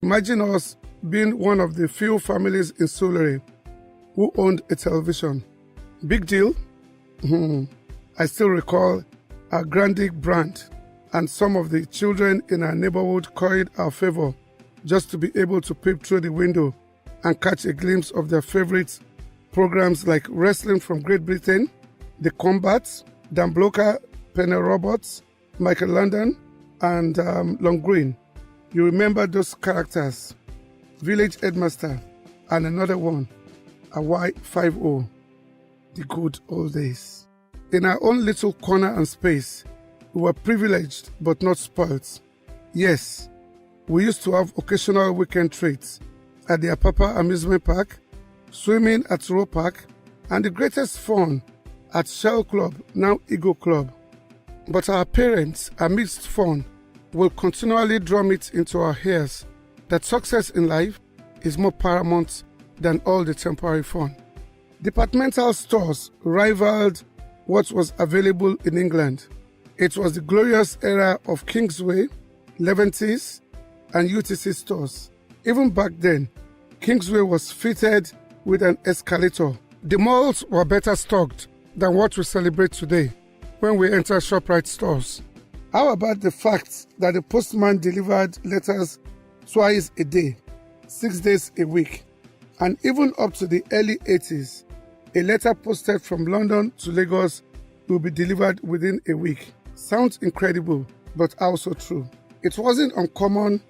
Imagine us being one of the few families in Surulere who owned a television. Big deal? I still recall our Grandic brand, and some of the children in our neighborhood curried our favor just to be able to peep through the window and catch a glimpse of their favorite programs like Wrestling from Great Britain, The Combats, Dan Blocker, Penny Roberts, Michael London, and Long Green. You remember those characters, Village Headmaster, and another one, a Y50, the good old days. In our own little corner and space, we were privileged but not spoilt. Yes, we used to have occasional weekend treats at the Apapa Amusement Park, swimming at Roe Park, and the greatest fun at Shell Club, now Eagle Club. But our parents, amidst fun, will continually drum it into our ears that success in life is more paramount than all the temporary fun. Departmental stores rivaled what was available in England. It was the glorious era of Kingsway, Leventis, and UTC stores. Even back then, Kingsway was fitted with an escalator. The malls were better stocked than what we celebrate today when we enter ShopRite stores. How about the fact that the postman delivered letters twice a day, 6 days a week, and even up to the early 80s, a letter posted from London to Lagos will be delivered within a week. Sounds incredible, but also true. It wasn't uncommon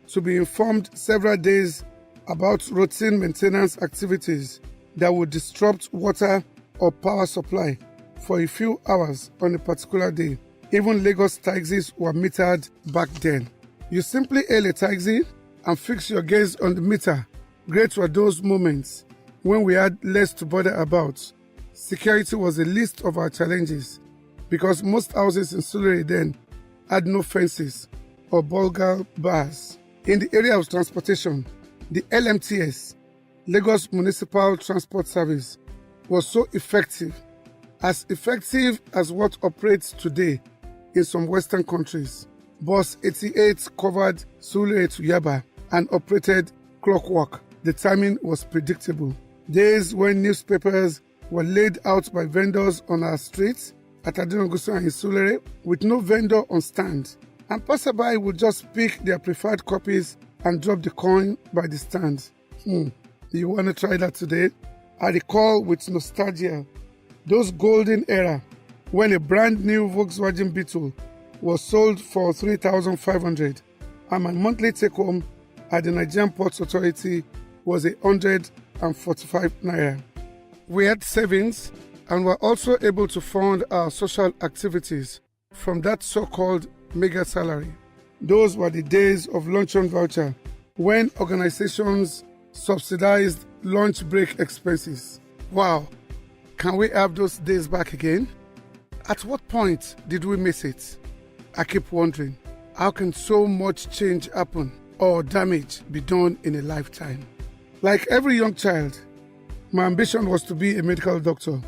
to be informed several days about routine maintenance activities that would disrupt water or power supply for a few hours on a particular day. Even Lagos taxis were metered back then. You simply hail a taxi and fix your gaze on the meter. Great were those moments when we had less to bother about. Security was the least of our challenges because most houses in Surulere then had no fences or bulgar bars. In the area of transportation, the LMTS, Lagos Municipal Transport Service, was so effective as what operates today in some Western countries. Bus 88 covered Surulere to Yaba and operated clockwork. The timing was predictable. Days when newspapers were laid out by vendors on our streets at Adinogusu and Surulere with no vendor on stand, and passerby would just pick their preferred copies and drop the coin by the stand. You want to try that today? I recall with nostalgia those golden era when a brand new Volkswagen Beetle was sold for 3,500 and my monthly take home at the Nigerian Ports Authority was 145 naira. We had savings and were also able to fund our social activities from that so-called mega salary. Those were the days of luncheon voucher when organizations subsidized lunch break expenses. Wow, can we have those days back again? At what point did we miss it? I keep wondering, how can so much change happen or damage be done in a lifetime? Like every young child, my ambition was to be a medical doctor.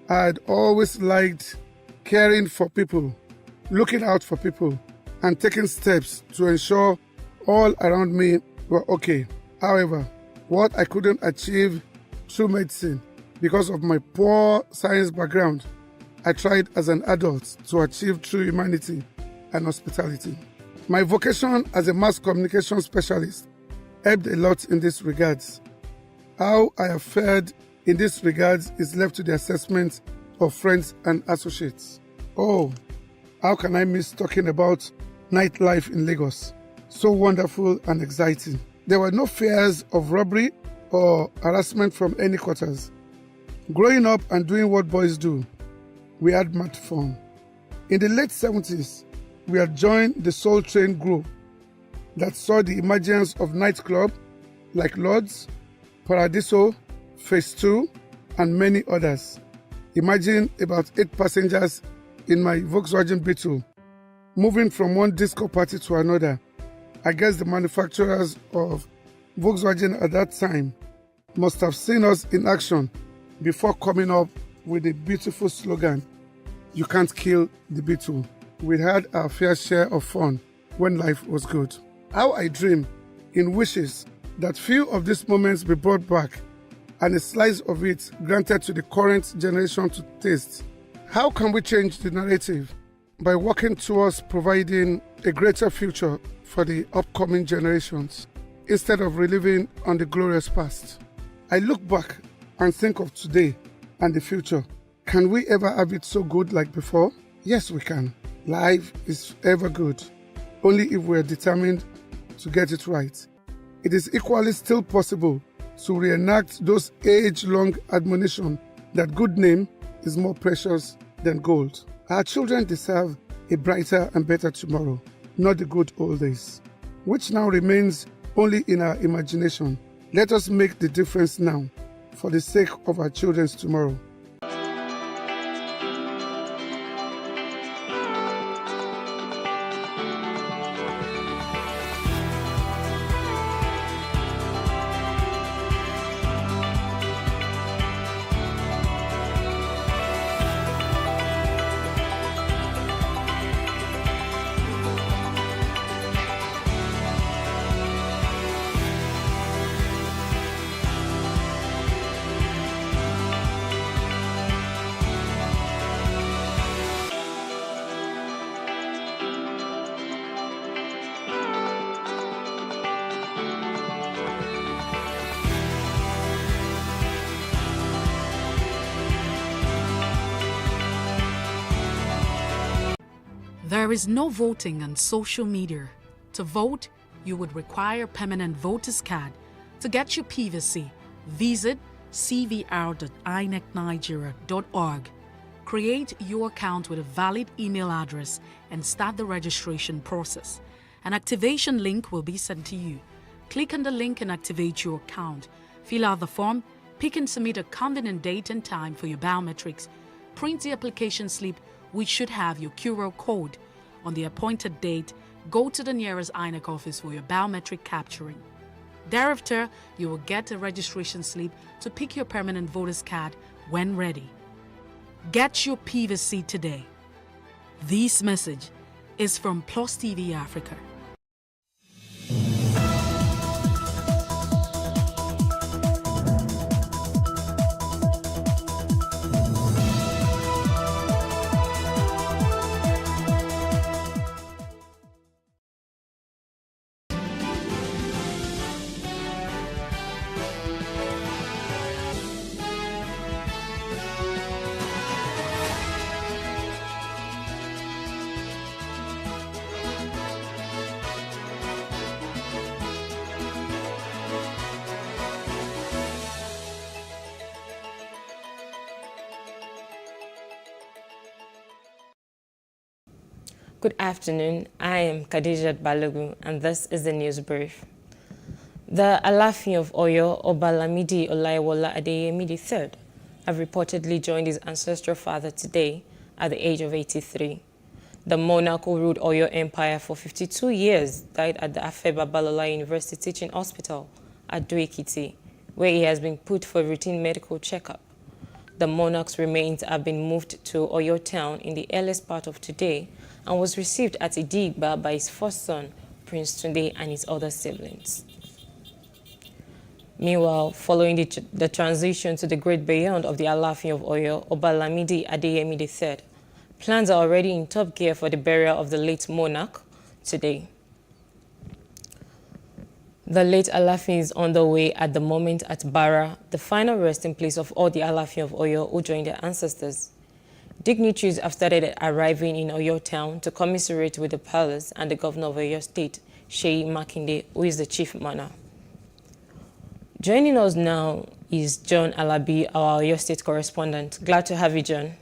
I had always liked caring for people, looking out for people, and taking steps to ensure all around me were okay. However, what I couldn't achieve through medicine because of my poor science background, I tried as an adult to achieve through humanity and hospitality. My vocation as a mass communication specialist helped a lot in this regards. How I have fared in this regards is left to the assessment of friends and associates. Oh, how can I miss talking about nightlife in Lagos? So wonderful and exciting. There were no fears of robbery or harassment from any quarters. Growing up and doing what boys do, we had mad fun. In the late 70s, we had joined the Soul Train group that saw the emergence of nightclubs like Lords, Paradiso, Phase 2, and many others. Imagine about 8 passengers in my Volkswagen Beetle, moving from one disco party to another. I guess the manufacturers of Volkswagen at that time must have seen us in action before coming up with a beautiful slogan, "You can't kill the Beetle." We had our fair share of fun when life was good. How I dream in wishes that few of these moments be brought back and a slice of it granted to the current generation to taste. How can we change the narrative? By working towards providing a greater future for the upcoming generations, instead of reliving on the glorious past. I look back and think of today and the future. Can we ever have it so good like before? Yes, we can. Life is ever good, only if we are determined to get it right. It is equally still possible to reenact those age-long admonitions that good name is more precious than gold. Our children deserve a brighter and better tomorrow, not the good old days, which now remains only in our imagination. Let us make the difference now for the sake of our children's tomorrow. There is no voting on social media. To vote, you would require permanent voter's card. To get your PVC, visit cvr.inecnigeria.org. Create your account with a valid email address and start the registration process. An activation link will be sent to you. Click on the link and activate your account. Fill out the form, pick and submit a convenient date and time for your biometrics. Print the application slip, which should have your QR code. On the appointed date, go to the nearest INEC office for your biometric capturing. Thereafter, you will get a registration slip to pick your permanent voter's card when ready. Get your PVC today. This message is from PlusTvAfrica. Good afternoon. I am Khadijat Balogun, and this is the news brief. The Alaafin of Oyo, Obalamidi Olaiwola Adeyemi III, have reportedly joined his ancestral father today at the age of 83. The monarch who ruled Oyo Empire for 52 years died at the Afe Babalola University Teaching Hospital at Ado-Ekiti, where he has been put for routine medical checkup. The monarch's remains have been moved to Oyo town in the earliest part of today and was received at Idigba by his first son, Prince Tunde, and his other siblings. Meanwhile, following the transition to the great beyond of the Alaafin of Oyo, Obalamidi Adeyemi III, plans are already in top gear for the burial of the late monarch today. The late Alaafin is on the way at the moment at Bara, the final resting place of all the Alaafin of Oyo who joined their ancestors. Dignitaries have started arriving in Oyo town to commiserate with the palace and the governor of Oyo State, Seyi Makinde, who is the chief mourner. Joining us now is John Alabi, our Oyo State correspondent. Glad to have you, John.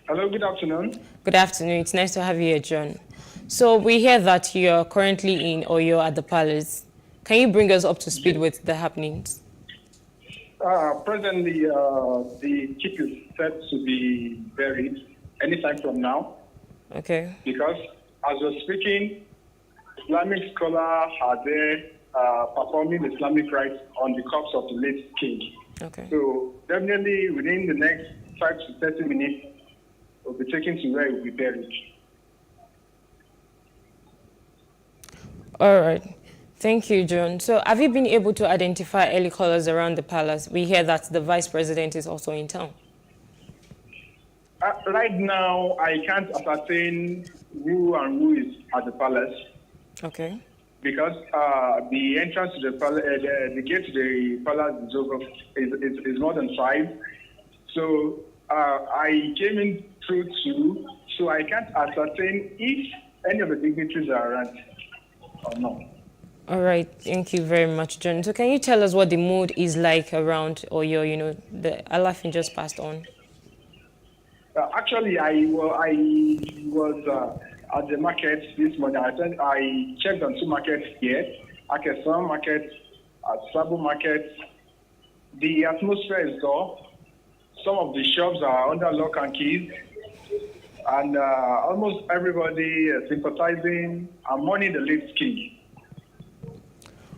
Hello, good afternoon. Good afternoon. It's nice to have you here, John. So we hear that you're currently in Oyo at the palace. Can you bring us up to speed with the happenings? Presently, the chief is set to be buried anytime from now. Okay. Because as we're speaking, Islamic scholars are there performing Islamic rites on the corpse of the late king. Okay. So definitely within the next 5 to 30 minutes, we'll be taken to where it will be buried. All right. Thank you, John. So have you been able to identify early callers around the palace? We hear that the vice president is also in town. Right now, I can't ascertain who is at the palace. Okay. Because the entrance to the palace, the gate to the palace is more than 5. So I came in through 2, so I can't ascertain if any of the dignitaries are around or not. All right, thank you very much, John. So can you tell us what the mood is like around Oyo? The Alafin just passed on. Actually, I was at the market this morning. I checked on 2 markets here, Akesan Market, Sabo Market. The atmosphere is dull. Some of the shops are under lock and keys, and almost everybody is sympathizing and mourning the late king.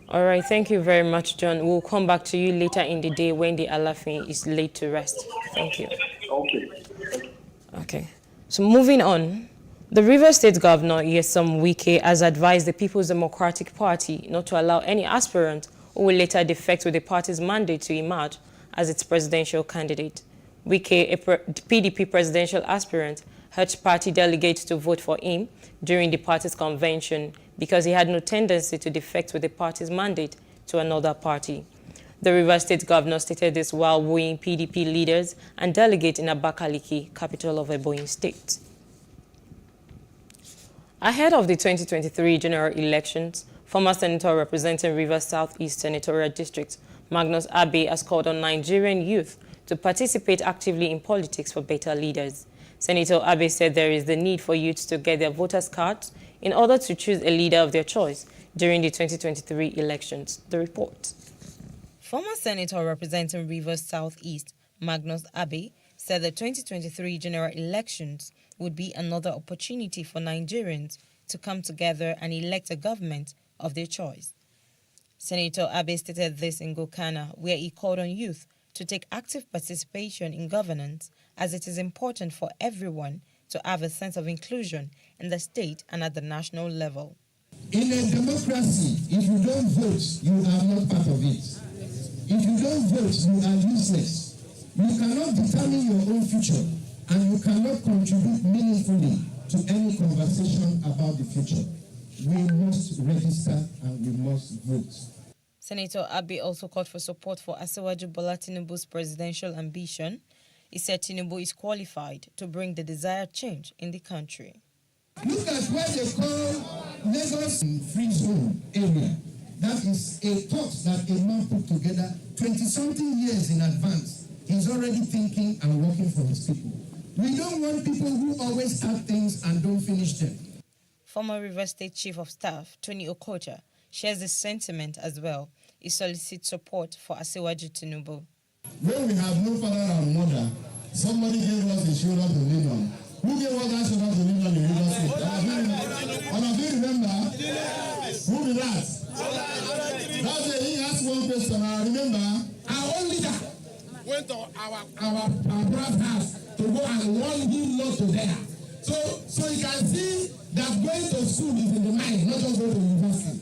All right, thank you very much, John. We'll come back to you later in the day when the Alafin is laid to rest. Thank you. Okay. So moving on, the Rivers State Governor, Nyesom Wike, has advised the People's Democratic Party not to allow any aspirant who will later defect with the party's mandate to emerge as its presidential candidate. Wike, a PDP presidential aspirant, urged party delegates to vote for him during the party's convention because he had no tendency to defect with the party's mandate to another party. The Rivers State Governor stated this while wooing PDP leaders and delegates in Abakaliki, capital of Ebonyi State. Ahead of the 2023 general elections, former Senator representing Rivers Southeast Senatorial District, Magnus Abe, has called on Nigerian youth to participate actively in politics for better leaders. Senator Abe said there is the need for youths to get their voters' cards in order to choose a leader of their choice during the 2023 elections. The report. Former Senator representing Rivers Southeast, Magnus Abe, said the 2023 general elections would be another opportunity for Nigerians to come together and elect a government of their choice. Senator Abe stated this in Gokana, where he called on youth to take active participation in governance, as it is important for everyone to have a sense of inclusion in the state and at the national level. In a democracy, if you don't vote, you are not part of it. If you don't vote, you are useless. You cannot determine your own future, and you cannot contribute meaningfully to any conversation about the future. We must register and we must vote. Senator Abe also called for support for Asiwaju Bola Tinubu's presidential ambition. He said Tinubu is qualified to bring the desired change in the country. Look at what they call Lagos Free Zone area. That is a thought that a man put together 20-something years in advance. He's already thinking and working for his people. We don't want people who always start things and don't finish them. Former Rivers State Chief of Staff, Tony Okocha, shares this sentiment as well. He solicits support for Asiwaju Tinubu. When we have no father and mother, somebody gave us a shoulder to lean on. Who gave us that shoulder to lean on in Rivers State? And I do remember? Yes. Who did that? That's it. He asked one question. I remember our own leader went to our brother's house to go and warn him not to there. So you can see that going to school is in the mind, not just going to university.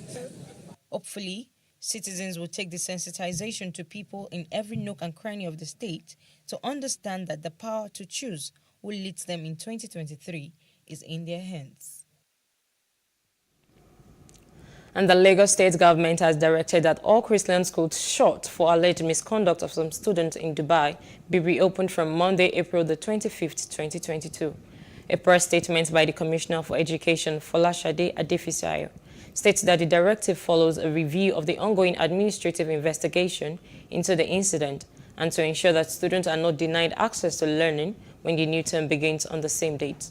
Hopefully, citizens will take the sensitization to people in every nook and cranny of the state to understand that the power to choose who leads them in 2023 is in their hands. And the Lagos State government has directed that all Christian schools shut for alleged misconduct of some students in Dubai be reopened from Monday, April the 25th, 2022. A press statement by the Commissioner for Education, Folashade Adefisayo, states that the directive follows a review of the ongoing administrative investigation into the incident and to ensure that students are not denied access to learning when the new term begins on the same date.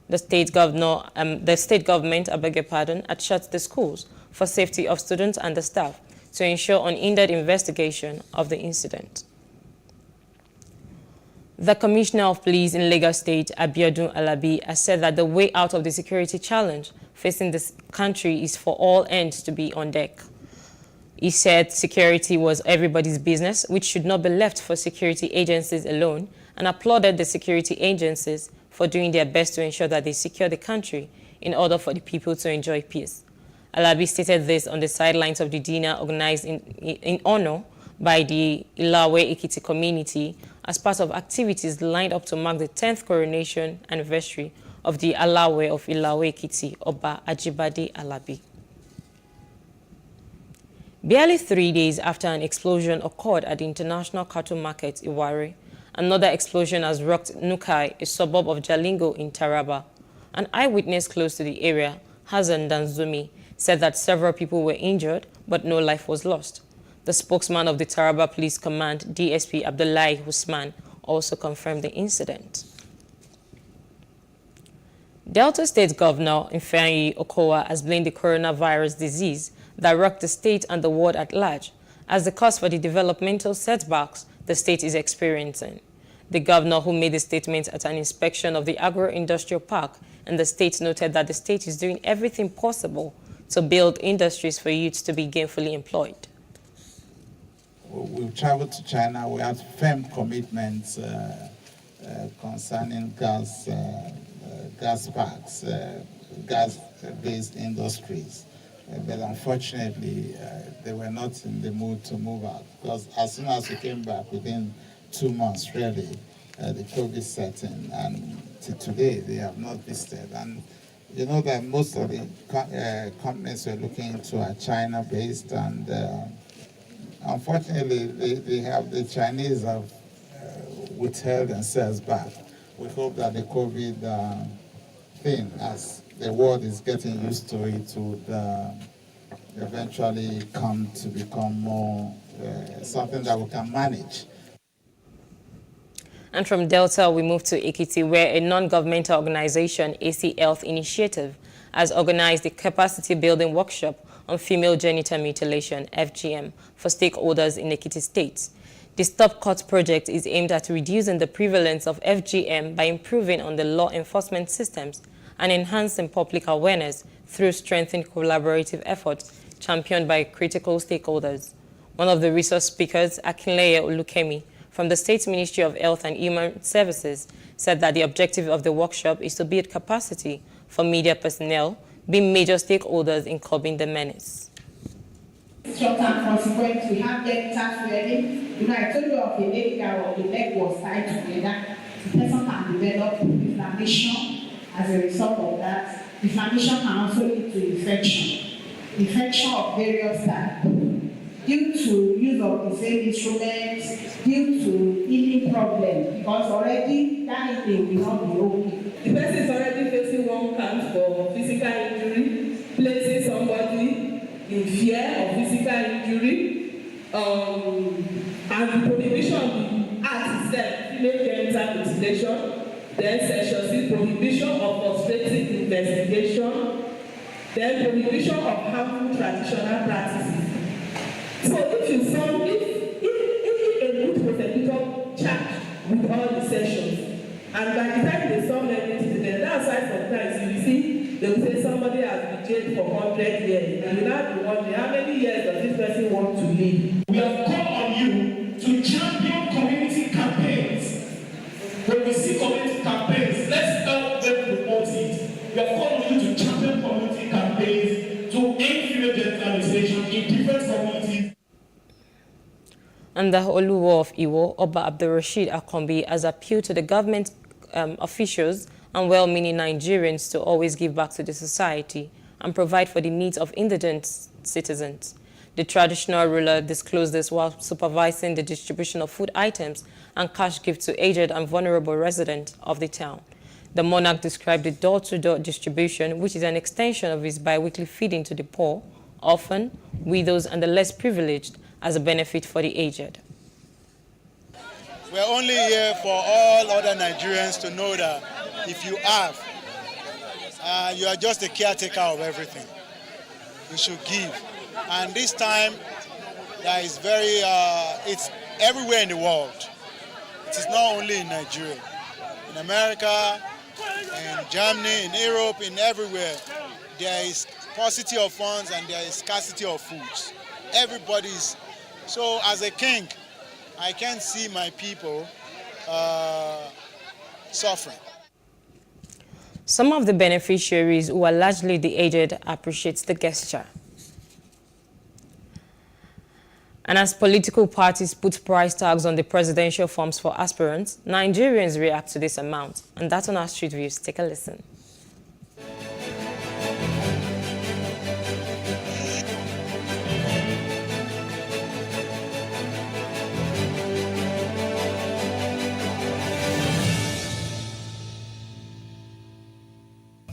The state government, had shut the schools for safety of students and the staff to ensure unhindered investigation of the incident. The Commissioner of Police in Lagos State, Abiodun Alabi, has said that the way out of the security challenge facing this country is for all ends to be on deck. He said security was everybody's business, which should not be left for security agencies alone, and applauded the security agencies for doing their best to ensure that they secure the country in order for the people to enjoy peace. Alabi stated this on the sidelines of the dinner organized in honor by the Ilawe Ekiti community as part of activities lined up to mark the 10th coronation anniversary of the Alawe of Ilawe Ekiti, Oba Ajibade Alabi. Barely 3 days after an explosion occurred at the International Cattle Market, Iware, another explosion has rocked Nukai, a suburb of Jalingo in Taraba. An eyewitness close to the area, Hazan Danzumi, said that several people were injured, but no life was lost. The spokesman of the Taraba Police Command, DSP Abdullahi Usman, also confirmed the incident. Delta State Governor Ifeanyi Okowa has blamed the coronavirus disease that rocked the state and the world at large as the cause for the developmental setbacks the state is experiencing. The governor, who made the statement at an inspection of the agro-industrial park in the state, noted that the state is doing everything possible to build industries for youths to be gainfully employed. We've traveled to China. We have firm commitments concerning gas parks, gas-based industries. But unfortunately, they were not in the mood to move out, because as soon as we came back, within 2 months, really, the COVID set in, and to today, they have not visited. And you know that most of the companies we're looking into are China-based, and unfortunately, the Chinese have withheld themselves back. We hope that the COVID thing, as the world is getting used to it, would eventually come to become more something that we can manage. And from Delta, we move to Ekiti, where a non-governmental organization, AC Health Initiative, has organized a capacity-building workshop on female genital mutilation, FGM, for stakeholders in Ekiti State. The Stop Cut project is aimed at reducing the prevalence of FGM by improving on the law enforcement systems and enhancing public awareness through strengthened collaborative efforts championed by critical stakeholders. One of the resource speakers, Akinleye Olukemi, from the State Ministry of Health and Human Services, said that the objective of the workshop is to build capacity for media personnel, being major stakeholders in curbing the menace. Short-term consequence, we have genital swelling. You know, I told you of the lady that the leg was tied together. The person can develop inflammation as a result of that. Inflammation can also lead to infection. Infection of various types. Due to use of the same instruments, due to healing problems, because already that healing will not be okay. The person is already facing one count for physical injury, placing somebody in fear of physical injury, and the prohibition of the act itself, female genital mutilation, then sexual prohibition of frustrated investigation, then prohibition of harmful traditional practices. So if a good prosecutor charged with all the sessions, and by the time they sum everything together, that's why sometimes you will see they will say somebody has been jailed for 100 years, and you now be wondering how many years does this person want to live. We have called on you to champion community campaigns. When we see community campaigns, let's help them promote it. We have called on you to champion community campaigns to end female genital mutilation in different communities. And the Oluwo of Iwo, Oba Abdulrasheed Akombi, has appealed to the government officials and well-meaning Nigerians to always give back to the society and provide for the needs of indigent citizens. The traditional ruler disclosed this while supervising the distribution of food items and cash gifts to aged and vulnerable residents of the town. The monarch described the door-to-door distribution, which is an extension of his bi-weekly feeding to the poor, orphan, widows, and the less privileged, as a benefit for the aged. We're only here for all other Nigerians to know that if you have, you are just a caretaker of everything. You should give. And this time, that is very, it's everywhere in the world. It is not only in Nigeria. In America, in Germany, in Europe, in everywhere, there is paucity of funds and there is scarcity of foods. Everybody's. So as a king, I can't see my people suffering. Some of the beneficiaries, who are largely the aged, appreciate the gesture. And as political parties put price tags on the presidential forms for aspirants, Nigerians react to this amount. And that's on our Street Views. Take a listen.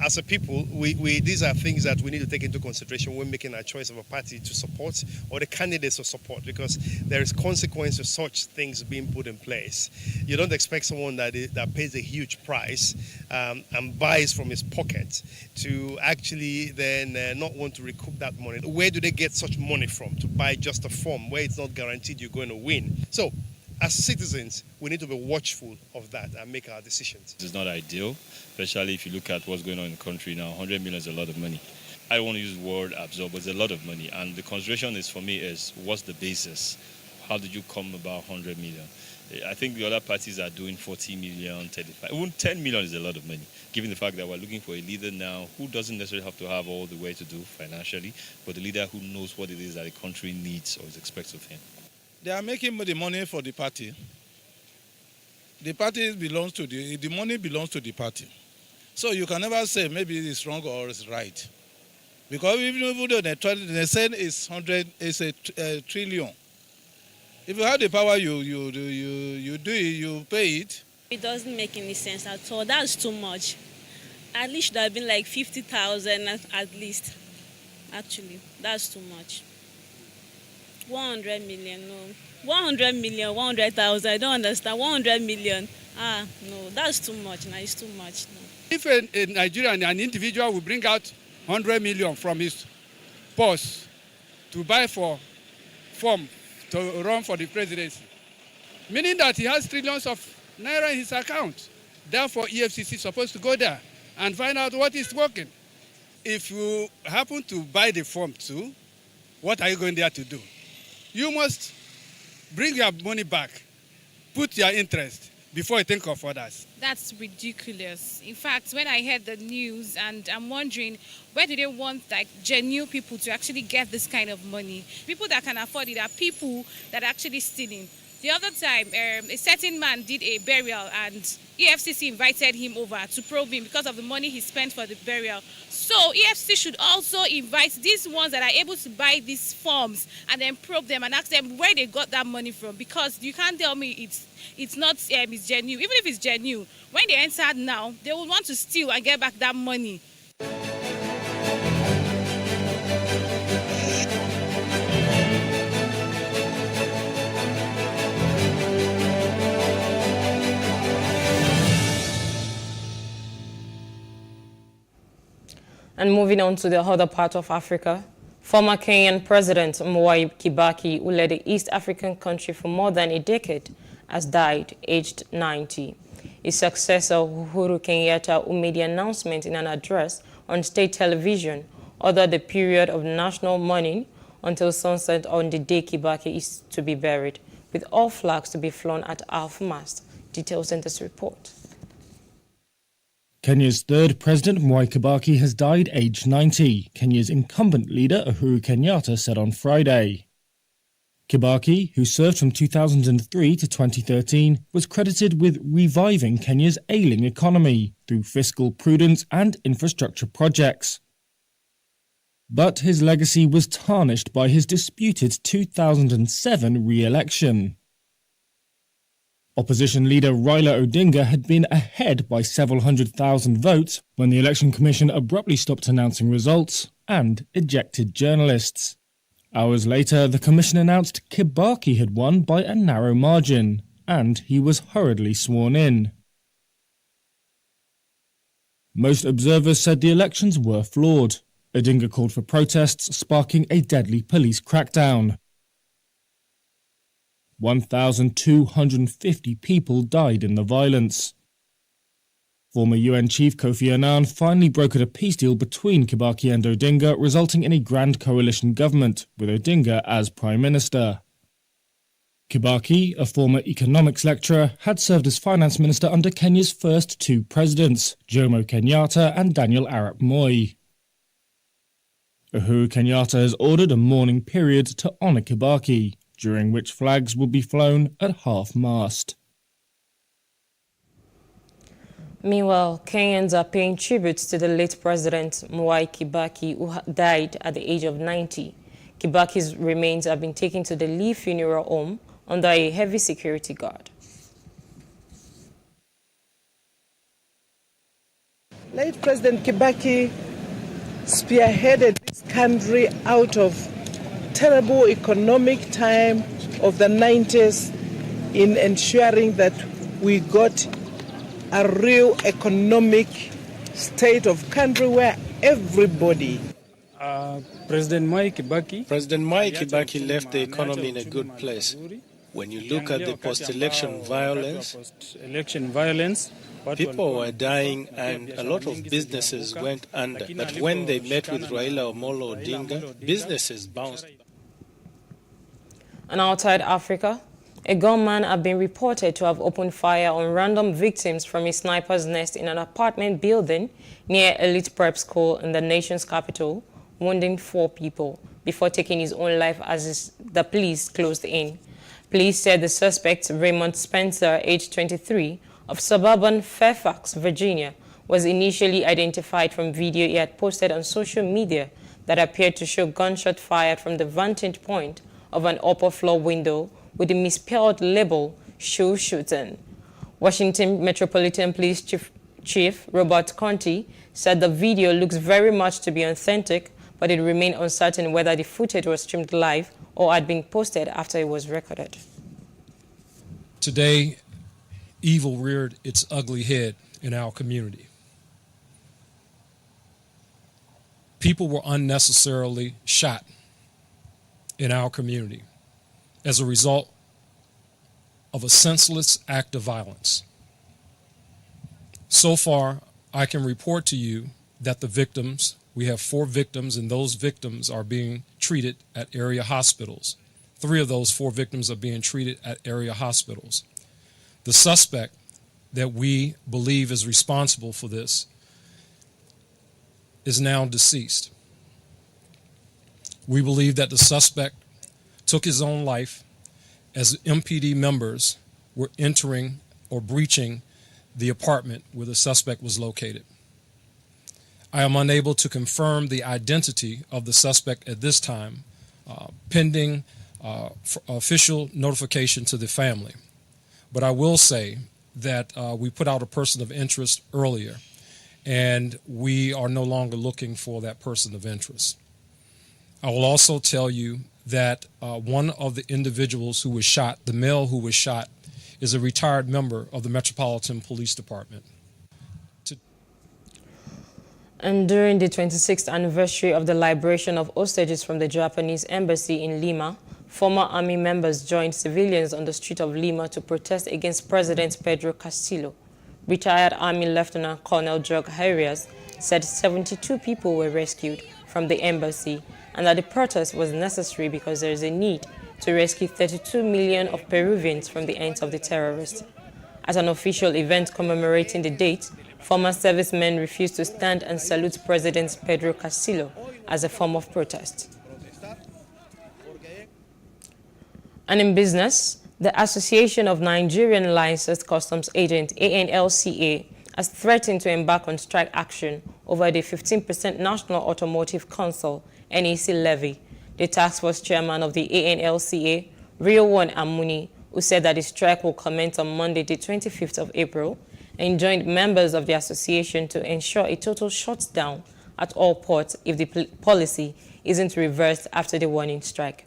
As a people, these are things that we need to take into consideration when making our choice of a party to support or the candidates to support, because there is consequence to such things being put in place. You don't expect someone that pays a huge price and buys from his pocket to actually then not want to recoup that money. Where do they get such money from to buy just a form where it's not guaranteed you're going to win? So, as citizens, we need to be watchful of that and make our decisions. It's not ideal, especially if you look at what's going on in the country now. 100 million is a lot of money. I don't want to use the word absorb, but it's a lot of money. And the consideration is, for me, is what's the basis? How did you come about 100 million? I think the other parties are doing 40 million, 35. Even 10 million is a lot of money, given the fact that we're looking for a leader now who doesn't necessarily have to have all the way to do financially, but a leader who knows what it is that the country needs or is expected of him. They are making the money for the party. The party belongs to the money belongs to the party. So you can never say maybe it's wrong or it's right. Because even though they say it's a trillion. If you have the power, you do it, you pay it. It doesn't make any sense at all. That's too much. At least should have been like 50,000 at least. Actually, that's too much. 100 million, no. 100 million, 100,000, I don't understand. 100 million, no, that's too much. No, it's too much. No. If a Nigerian, an individual will bring out 100 million from his purse to buy for form to run for the presidency, meaning that he has trillions of naira in his account. Therefore, EFCC is supposed to go there and find out what is working. If you happen to buy the form too, what are you going there to do? You must bring your money back, put your interest before you think of others. That's ridiculous. In fact, when I heard the news, and I'm wondering, where do they want like genuine people to actually get this kind of money? People that can afford it are people that are actually stealing. The other time, a certain man did a burial and EFCC invited him over to probe him because of the money he spent for the burial. So EFCC should also invite these ones that are able to buy these forms and then probe them and ask them where they got that money from, because you can't tell me it's not it's genuine. Even if it's genuine, when they enter now, they will want to steal and get back that money. And moving on to the other part of Africa, former Kenyan President Mwai Kibaki, who led the East African country for more than a decade, has died, aged 90. His successor, Uhuru Kenyatta, who made the announcement in an address on state television, ordered the period of national mourning until sunset on the day Kibaki is to be buried, with all flags to be flown at half-mast. Details in this report. Kenya's third president, Mwai Kibaki, has died aged 90, Kenya's incumbent leader, Uhuru Kenyatta, said on Friday. Kibaki, who served from 2003 to 2013, was credited with reviving Kenya's ailing economy through fiscal prudence and infrastructure projects. But his legacy was tarnished by his disputed 2007 re-election. Opposition leader Raila Odinga had been ahead by several 100,000 votes when the Election Commission abruptly stopped announcing results and ejected journalists. Hours later, the commission announced Kibaki had won by a narrow margin, and he was hurriedly sworn in. Most observers said the elections were flawed. Odinga called for protests, sparking a deadly police crackdown. 1,250 people died in the violence. Former UN chief Kofi Annan finally brokered a peace deal between Kibaki and Odinga, resulting in a grand coalition government, with Odinga as prime minister. Kibaki, a former economics lecturer, had served as finance minister under Kenya's first two presidents, Jomo Kenyatta and Daniel Arap Moi. Uhuru Kenyatta has ordered a mourning period to honour Kibaki, during which flags will be flown at half-mast. Meanwhile, Kenyans are paying tribute to the late President Mwai Kibaki, who died at the age of 90. Kibaki's remains have been taken to the Lee Funeral Home under a heavy security guard. Late President Kibaki spearheaded this country out of terrible economic time of the 90s in ensuring that we got a real economic state of country where everybody. President Mwai Kibaki left the economy in a good place. When you look at the post-election violence, people were dying and a lot of businesses went under. But when they met with Raila Amolo Odinga, businesses bounced. And outside Africa, a gunman had been reported to have opened fire on random victims from a sniper's nest in an apartment building near Elite Prep School in the nation's capital, wounding 4 people before taking his own life as the police closed in. Police said the suspect, Raymond Spencer, aged 23, of suburban Fairfax, Virginia, was initially identified from video he had posted on social media that appeared to show gunshot fired from the vantage point of an upper floor window with the misspelled label, "shoe shooting." Washington Metropolitan Police Chief Robert Conti said the video looks very much to be authentic, but it remained uncertain whether the footage was streamed live or had been posted after it was recorded. Today, evil reared its ugly head in our community. People were unnecessarily shot in our community as a result of a senseless act of violence. So far, I can report to you that the victims, we have 4 victims, and those victims are being treated at area hospitals. 3 of those 4 victims are being treated at area hospitals. The suspect that we believe is responsible for this is now deceased. We believe that the suspect took his own life as MPD members were entering or breaching the apartment where the suspect was located. I am unable to confirm the identity of the suspect at this time, pending official notification to the family. But I will say that we put out a person of interest earlier, and we are no longer looking for that person of interest. I will also tell you that one of the individuals who was shot, the male who was shot, is a retired member of the Metropolitan Police Department. And during the 26th anniversary of the liberation of hostages from the Japanese embassy in Lima, former army members joined civilians on the street of Lima to protest against President Pedro Castillo. Retired Army Lieutenant Colonel Jog Harriers said 72 people were rescued from the embassy and that the protest was necessary because there is a need to rescue 32 million of Peruvians from the hands of the terrorists. At an official event commemorating the date, former servicemen refused to stand and salute President Pedro Castillo as a form of protest. And in business, the Association of Nigerian Licensed Customs Agents, ANLCA, has threatened to embark on strike action over the 15% National Automotive Council NEC levy. The task force chairman of the ANLCA, Rio1 Amuni, who said that the strike will commence on Monday, the 25th of April, and joined members of the association to ensure a total shutdown at all ports if the policy isn't reversed after the warning strike.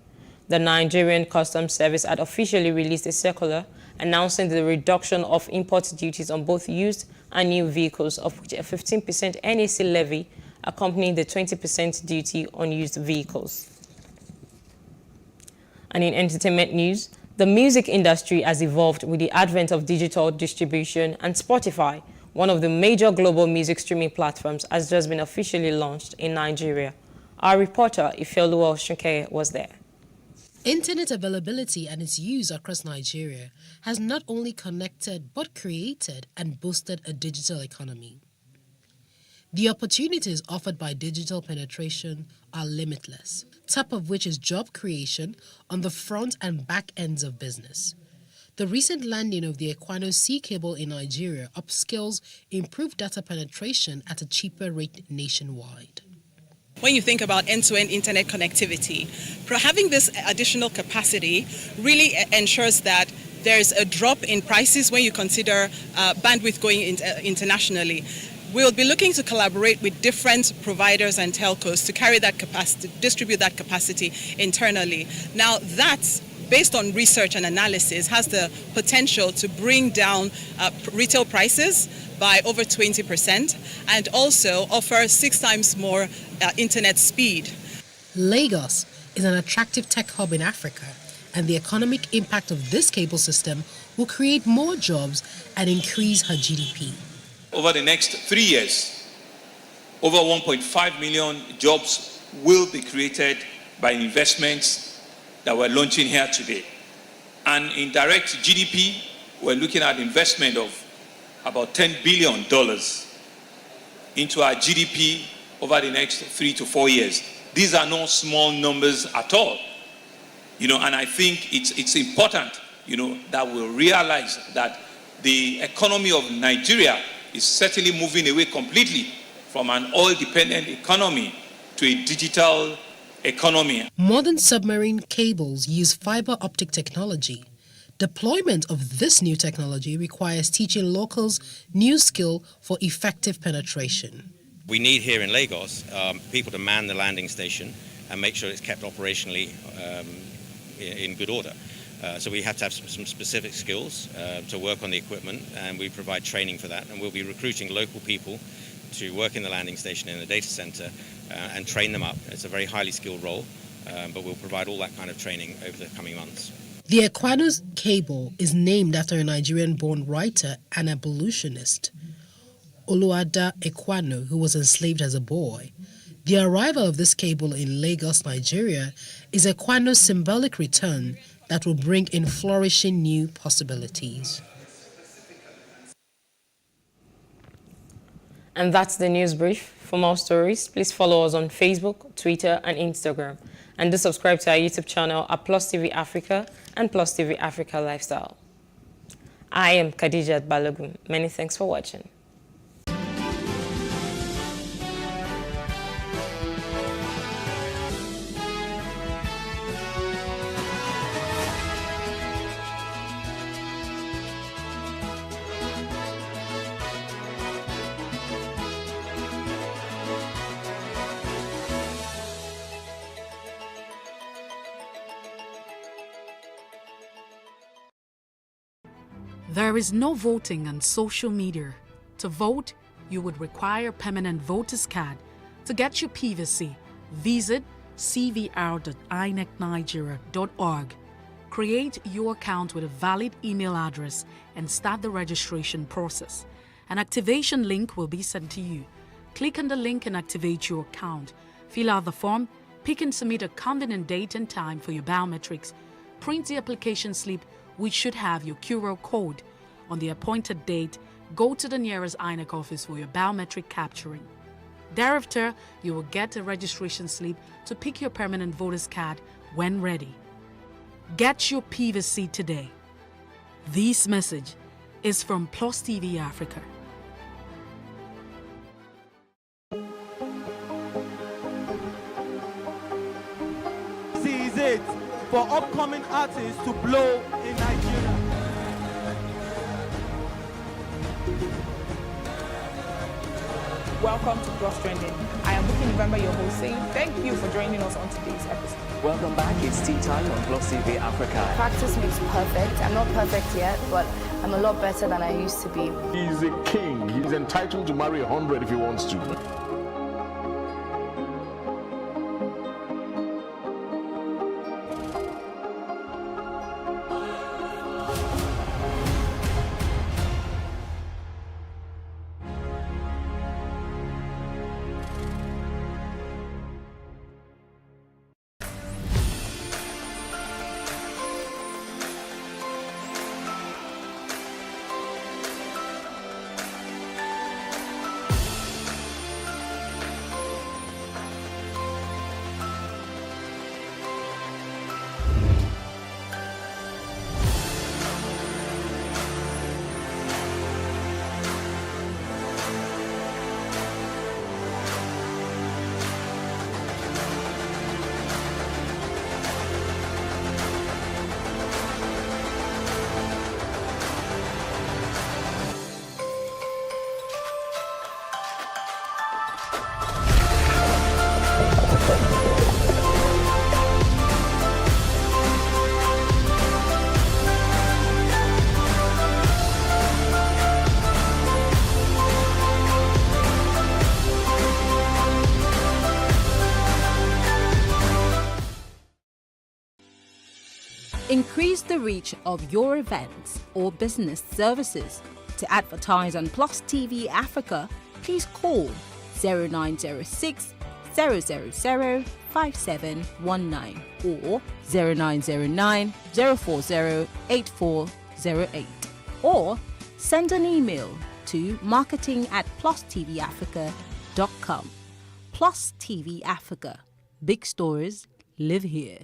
The Nigerian Customs Service had officially released a circular announcing the reduction of import duties on both used and new vehicles, of which a 15% NEC levy accompanying the 20% duty on used vehicles. And in entertainment news, the music industry has evolved with the advent of digital distribution, and Spotify, one of the major global music streaming platforms, has just been officially launched in Nigeria. Our reporter, Ifeoluwa Oshunkeye, was there. Internet availability and its use across Nigeria has not only connected but created and boosted a digital economy. The opportunities offered by digital penetration are limitless, top of which is job creation on the front and back ends of business. The recent landing of the Equano Sea cable in Nigeria upskills improved data penetration at a cheaper rate nationwide. When you think about end-to-end internet connectivity, having this additional capacity really ensures that there's a drop in prices when you consider bandwidth going internationally. We'll be looking to collaborate with different providers and telcos to carry that capacity, distribute that capacity internally. Now that's based on research and analysis, has the potential to bring down retail prices by over 20% and also offer 6 times more internet speed. Lagos is an attractive tech hub in Africa, and the economic impact of this cable system will create more jobs and increase her GDP. Over the next 3 years, over 1.5 million jobs will be created by investments that we're launching here today. And in direct GDP, we're looking at investment of about $10 billion into our GDP over the next 3 to 4 years. These are not small numbers at all. And I think it's important, that we realize that the economy of Nigeria is certainly moving away completely from an oil-dependent economy to a digital economy. Modern submarine cables use fiber optic technology. Deployment of this new technology requires teaching locals new skill for effective penetration. We need here in Lagos people to man the landing station and make sure it's kept operationally in good order. So we have to have some specific skills to work on the equipment, and we provide training for that. And we'll be recruiting local people to work in the landing station in the data center and train them up. It's a very highly skilled role, but we'll provide all that kind of training over the coming months. The Equano's cable is named after a Nigerian-born writer and abolitionist, Oluwada Ekwano, who was enslaved as a boy. The arrival of this cable in Lagos, Nigeria, is Ekwano's symbolic return that will bring in flourishing new possibilities. And that's the news brief. For more stories, please follow us on Facebook, Twitter, and Instagram. And do subscribe to our YouTube channel at PlusTvAfrica and PlusTvAfrica Lifestyle. I am Khadijat Balogun. Many thanks for watching. There is no voting on social media. To vote, you would require a permanent voter's card. To get your PVC, visit cvr.inecnigeria.org. Create your account with a valid email address and start the registration process. An activation link will be sent to you. Click on the link and activate your account. Fill out the form, pick and submit a convenient date and time for your biometrics. Print the application slip, which should have your QR code. On the appointed date, go to the nearest INEC office for your biometric capturing. Thereafter, you will get a registration slip to pick your permanent voter's card when ready. Get your PVC today. This message is from PlusTvAfrica. This is it for upcoming artists to blow in Nigeria. Welcome to Plus Trending. I am Bookie November, your host, saying thank you for joining us on today's episode. Welcome back. It's tea time on PlusTvAfrica. Practice makes perfect. I'm not perfect yet, but I'm a lot better than I used to be. He's a king. He's entitled to marry 100 if he wants to. Increase the reach of your events or business services. To advertise on Plus TV Africa, please call 0906 000 5719 or 0909 040 8408, or send an email to marketing@plustvafrica.com. Plus TV Africa. Big stories live here.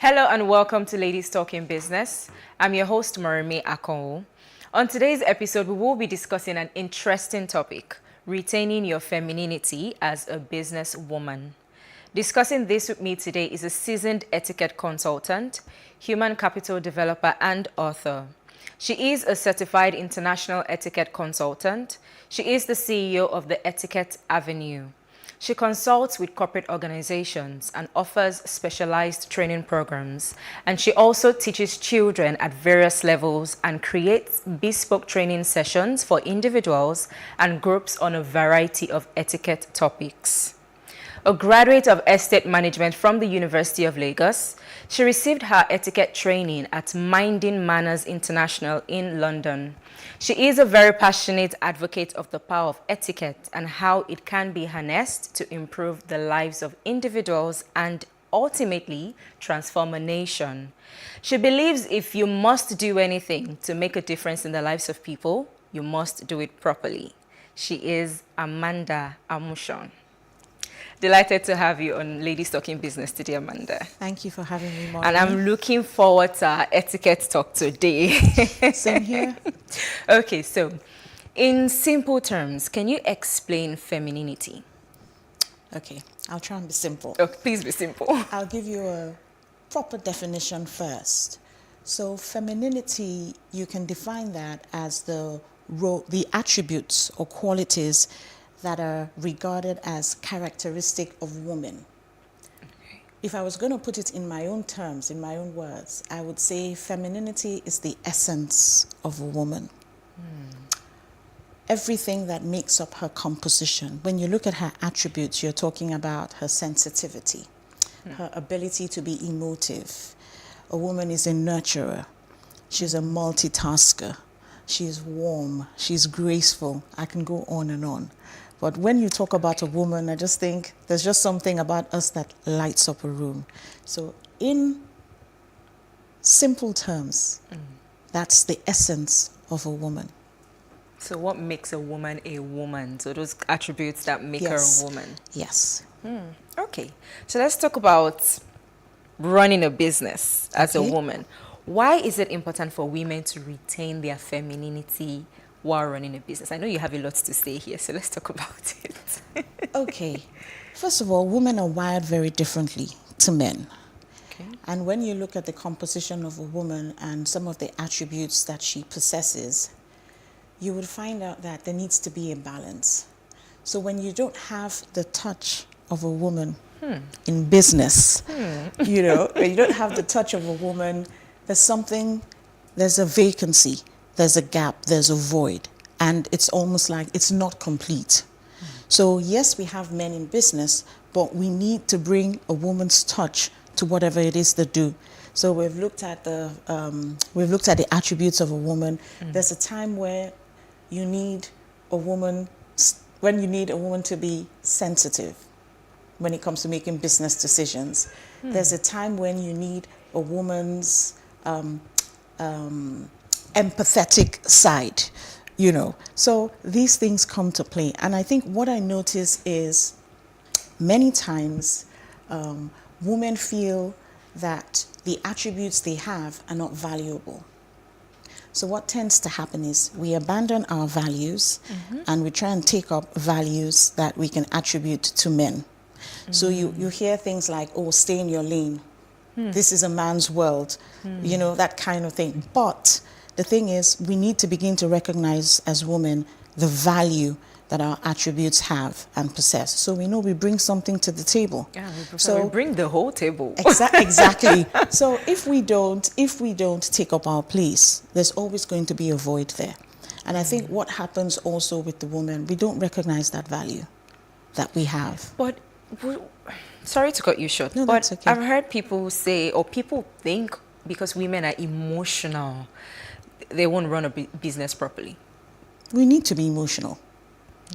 Hello and welcome to Ladies Talking Business. I'm your host, Moremi Akonwo. On today's episode, we will be discussing an interesting topic, retaining your femininity as a businesswoman. Discussing this with me today is a seasoned etiquette consultant, human capital developer, and author. She is a certified international etiquette consultant. She is the CEO of the Etiquette Avenue. She consults with corporate organizations and offers specialized training programs. And she also teaches children at various levels and creates bespoke training sessions for individuals and groups on a variety of etiquette topics. A graduate of estate management from the University of Lagos, she received her etiquette training at Minding Manners International in London. She is a very passionate advocate of the power of etiquette and how it can be harnessed to improve the lives of individuals and ultimately transform a nation. She believes if you must do anything to make a difference in the lives of people, you must do it properly. She is Amanda Amushon. Delighted to have you on Ladies Talking Business today, Amanda. Thank you for having me, Morgan. And I'm looking forward to our etiquette talk today. Same here. Okay, so in simple terms, can you explain femininity? Okay, I'll try and be simple. Oh, please be simple. I'll give you a proper definition first. So femininity, you can define that as the attributes or qualities that are regarded as characteristic of women. Okay. If I was going to put it in my own terms, in my own words, I would say femininity is the essence of a woman. Everything that makes up her composition. When you look at her attributes, you're talking about her sensitivity, her ability to be emotive. A woman is a nurturer. She's a multitasker. She's warm. She's graceful. I can go on and on. But when you talk about a woman, I just think there's just something about us that lights up a room. So in simple terms, that's the essence of a woman. So what makes a woman a woman? So those attributes that make her a woman. Yes. Okay. So let's talk about running a business as a woman. Why is it important for women to retain their femininity while running a business? I know you have a lot to say here, so let's talk about it. Okay. First of all, women are wired very differently to men. Okay. And when you look at the composition of a woman and some of the attributes that she possesses, you would find out that there needs to be a balance. So when you don't have the touch of a woman in business, you know, when you don't have the touch of a woman, there's a vacancy, there's a gap, there's a void, and it's almost like it's not complete. So yes, we have men in business, but we need to bring a woman's touch to whatever it is they do. So we've looked at the attributes of a woman. There's a time where you need a woman to be sensitive when it comes to making business decisions. There's a time when you need a woman's empathetic side, you know. So these things come to play. And I think what I notice is many times women feel that the attributes they have are not valuable. So what tends to happen is we abandon our values and we try and take up values that we can attribute to men. So you hear things like, oh, stay in your lane. This is a man's world, you know, that kind of thing. But the thing is, we need to begin to recognize as women the value that our attributes have and possess. So we know we bring something to the table. Yeah, so we bring the whole table. Exactly. So if we don't take up our place, there's always going to be a void there. And I think what happens also with the woman, we don't recognize that value that we have. But sorry to cut you short, no, but that's okay. I've heard people say, or people think, because women are emotional, they won't run a business properly. We need to be emotional.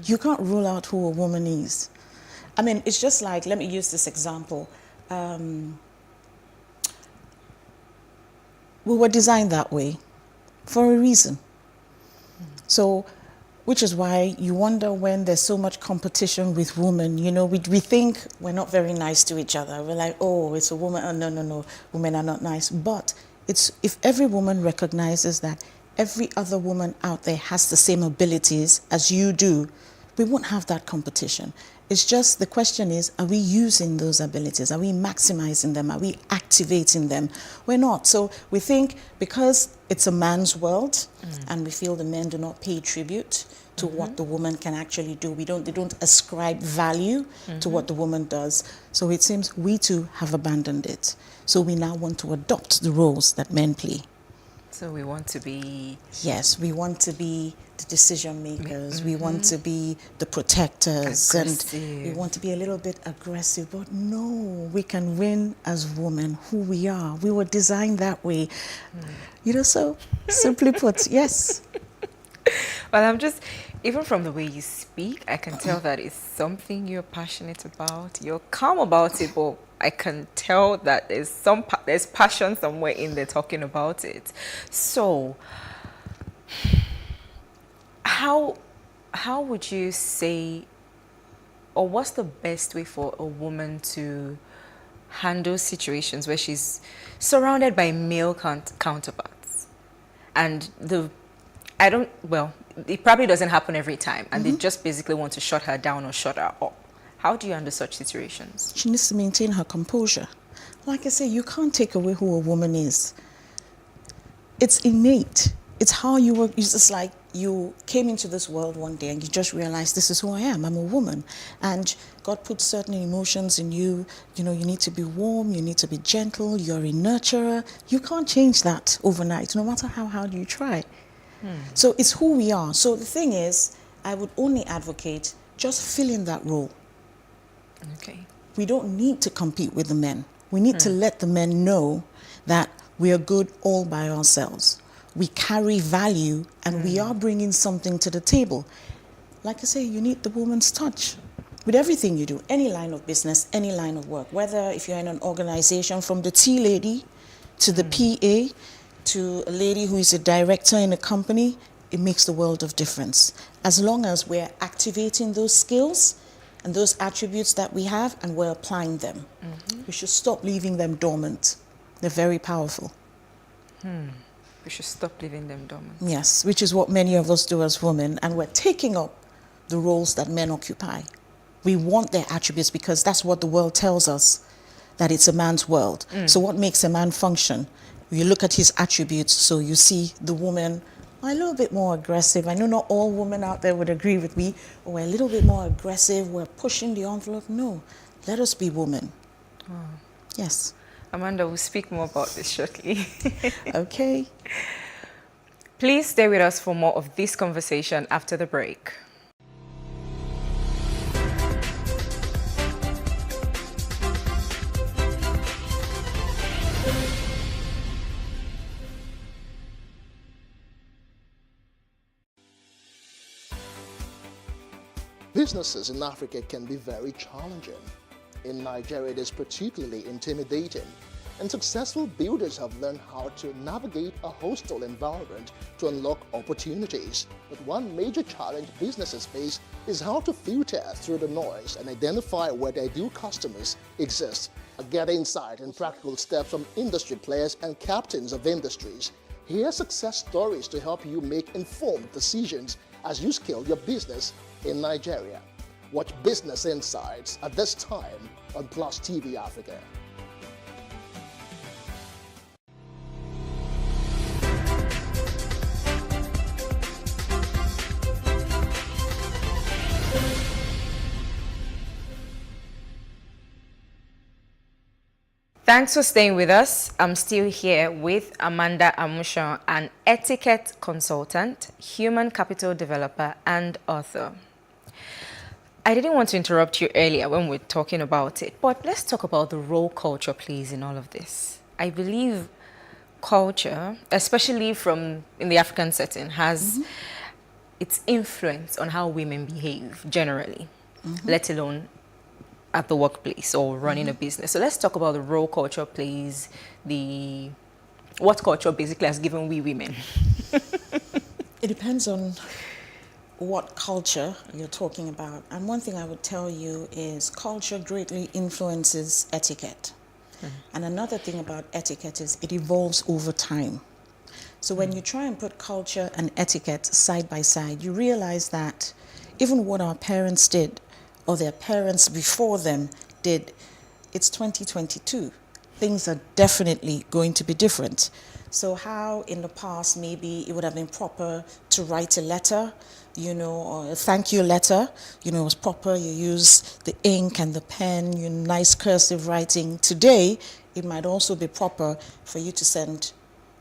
You can't rule out who a woman is. I mean, it's just like, let me use this example. We were designed that way for a reason. So, which is why you wonder when there's so much competition with women, you know, we think we're not very nice to each other. We're like, oh, it's a woman. Oh, no, women are not nice. But if every woman recognizes that every other woman out there has the same abilities as you do, we won't have that competition. It's just, the question is, are we using those abilities? Are we maximizing them? Are we activating them? We're not. So we think because it's a man's world and we feel the men do not pay tribute to what the woman can actually do. They don't ascribe value to what the woman does. So it seems we too have abandoned it. So we now want to adopt the roles that men play. So we want to be... Yes, we want to be the decision makers. We want to be the protectors. Aggressive. And we want to be a little bit aggressive. But no, we can win as women, who we are. We were designed that way. You know, so simply put, yes. Well, I'm just, even from the way you speak, I can tell that it's something you're passionate about. You're calm about it, but I can tell that there's passion somewhere in there talking about it. So, how would you say, or what's the best way for a woman to handle situations where she's surrounded by male counterparts, and it probably doesn't happen every time, and they just basically want to shut her down or shut her up? How do you handle such situations? She needs to maintain her composure. Like I say, you can't take away who a woman is. It's innate. It's how you work. It's just like you came into this world one day and you just realized, this is who I am. I'm a woman. And God put certain emotions in you. You know, you need to be warm. You need to be gentle. You're a nurturer. You can't change that overnight, no matter how hard you try. So it's who we are. So the thing is, I would only advocate just fill in that role. Okay. We don't need to compete with the men. We need to let the men know that we are good all by ourselves. We carry value and we are bringing something to the table. Like I say, you need the woman's touch with everything you do, any line of business, any line of work, whether if you're in an organization, from the tea lady to the PA to a lady who is a director in a company, it makes the world of difference. As long as we're activating those skills and those attributes that we have and we're applying them. We should stop leaving them dormant. They're very powerful. We should stop leaving them dormant. Yes, which is what many of us do as women, and we're taking up the roles that men occupy. We want their attributes because that's what the world tells us, that it's a man's world. So what makes a man function? You look at his attributes, so you see the woman a little bit more aggressive. I know not all women out there would agree with me, but we're a little bit more aggressive, we're pushing the envelope. No, let us be women. Yes. Amanda will speak more about this shortly. Okay. Please stay with us for more of this conversation after the break. Businesses in Africa can be very challenging. In Nigeria, it is particularly intimidating, and successful builders have learned how to navigate a hostile environment to unlock opportunities. But one major challenge businesses face is how to filter through the noise and identify where their ideal customers exist. Get insight and practical steps from industry players and captains of industries. Hear success stories to help you make informed decisions as you scale your business in Nigeria. Watch Business Insights at this time on PlusTvAfrica. Thanks for staying with us. I'm still here with Amanda Amushon, an etiquette consultant, human capital developer, and author. I didn't want to interrupt you earlier when we were talking about it, but let's talk about the role culture plays in all of this. I believe culture, especially in the African setting, has its influence on how women behave generally, let alone at the workplace or running a business. So let's talk about the role culture plays, what culture basically has given we women. It depends on what culture you're talking about. And one thing I would tell you is culture greatly influences etiquette. And another thing about etiquette is it evolves over time. So when you try and put culture and etiquette side by side, you realize that even what our parents did or their parents before them did, it's 2022. Things are definitely going to be different. So how in the past maybe it would have been proper to write a letter, or a thank you letter, it was proper, you use the ink and the pen, nice cursive writing. Today, it might also be proper for you to send,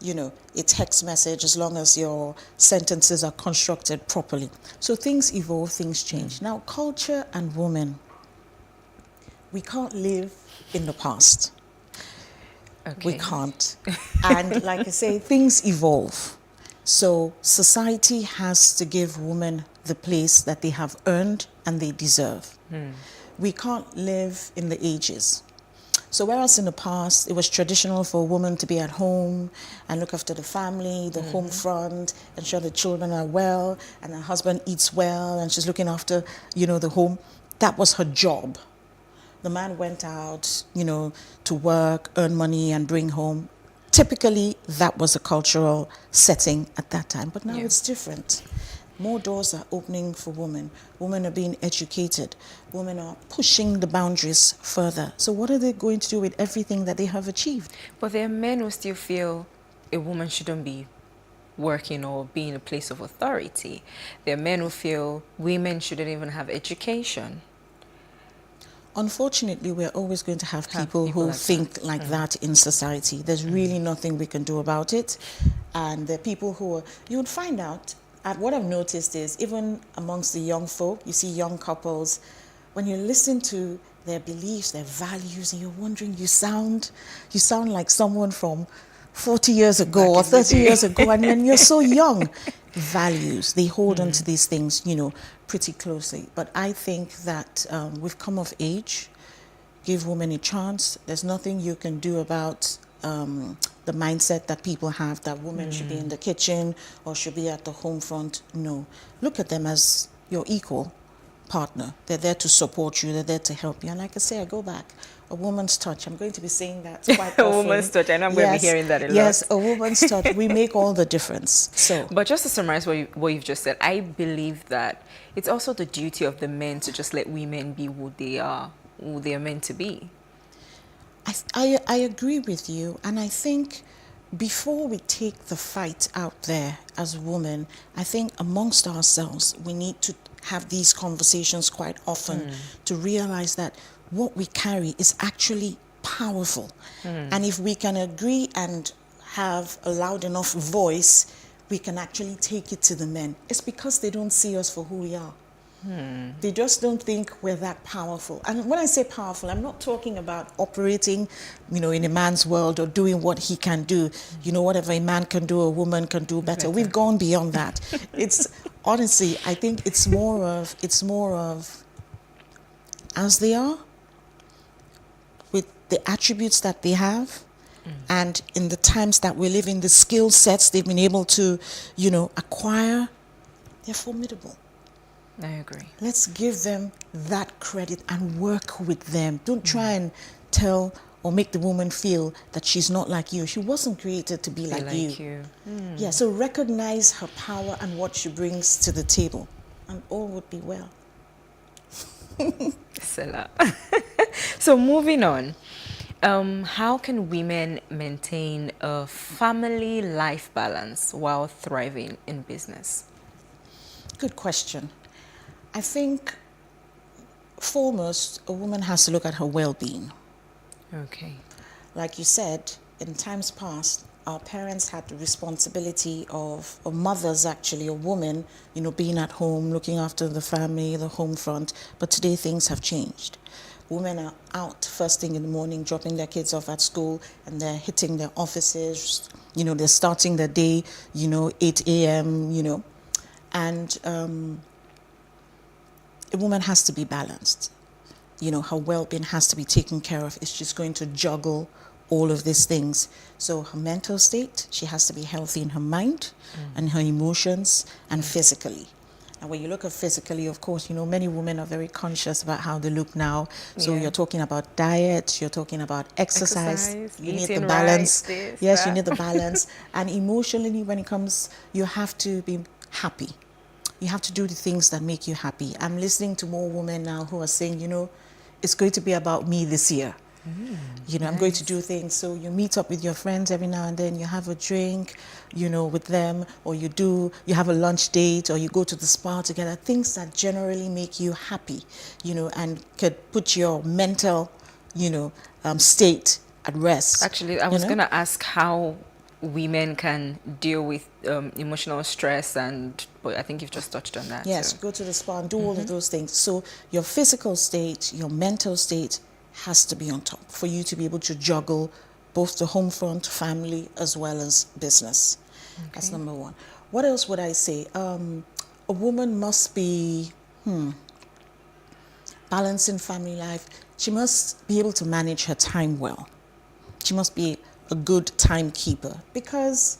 a text message as long as your sentences are constructed properly. So things evolve, things change. Now, culture and women, we can't live in the past. Okay. We can't. And like I say, things evolve. So society has to give women the place that they have earned and they deserve. We can't live in the ages. So whereas in the past, it was traditional for a woman to be at home and look after the family, the home front, ensure the children are well, and her husband eats well, and she's looking after, the home. That was her job. The man went out, to work, earn money, and bring home. Typically, that was a cultural setting at that time. But now it's different. More doors are opening for women. Women are being educated. Women are pushing the boundaries further. So what are they going to do with everything that they have achieved? But there are men who still feel a woman shouldn't be working or be in a place of authority. There are men who feel women shouldn't even have education. Unfortunately, we're always going to have people who think like that in society. There's really nothing we can do about it. And there are people who you would find out, what I've noticed is even amongst the young folk, you see young couples, when you listen to their beliefs, their values, and you're wondering, you sound like someone from 40 years ago or 30 years ago, and then you're so young. Values, they hold on to these things, pretty closely. But I think that we've come of age, give women a chance. There's nothing you can do about the mindset that people have that women should be in the kitchen or should be at the home front. No. Look at them as your equal partner. They're there to support you. They're there to help you. And like I say, I go back. A woman's touch. I'm going to be saying that quite often. A woman's touch. I know I'm going to be hearing that a lot. Yes, a woman's touch. We make all the difference. So, but just to summarize what you've just said, I believe that it's also the duty of the men to just let women be who they are meant to be. I agree with you, and I think before we take the fight out there as women, I think amongst ourselves we need to have these conversations quite often to realize that what we carry is actually powerful. And if we can agree and have a loud enough voice, we can actually take it to the men. It's because they don't see us for who we are. They just don't think we're that powerful. And when I say powerful, I'm not talking about operating, in a man's world or doing what he can do. Whatever a man can do, a woman can do better. We've gone beyond that. It's honestly, I think it's more of as they are, with the attributes that they have, and in the times that we live in, the skill sets they've been able to, acquire, they're formidable. I agree. Let's give them that credit and work with them. Don't try and tell or make the woman feel that she's not like you. She wasn't created to be like you. Yeah, so recognize her power and what she brings to the table, and all would be well. So moving on, how can women maintain a family life balance while thriving in business? Good question. I think foremost, a woman has to look at her well-being. Okay. like you said, in times past, our parents had the responsibility of, or mothers actually, a woman, being at home, looking after the family, the home front. But today things have changed. Women are out first thing in the morning, dropping their kids off at school, and they're hitting their offices. They're starting their day, 8 a.m., and a woman has to be balanced. Her well-being has to be taken care of if she's going to juggle all of these things. So her mental state, she has to be healthy in her mind and her emotions and physically. And when you look at physically, of course, many women are very conscious about how they look now. So you're talking about diet, you're talking about exercise. You need the balance. Right, You need the balance. And emotionally, when it comes, you have to be happy. You have to do the things that make you happy. I'm listening to more women now who are saying, it's going to be about me this year. I'm going to do things. So you meet up with your friends every now and then, you have a drink, with them, or you have a lunch date, or you go to the spa together, things that generally make you happy, and could put your mental, state at rest. Actually, I was going to ask how women can deal with emotional stress, but I think you've just touched on that. Yes, go to the spa and do all of those things. So your physical state, your mental state has to be on top for you to be able to juggle both the home front, family, as well as business. Okay. That's number one. What else would I say? A woman must be balancing family life. She must be able to manage her time well. She must be a good timekeeper, because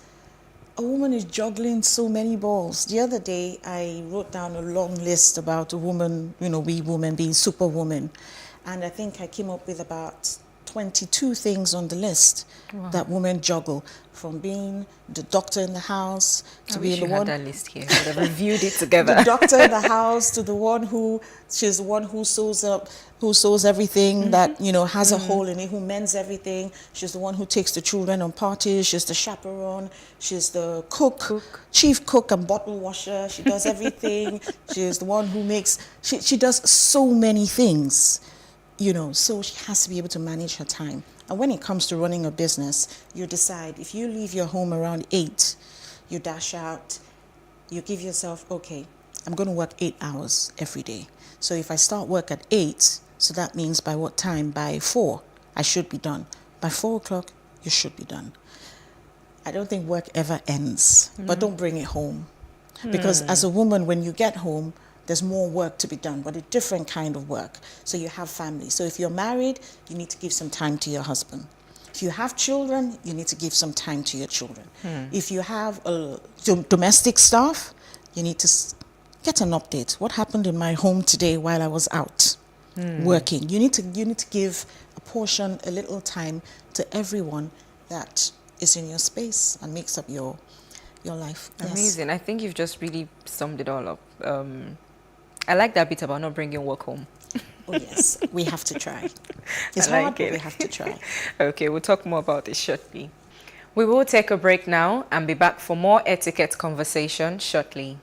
a woman is juggling so many balls. The other day, I wrote down a long list about a woman, we women being superwoman. And I think I came up with about 22 things on the list that women juggle, from being the doctor in the house to being the one. I wish you had that list here. We'd have reviewed it together. The doctor in the house to she's the one who sews everything that has a hole in it, who mends everything. She's the one who takes the children on parties. She's the chaperone. She's the chief cook and bottle washer. She does everything. She's the one who makes. She does so many things. So she has to be able to manage her time. And when it comes to running a business, you decide, if you leave your home around 8, you dash out, you give yourself, okay, I'm going to work 8 hours every day. So if I start work at 8, so that means by what time? By 4, I should be done. By 4 o'clock, you should be done. I don't think work ever ends, but don't bring it home. Because as a woman, when you get home, there's more work to be done, but a different kind of work. So you have family. So if you're married, you need to give some time to your husband. If you have children, you need to give some time to your children. If you have domestic staff, you need to get an update. What happened in my home today while I was out working? You need to give a portion, a little time to everyone that is in your space and makes up your life. Amazing. Yes. I think you've just really summed it all up. I like that bit about not bringing work home. Oh yes, we have to try. It's hard, but we have to try. Okay, we'll talk more about this shortly. We will take a break now and be back for more etiquette conversation shortly.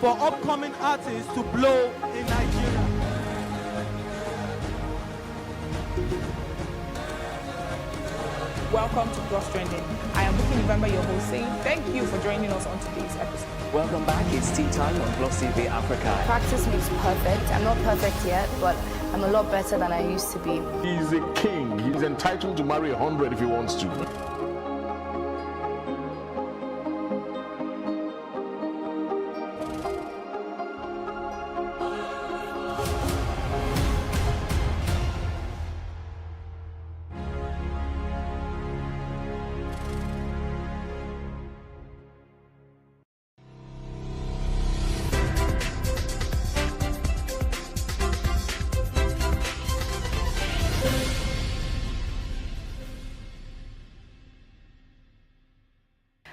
For upcoming artists to blow in Nigeria. Welcome to Plus Trending. I am Bookie November, your host, saying thank you for joining us on today's episode. Welcome back. It's tea time on Plus TV Africa. Practice makes perfect. I'm not perfect yet, but I'm a lot better than I used to be. He's a king. He's entitled to marry 100 if he wants to.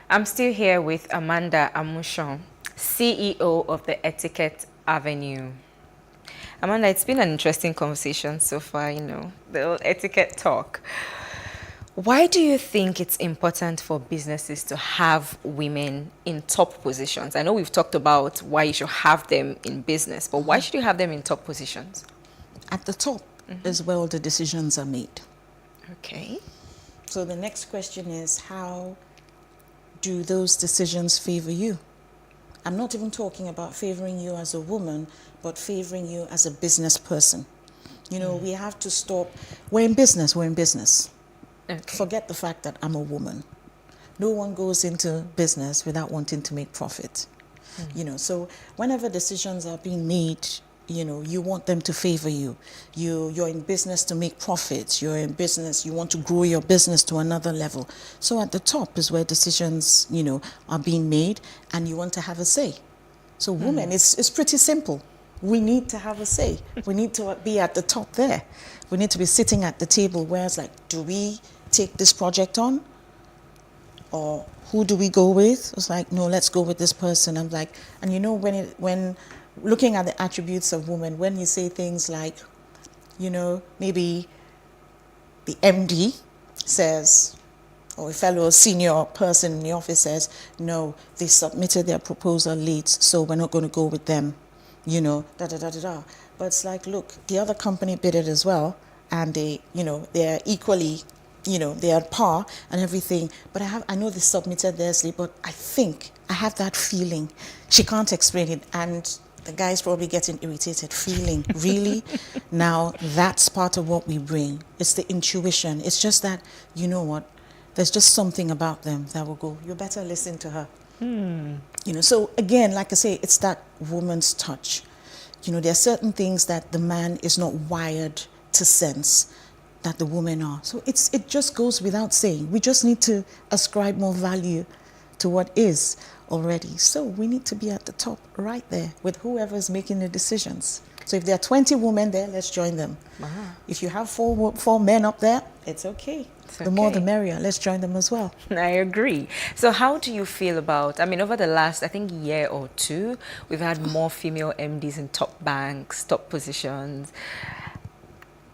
I'm still here with Amanda Amushon, CEO of the Etiquette Avenue. Amanda, it's been an interesting conversation so far, the little etiquette talk. Why do you think it's important for businesses to have women in top positions? I know we've talked about why you should have them in business, but why should you have them in top positions? At the top is where all the decisions are made. Okay. So the next question is, how do those decisions favor you? I'm not even talking about favoring you as a woman, but favoring you as a business person. We have to stop. We're in business. Okay. Forget the fact that I'm a woman. No one goes into business without wanting to make profit. So whenever decisions are being made, you want them to favor you. You're in business to make profits. You're in business, you want to grow your business to another level. So at the top is where decisions, are being made, and you want to have a say. So women, it's pretty simple. We need to have a say. We need to be at the top there. We need to be sitting at the table where it's like, do we take this project on? Or who do we go with? It's like, no, let's go with this person. I'm like, and when looking at the attributes of women, when you say things like, maybe the MD says, or a fellow senior person in the office says, no, they submitted their proposal late, so we're not going to go with them, But it's like, look, the other company bid it as well, and they're equally, they're at par and everything. But I know they submitted theirs late, but I think I have that feeling. She can't explain it, and the guy's probably getting irritated, feeling, really? Now, that's part of what we bring. It's the intuition. It's just that, there's just something about them that will go, you better listen to her. So again, like I say, it's that woman's touch. There are certain things that the man is not wired to sense that the women are. So it just goes without saying. We just need to ascribe more value to what is already. So we need to be at the top right there with whoever is making the decisions. So if there are 20 women there, let's join them. If you have four men up there, it's okay. The more the merrier. Let's join them as well. I agree. So how do you feel about, over the last, I think, year or two, we've had more female MDs in top banks, top positions.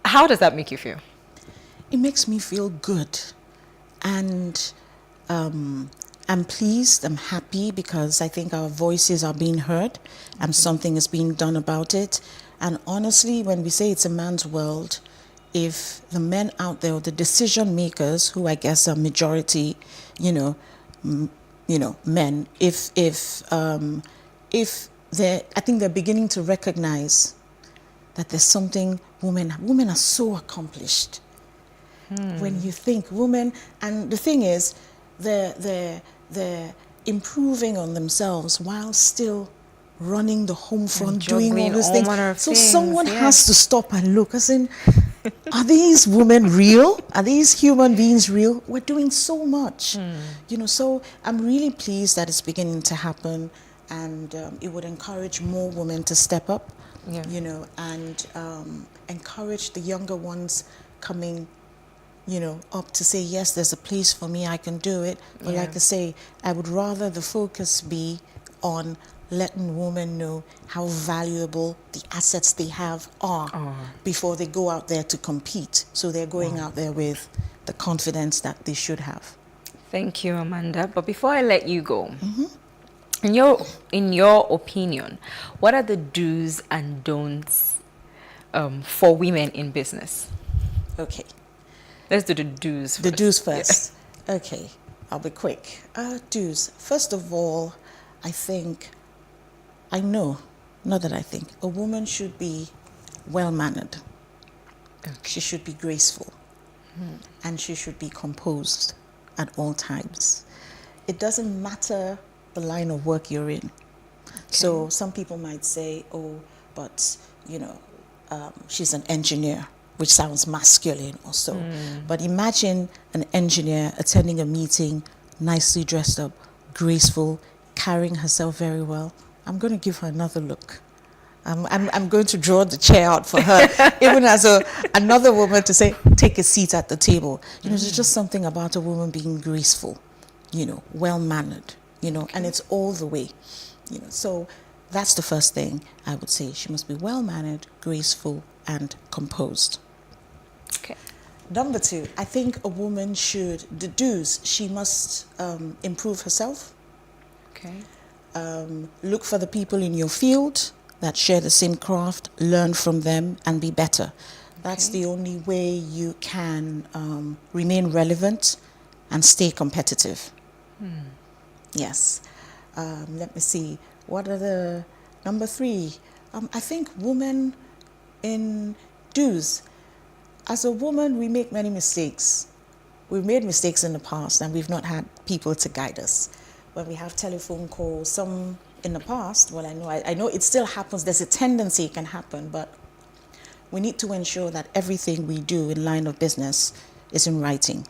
How does that make you feel? It makes me feel good. And I'm pleased, I'm happy, because I think our voices are being heard and something is being done about it. And honestly, when we say it's a man's world, if the men out there, the decision makers, who I guess are majority, men, if they're, I think they're beginning to recognize that there's something women are so accomplished. When you think women, and the thing is, they're improving on themselves while still running the home front, doing all these things. So someone has to stop and look. As in, are these women real? Are these human beings real? We're doing so much, So I'm really pleased that it's beginning to happen, and it would encourage more women to step up, and encourage the younger ones coming up to say, yes, there's a place for me, I can do it. But like I say, I would rather the focus be on letting women know how valuable the assets they have are before they go out there to compete. So they're going out there with the confidence that they should have. Thank you, Amanda. But before I let you go, in your opinion, what are the do's and don'ts for women in business? Okay. Let's do the do's first. The do's first. Yeah. Okay, I'll be quick. Do's. First of all, a woman should be well-mannered. Okay. She should be graceful. And she should be composed at all times. It doesn't matter the line of work you're in. Okay. So some people might say, but, she's an engineer, which sounds masculine or so. But imagine an engineer attending a meeting, nicely dressed up, graceful, carrying herself very well. I'm going to give her another look. I'm going to draw the chair out for her, even as another woman to say, take a seat at the table. There's just something about a woman being graceful, well-mannered, and it's all the way. So that's the first thing I would say. She must be well-mannered, graceful, and composed. Okay. Number 2, I think a woman should, the do's, she must improve herself. Okay. Look for the people in your field that share the same craft, learn from them, and be better. That's the only way you can remain relevant and stay competitive. Yes. Let me see. What are the number 3? I think women in do's. As a woman, we make many mistakes. We've made mistakes in the past, and we've not had people to guide us. When we have telephone calls, some in the past, well, I know it still happens. There's a tendency it can happen, but we need to ensure that everything we do in line of business is in writing.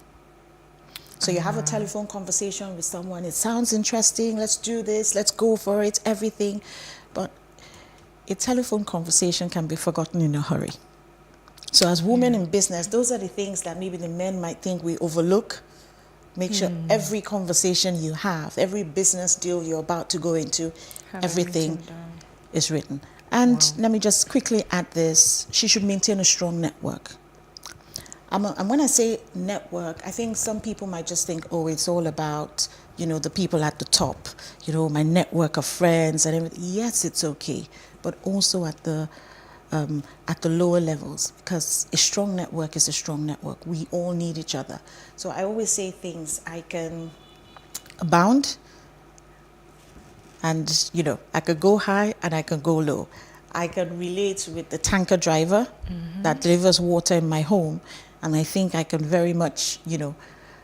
So you have a telephone conversation with someone, it sounds interesting, let's do this, let's go for it, everything. But a telephone conversation can be forgotten in a hurry. So as women in business, those are the things that maybe the men might think we overlook. Make sure every conversation you have, every business deal you're about to go into, everything is written. And let me just quickly add this. She should maintain a strong network. And when I say network, I think some people might just think, oh, it's all about, the people at the top, my network of friends and everything. Yes, it's okay. But also at the lower levels, because a strong network is a strong network. We all need each other. So I always say things, I can abound, and, I could go high and I can go low. I can relate with the tanker driver that delivers water in my home, and I think I can very much,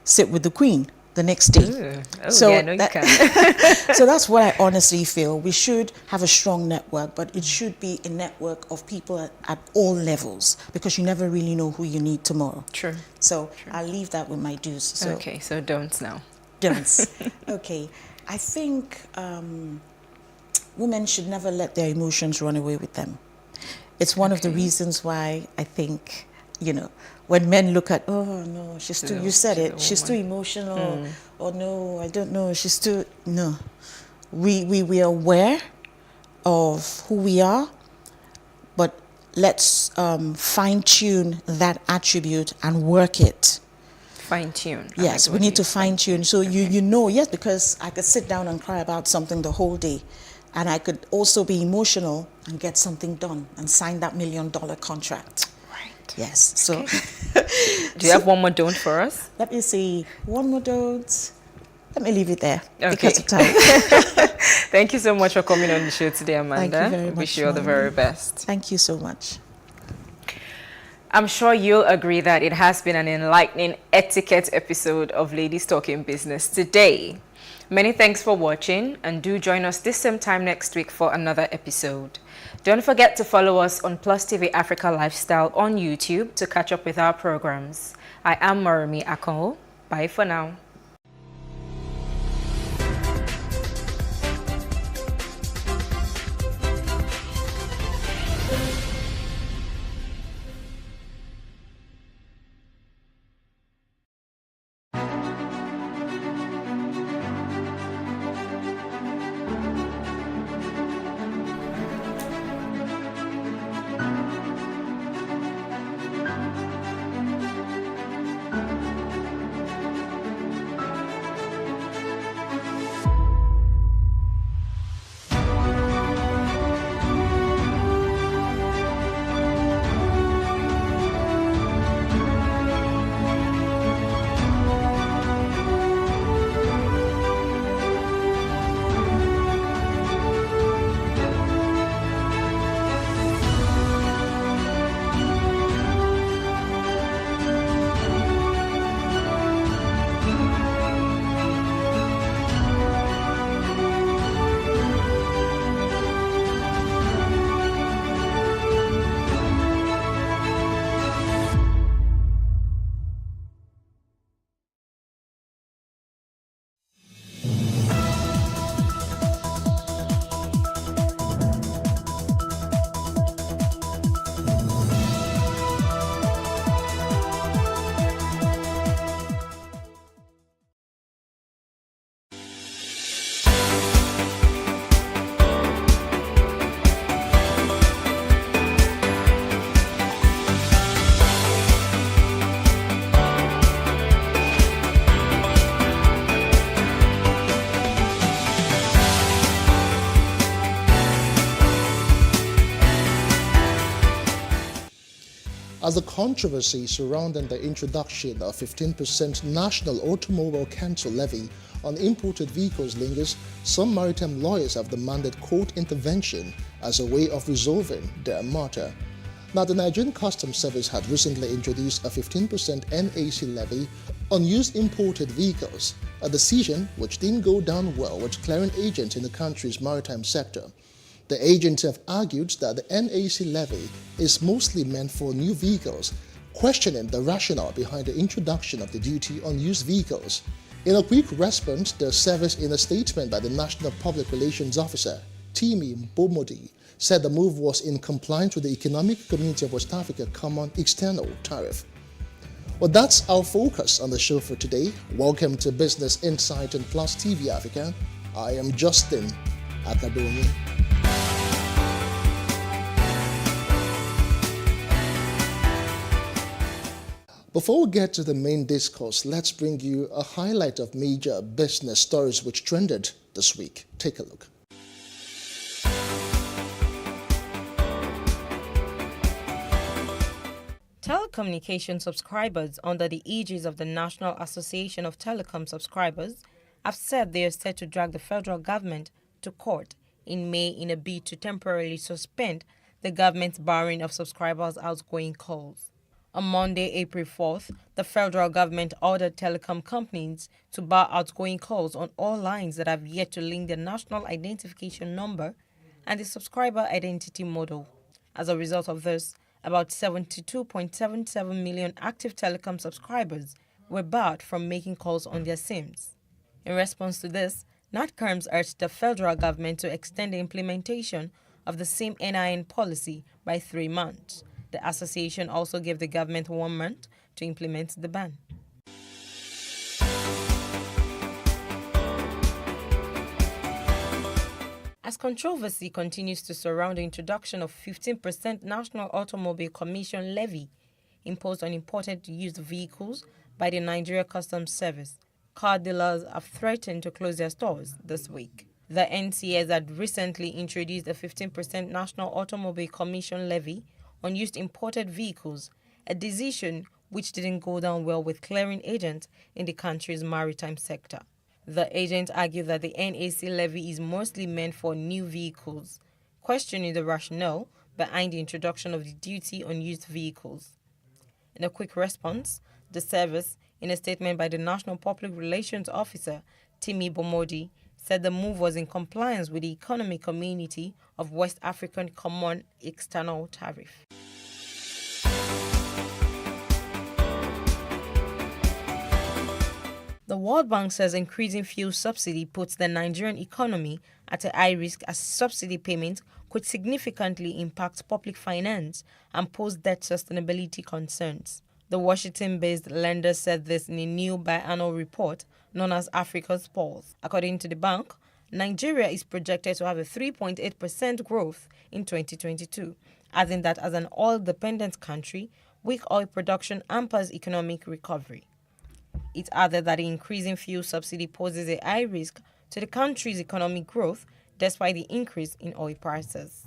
sit with the Queen the next day. You can. So that's what I honestly feel. We should have a strong network, but it should be a network of people at all levels, because you never really know who you need tomorrow. True. So I'll leave that with my do's. So okay, so don'ts now. Don'ts. Okay. I think women should never let their emotions run away with them. It's one of the reasons why I think, when men look at, oh no, she's too, you said it, she's too emotional, or no, I don't know, she's too, no. We are aware of who we are, but let's fine tune that attribute and work it. Fine tune. Yes, we need to fine tune. So yes, because I could sit down and cry about something the whole day, and I could also be emotional and get something done and sign that $1 million contract. Right. Yes. So, do you have one more don't for us? Let me see. One more don't. Let me leave it there because of time. Thank you so much for coming on the show today, Amanda. Thank you very much. Wish you all the very best. Thank you so much. I'm sure you'll agree that it has been an enlightening etiquette episode of Ladies Talking Business today. Many thanks for watching, and do join us this same time next week for another episode. Don't forget to follow us on PlusTvAfrica Lifestyle on YouTube to catch up with our programs. I am Marumi Akongo. Bye for now. as the controversy surrounding the introduction of 15% national automobile cancel levy on imported vehicles lingers, some maritime lawyers have demanded court intervention as a way of resolving their matter. Now, the Nigerian Customs Service had recently introduced a 15% NAC levy on used imported vehicles, a decision which didn't go down well with clearing agents in the country's maritime sector. The agents have argued that the NAC levy is mostly meant for new vehicles, questioning the rationale behind the introduction of the duty on used vehicles. In a quick response, the service, in a statement by the National Public Relations Officer, Timi Bomodi, said the move was in compliance with the Economic Community of West Africa Common External Tariff. Well, that's our focus on the show for today. Welcome to Business Insight on Plus TV Africa. I am Justin Akadoni. Before we get to the main discourse, let's bring you a highlight of major business stories which trended this week. Take a look. Telecommunication subscribers under the aegis of the National Association of Telecom Subscribers have said they are set to drag the federal government to court in May in a bid to temporarily suspend the government's barring of subscribers' outgoing calls. On Monday, April 4th, the federal government ordered telecom companies to bar outgoing calls on all lines that have yet to link their national identification number and the subscriber identity model. As a result of this, about 72.77 million active telecom subscribers were barred from making calls on their SIMs. In response to this, NatCerms urged the federal government to extend the implementation of the SIM NIN policy by 3 months. The association also gave the government 1 month to implement the ban. As controversy continues to surround the introduction of 15% National Automobile Commission levy imposed on imported used vehicles by the Nigeria Customs Service, car dealers have threatened to close their stores this week. The NCS had recently introduced a 15% National Automobile Commission levy on used imported vehicles, a decision which didn't go down well with clearing agents in the country's maritime sector. The agent argued that the NAC levy is mostly meant for new vehicles, questioning the rationale behind the introduction of the duty on used vehicles. In a quick response, the service, in a statement by the National Public Relations Officer, Timi Bomodi, said the move was in compliance with the Economic Community of West African Common External Tariff. The World Bank says increasing fuel subsidy puts the Nigerian economy at a high risk as subsidy payments could significantly impact public finance and pose debt sustainability concerns. The Washington-based lender said this in a new biannual report known as Africa's Pulse. According to the bank, Nigeria is projected to have a 3.8% growth in 2022, adding that as an oil-dependent country, weak oil production hampers economic recovery. It added that the increasing fuel subsidy poses a high risk to the country's economic growth despite the increase in oil prices.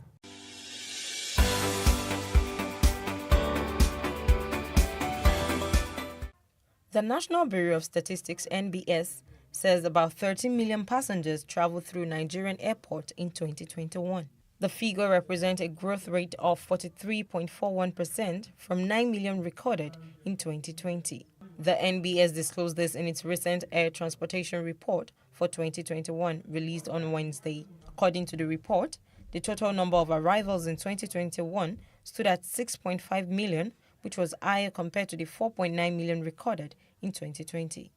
The National Bureau of Statistics (NBS) says about 13 million passengers traveled through Nigerian airports in 2021. The figure represents a growth rate of 43.41% from 9 million recorded in 2020. The NBS disclosed this in its recent Air Transportation Report for 2021, released on Wednesday. According to the report, the total number of arrivals in 2021 stood at 6.5 million, which was higher compared to the 4.9 million recorded in 2020.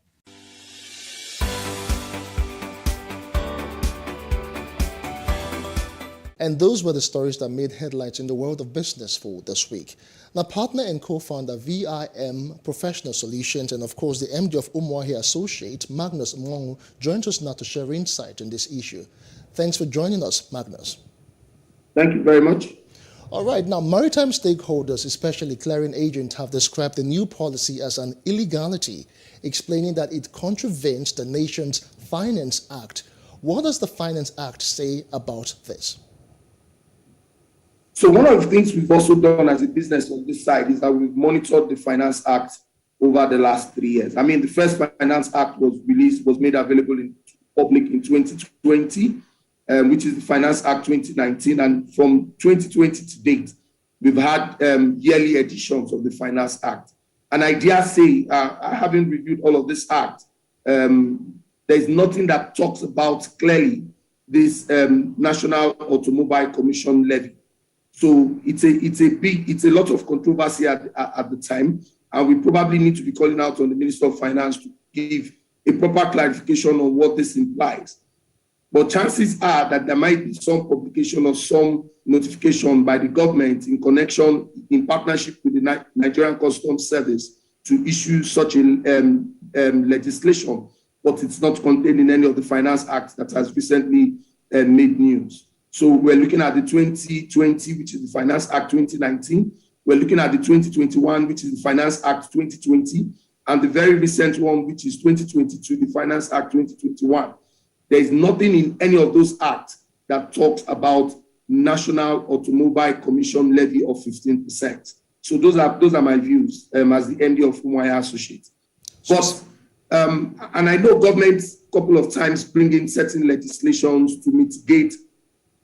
And those were the stories that made headlines in the world of business for this week. Now, partner and co-founder VIM Professional Solutions and, of course, the MD of Umuahi Associate, Magnus Mwangu, joins us now to share insight on this issue. Thanks for joining us, Magnus. Thank you very much. All right. Now, maritime stakeholders, especially clearing agents, have described the new policy as an illegality, explaining that it contravenes the nation's Finance Act. What does the Finance Act say about this? So one of the things we've also done as a business on this side is that we've monitored the Finance Act over the last 3 years. I mean, the first Finance Act was made available in public in 2020, which is the Finance Act 2019. And from 2020 to date, we've had yearly editions of the Finance Act. And I dare say, having reviewed all of this act, there's nothing that talks about clearly this National Automobile Commission levy. So it's a lot of controversy at the time, and we probably need to be calling out on the Minister of Finance to give a proper clarification on what this implies. But chances are that there might be some publication or some notification by the government in partnership with the Nigerian Customs Service to issue such a legislation, but it's not contained in any of the Finance Acts that has recently made news. So we're looking at the 2020, which is the Finance Act 2019. We're looking at the 2021, which is the Finance Act 2020, and the very recent one, which is 2022, the Finance Act 2021. There is nothing in any of those acts that talks about National Automobile Commission levy of 15%. So those are my views as the MD of Umuahia Associates. But and I know governments a couple of times bring in certain legislations to mitigate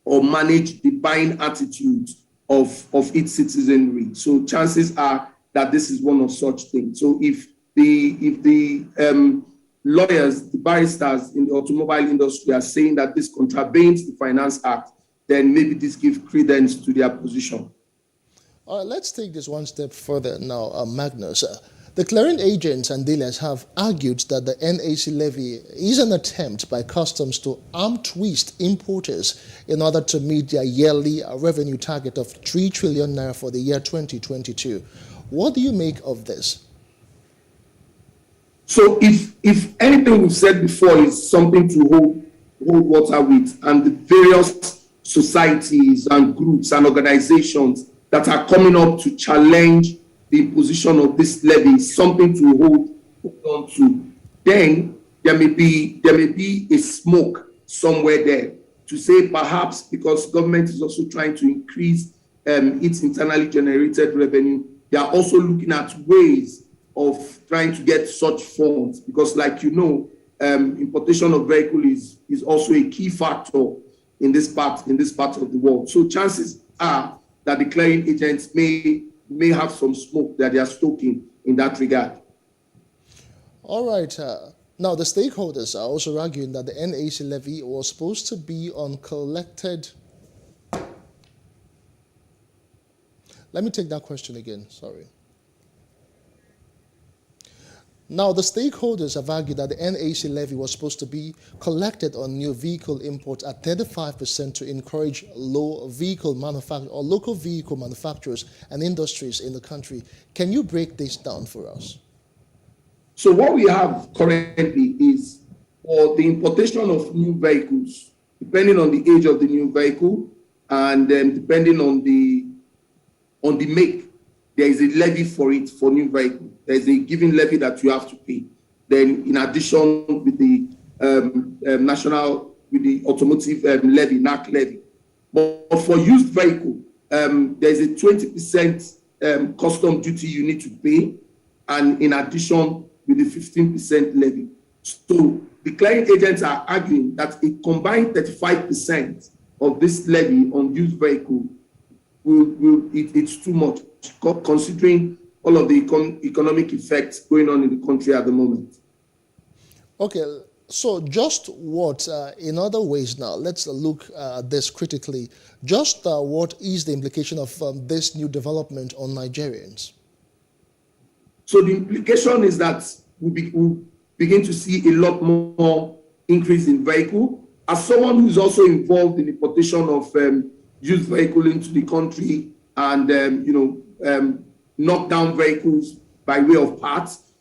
or manage the buying attitude of its citizenry. So chances are that this is one of such things. So if the lawyers, the barristers in the automobile industry are saying that this contravenes the Finance Act, then maybe this gives credence to their position. All right, let's take this one step further now, Magnus. The clearing agents and dealers have argued that the NAC levy is an attempt by customs to arm twist importers in order to meet their yearly revenue target of 3 trillion naira for the year 2022. What do you make of this? So if anything we've said before is something to hold water with, and the various societies and groups and organizations that are coming up to challenge the imposition of this levy, something to hold on to, then there may be a smoke somewhere there to say perhaps because government is also trying to increase its internally generated revenue, they are also looking at ways of trying to get such funds, because like you know, importation of vehicle is also a key factor in this part of the world. So chances are that the clearing agents may have some smoke that they are stoking in that regard. All right. Now, the stakeholders are also arguing that the NAC levy was supposed to be on collected. Let me take that question again. Sorry. Now, the stakeholders have argued that the NAC levy was supposed to be collected on new vehicle imports at 35% to encourage local vehicle manufacturers and industries in the country. Can you break this down for us? So what we have currently is for the importation of new vehicles, depending on the age of the new vehicle and depending on the make, there is a levy for it for new vehicle. There is a given levy that you have to pay. Then, in addition, with the automotive levy, NAC levy. But for used vehicle, there is a 20% custom duty you need to pay, and in addition, with the 15% levy. So the clearing agents are arguing that a combined 35% of this levy on used vehicle it's too much, considering all of the economic effects going on in the country at the moment. Okay, so just what, in other ways now, let's look at this critically. Just what is the implication of this new development on Nigerians? So the implication is that we'll begin to see a lot more increase in vehicle. As someone who's also involved in the importation of used vehicle into the country and knock down vehicles by way of parts,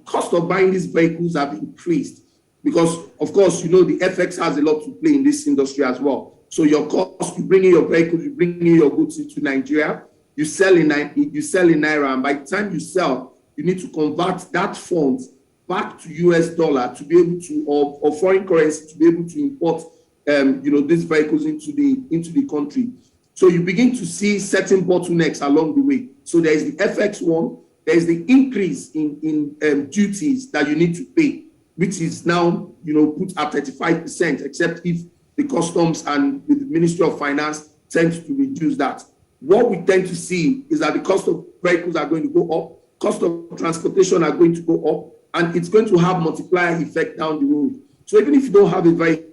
cost of buying these vehicles have increased because, of course, the FX has a lot to play in this industry as well. So your cost, you bring in your vehicles, you bring in your goods into Nigeria, you sell in Naira, and by the time you sell, you need to convert that funds back to US dollar to be able to, or foreign currency to be able to import these vehicles into the country. So you begin to see certain bottlenecks along the way. So there is the FX one, there is the increase in duties that you need to pay, which is now, put at 35%, except if the customs and the Ministry of Finance tend to reduce that. What we tend to see is that the cost of vehicles are going to go up, cost of transportation are going to go up, and it's going to have multiplier effect down the road. So even if you don't have a vehicle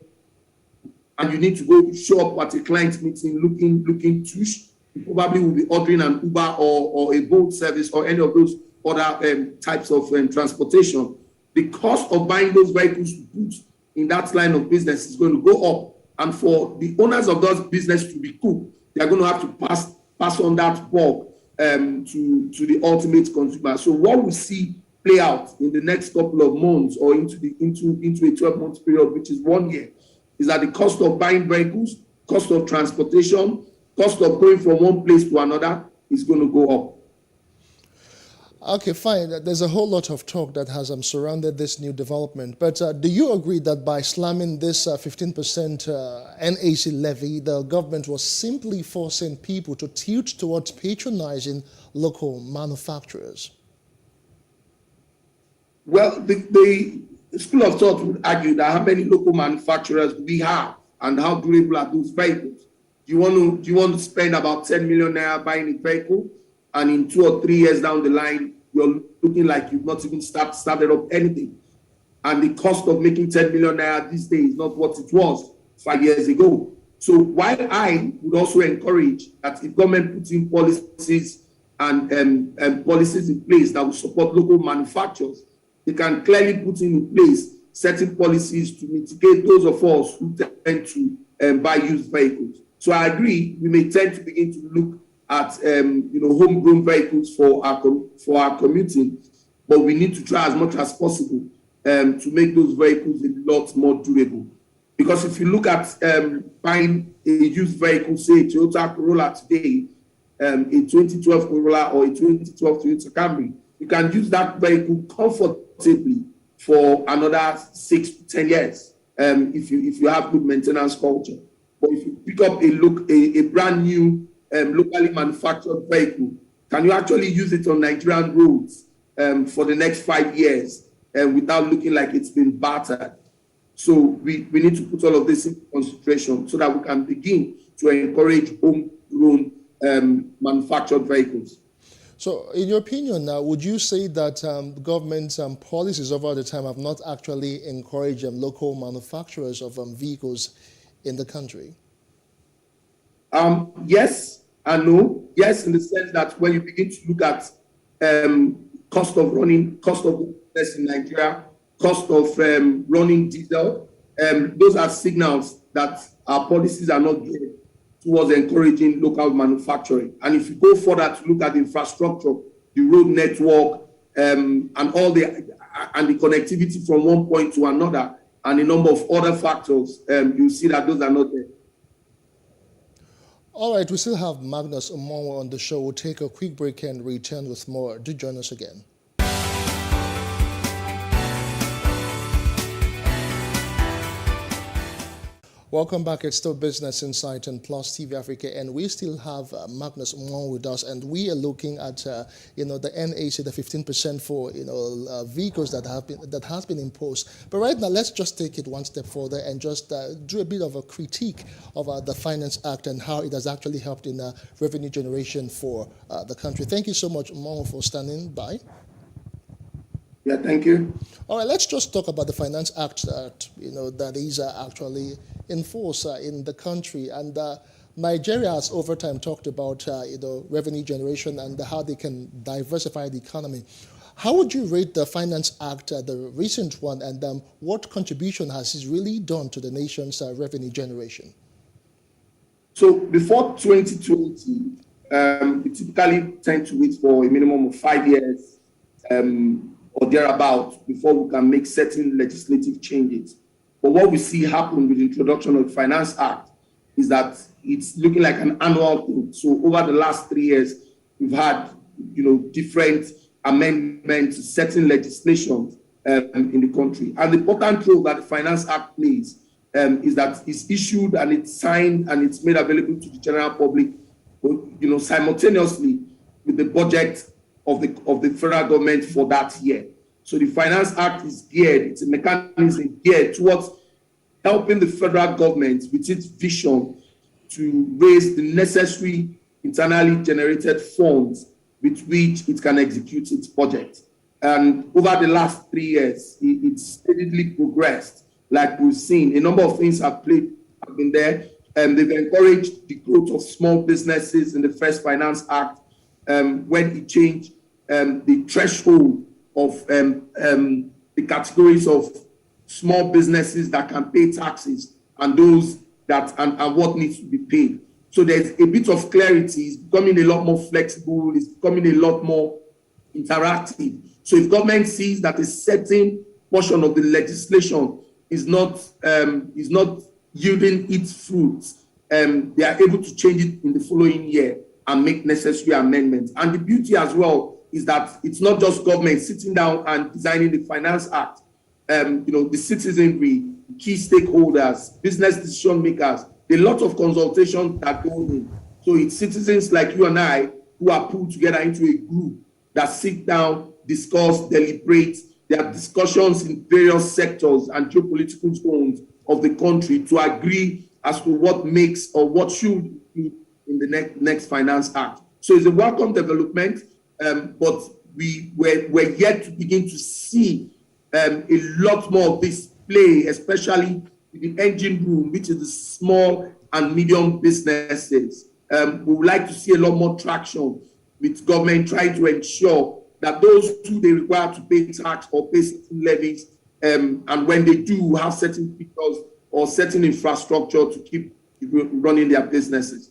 and you need to go show up at a client meeting looking tush, you probably will be ordering an Uber or a boat service or any of those other types of transportation. The cost of buying those vehicles to put in that line of business is going to go up. And for the owners of those business to be cool, they are going to have to pass on that bulk to the ultimate consumer. So what we see play out in the next couple of months or into a 12-month period, which is 1 year, is that the cost of buying vehicles, cost of transportation, cost of going from one place to another is going to go up. Okay, fine. There's a whole lot of talk that has surrounded this new development. But do you agree that by slamming this 15% NAC levy, the government was simply forcing people to tilt towards patronizing local manufacturers? Well, the school of thought would argue that how many local manufacturers we have and how durable are those vehicles? Do you want to spend about 10 million naira buying a vehicle, and in 2 or 3 years down the line, you're looking like you've not even started up anything? And the cost of making 10 million naira these days is not what it was 5 years ago. So while I would also encourage that if government puts in policies and policies in place that will support local manufacturers, they can clearly put in place certain policies to mitigate those of us who tend to buy used vehicles. So I agree, we may tend to begin to look at homegrown vehicles for our commuting, but we need to try as much as possible to make those vehicles a lot more durable. Because if you look at buying a used vehicle, say a Toyota Corolla today, a 2012 Corolla or a 2012 Toyota Camry, you can use that vehicle comfortably for another 6 to 10 years if you have good maintenance culture. But if you pick up a brand new locally manufactured vehicle, can you actually use it on Nigerian roads for the next 5 years without looking like it's been battered? So we need to put all of this into consideration so that we can begin to encourage homegrown manufactured vehicles. So in your opinion now, would you say that government policies over the time have not actually encouraged local manufacturers of vehicles in the country? Yes and no. Yes, in the sense that when you begin to look at cost of business in Nigeria, cost of running diesel, those are signals that our policies are not geared towards encouraging local manufacturing. And if you go further to look at the infrastructure, the road network, and the connectivity from one point to another, and a number of other factors, you see that those are not there. All right, we still have Magnus Omonwo on the show. We'll take a quick break and return with more. Do join us again. Welcome back. It's still Business Insight on Plus TV Africa, and we still have Magnus Omonwo with us, and we are looking at the NAC, the 15% for vehicles that has been imposed. But right now, let's just take it one step further and just do a bit of a critique of the Finance Act and how it has actually helped in revenue generation for the country. Thank you so much, Omonwo, for standing by. Yeah, thank you. All right, let's just talk about the Finance Act that is actually in force in the country. And Nigeria has over time talked about revenue generation and how they can diversify the economy. How would you rate the Finance Act, the recent one, and what contribution has it really done to the nation's revenue generation? So before 2020, we typically tend to wait for a minimum of 5 years or thereabout before we can make certain legislative changes. But what we see happen with the introduction of the Finance Act is that it's looking like an annual thing. So over the last 3 years, we've had different amendments to certain legislation in the country. And the important role that the Finance Act plays is that it's issued and it's signed and it's made available to the general public, simultaneously with the budget of the federal government for that year. So the Finance Act is geared, it's a mechanism geared towards helping the federal government with its vision to raise the necessary internally generated funds with which it can execute its budget. And over the last 3 years, it's steadily progressed. Like we've seen, a number of things have been there. They've encouraged the growth of small businesses in the First Finance Act when it changed the threshold of the categories of small businesses that can pay taxes and those that and what needs to be paid. So there's a bit of clarity. It's becoming a lot more flexible. It's becoming a lot more interactive. So if government sees that a certain portion of the legislation is not yielding its fruits, they are able to change it in the following year and make necessary amendments. And the beauty as well is that it's not just government sitting down and designing the Finance Act. The citizenry, key stakeholders, business decision makers, a lot of consultation that go in. So it's citizens like you and I who are pulled together into a group that sit down, discuss, deliberate. There are discussions in various sectors and geopolitical zones of the country to agree as to what makes or what should be in the next Finance Act. So it's a welcome development, but we're yet to begin to see a lot more of this play, especially in the engine room, which is the small and medium businesses. We would like to see a lot more traction with government trying to ensure that those who they require to pay tax or pay certain levies, and when they do, have certain features or certain infrastructure to keep running their businesses.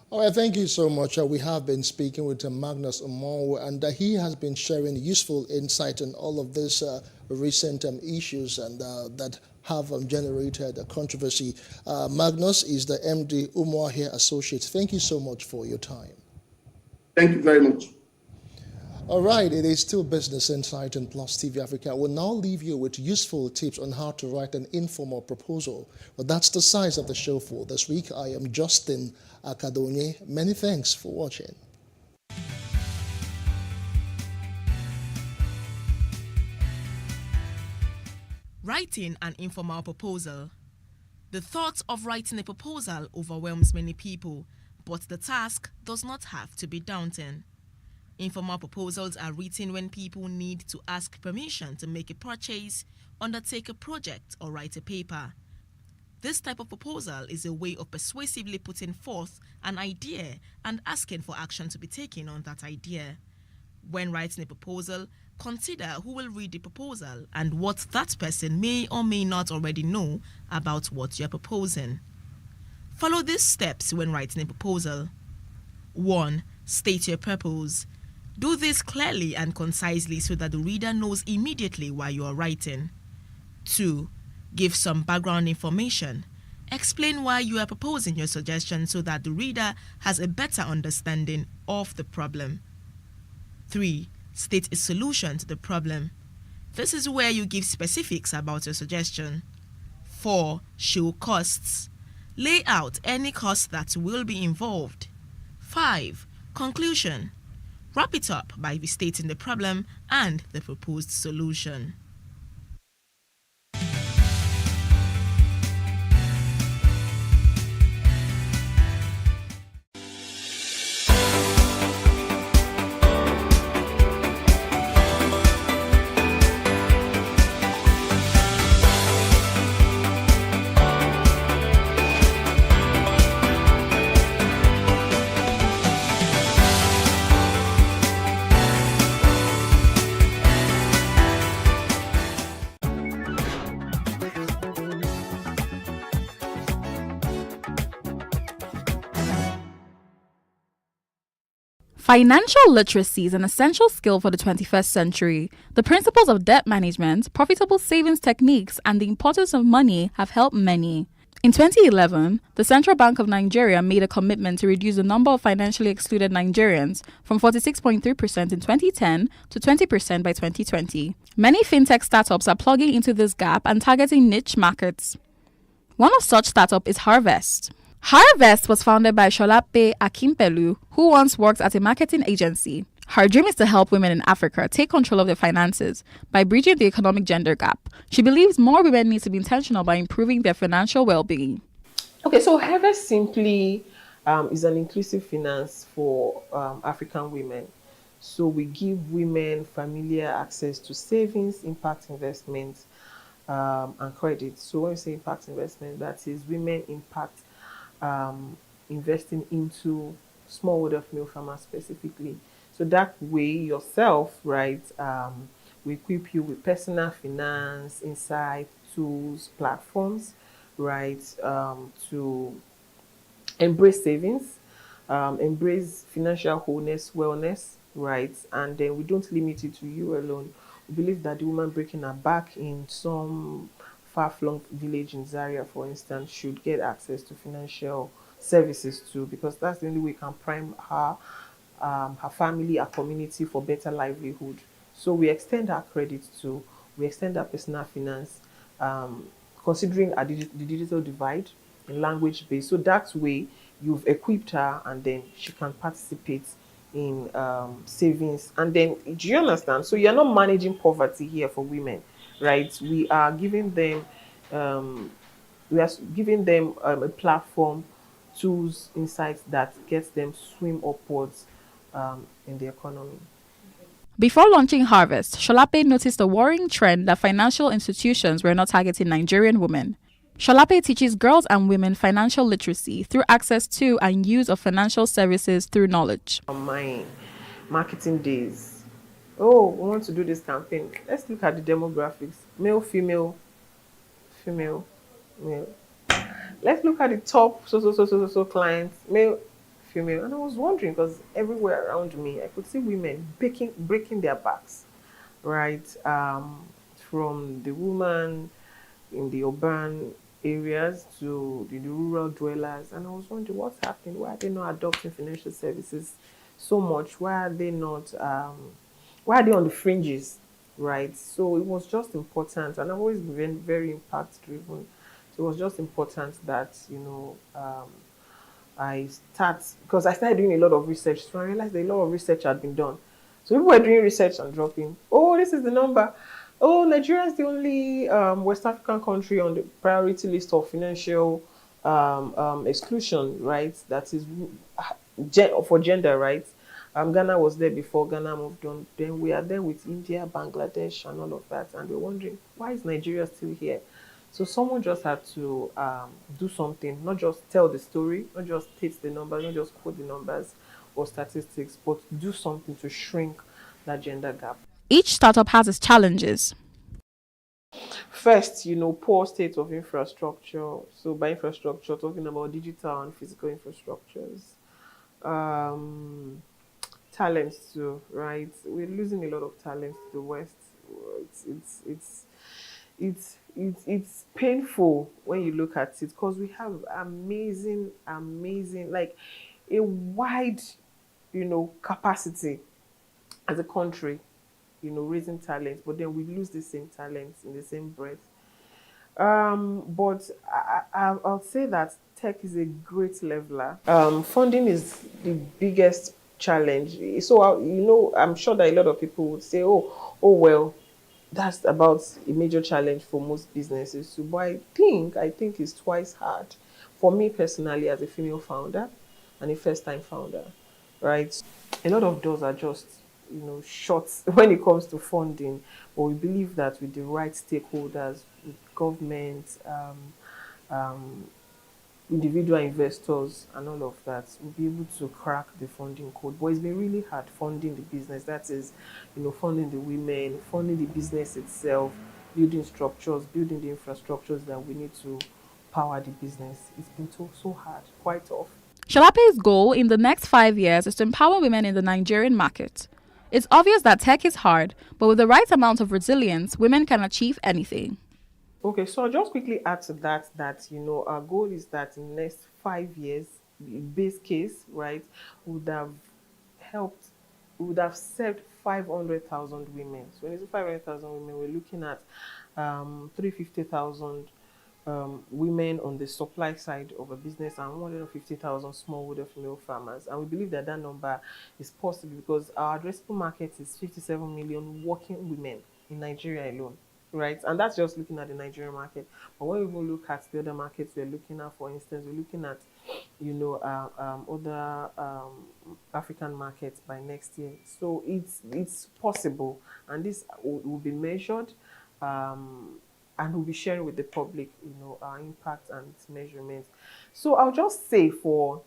All right, thank you so much. We have been speaking with Magnus Omonwo, and he has been sharing useful insight on all of these recent issues and that have generated a controversy. Magnus is the MD, Umuahia Associates. Thank you so much for your time. Thank you very much. All right, it is still Business Insight in Plus TV Africa. We'll now leave you with useful tips on how to write an informal proposal. But that's the size of the show for this week. I am Justin Akadonye. Many thanks for watching. Writing an informal proposal. The thought of writing a proposal overwhelms many people, but the task does not have to be daunting. Informal proposals are written when people need to ask permission to make a purchase, undertake a project, or write a paper. This type of proposal is a way of persuasively putting forth an idea and asking for action to be taken on that idea. When writing a proposal, consider who will read the proposal and what that person may or may not already know about what you're proposing. Follow these steps when writing a proposal. 1. State your purpose. Do this clearly and concisely so that the reader knows immediately why you are writing. 2. Give some background information. Explain why you are proposing your suggestion so that the reader has a better understanding of the problem. 3. State a solution to the problem. This is where you give specifics about your suggestion. 4. Show costs. Lay out any costs that will be involved. 5. Conclusion. Wrap it up by restating the problem and the proposed solution. Financial literacy is an essential skill for the 21st century. The principles of debt management, profitable savings techniques, and the importance of money have helped many. In 2011, the Central Bank of Nigeria made a commitment to reduce the number of financially excluded Nigerians from 46.3% in 2010 to 20% by 2020. Many fintech startups are plugging into this gap and targeting niche markets. One of such startups is Harvest. Harvest was founded by Sholape Akimpelu, who once worked at a marketing agency. Her dream is to help women in Africa take control of their finances by bridging the economic gender gap. She believes more women need to be intentional by improving their financial well-being. Okay, so Harvest simply is an inclusive finance for African women. So we give women familiar access to savings, impact investments, and credit. So when we say impact investment, that is women impact investing into smallholder female farmers specifically. So that way yourself, right, we equip you with personal finance, insight, tools, platforms, right, to embrace savings, embrace financial wholeness, wellness, right? And then we don't limit it to you alone. We believe that the woman breaking her back in some far-flung village in Zaria, for instance, should get access to financial services too, because that's the only way we can prime her family, her community for better livelihood. So we extend our credit to, we extend our personal finance, considering the digital divide in language base. So that way you've equipped her and then she can participate in savings. And then, do you understand? So you're not managing poverty here for women, right? We are giving them, a platform, tools, insights that gets them swim upwards in the economy. Before launching Harvest, Sholape noticed a worrying trend that financial institutions were not targeting Nigerian women. Sholape teaches girls and women financial literacy through access to and use of financial services through knowledge. On my marketing days, oh, we want to do this campaign. Let's look at the demographics. Male, female, female, male. Let's look at the top so clients, male, female. And I was wondering, because everywhere around me, I could see women breaking their backs, right? From the woman in the urban areas to the rural dwellers. And I was wondering what's happening. Why are they not adopting financial services so much? Why are they not, why are they on the fringes, right? So it was just important. And I've always been very impact driven. So it was just important that, I start, because I started doing a lot of research. So I realized that a lot of research had been done. So people were doing research and dropping, oh, this is the number. Oh, Nigeria is the only West African country on the priority list of financial exclusion, right? That is for gender, right? Ghana was there before, Ghana moved on. Then we are there with India, Bangladesh, and all of that. And we're wondering, why is Nigeria still here? So someone just had to do something, not just tell the story, not just state the numbers, not just quote the numbers or statistics, but do something to shrink that gender gap. Each startup has its challenges. First, poor state of infrastructure. So by infrastructure, talking about digital and physical infrastructures. Talents too, right? We're losing a lot of talents to the West. It's painful when you look at it, because we have amazing, like a wide, capacity as a country, raising talents, but then we lose the same talents in the same breath. But I'll say that tech is a great leveler. Funding is the biggest challenge. So, I'm sure that a lot of people would say, oh, well, that's about a major challenge for most businesses too. But I think it's twice hard for me personally as a female founder and a first-time founder, right? A lot of doors are just, shut when it comes to funding, but we believe that with the right stakeholders, with government, individual investors and all of that, we'll be able to crack the funding code. But it's been really hard funding the business. That is, funding the women, funding the business itself, building structures, building the infrastructures that we need to power the business. It's been so hard, quite tough. Sholape's goal in the next 5 years is to empower women in the Nigerian market. It's obvious that tech is hard, but with the right amount of resilience, women can achieve anything. Okay, so I'll just quickly add to that, our goal is that in the next 5 years, the base case, right, would have served 500,000 women. So when it's 500,000 women, we're looking at 350,000 women on the supply side of a business and 150,000 smallholder female farmers. And we believe that that number is possible because our addressable market is 57 million working women in Nigeria alone, right? And that's just looking at the Nigerian market. But when we even look at the other markets we're looking at, for instance, we're looking at, other African markets by next year. So it's possible, and this will be measured. And we'll be sharing with the public, our impact and its measurements. So I'll just say for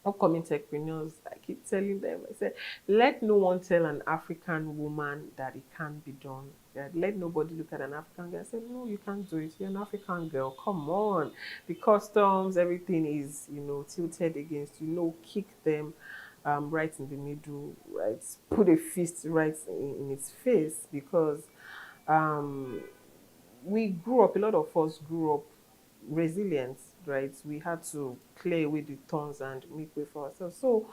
upcoming techpreneurs, I keep telling them, I said, let no one tell an African woman that it can't be done. Let nobody look at an African girl and say, no, you can't do it. You're an African girl. Come on. The customs, everything is, tilted against you. Kick them right in the middle, right? Put a fist right in its face because we grew up, a lot of us grew up resilient, right? We had to clear away the thorns and make way for ourselves. So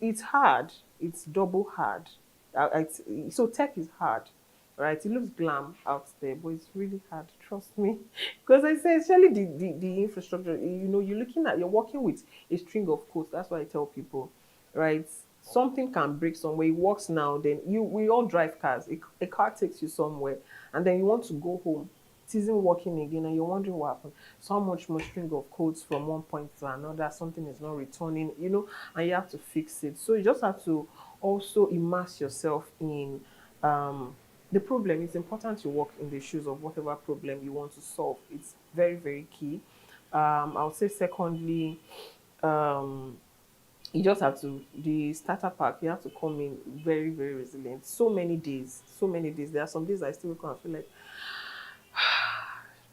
it's hard. It's double hard. So tech is hard, right? It looks glam out there, but it's really hard, trust me. Because I say, especially the infrastructure, you're working with a string of codes. That's why I tell people, right? Something can break somewhere. It works now. Then we all drive cars. A car takes you somewhere, and then you want to go home. It isn't working again, and you're wondering what happened. So much more string of codes from one point to another. Something is not returning, and you have to fix it. So you just have to also immerse yourself in the problem. It's important to walk in the shoes of whatever problem you want to solve. It's very, very key. I would say secondly, you just have to, the starter pack, you have to come in very, very resilient. So many days. There are some days I still wake up and feel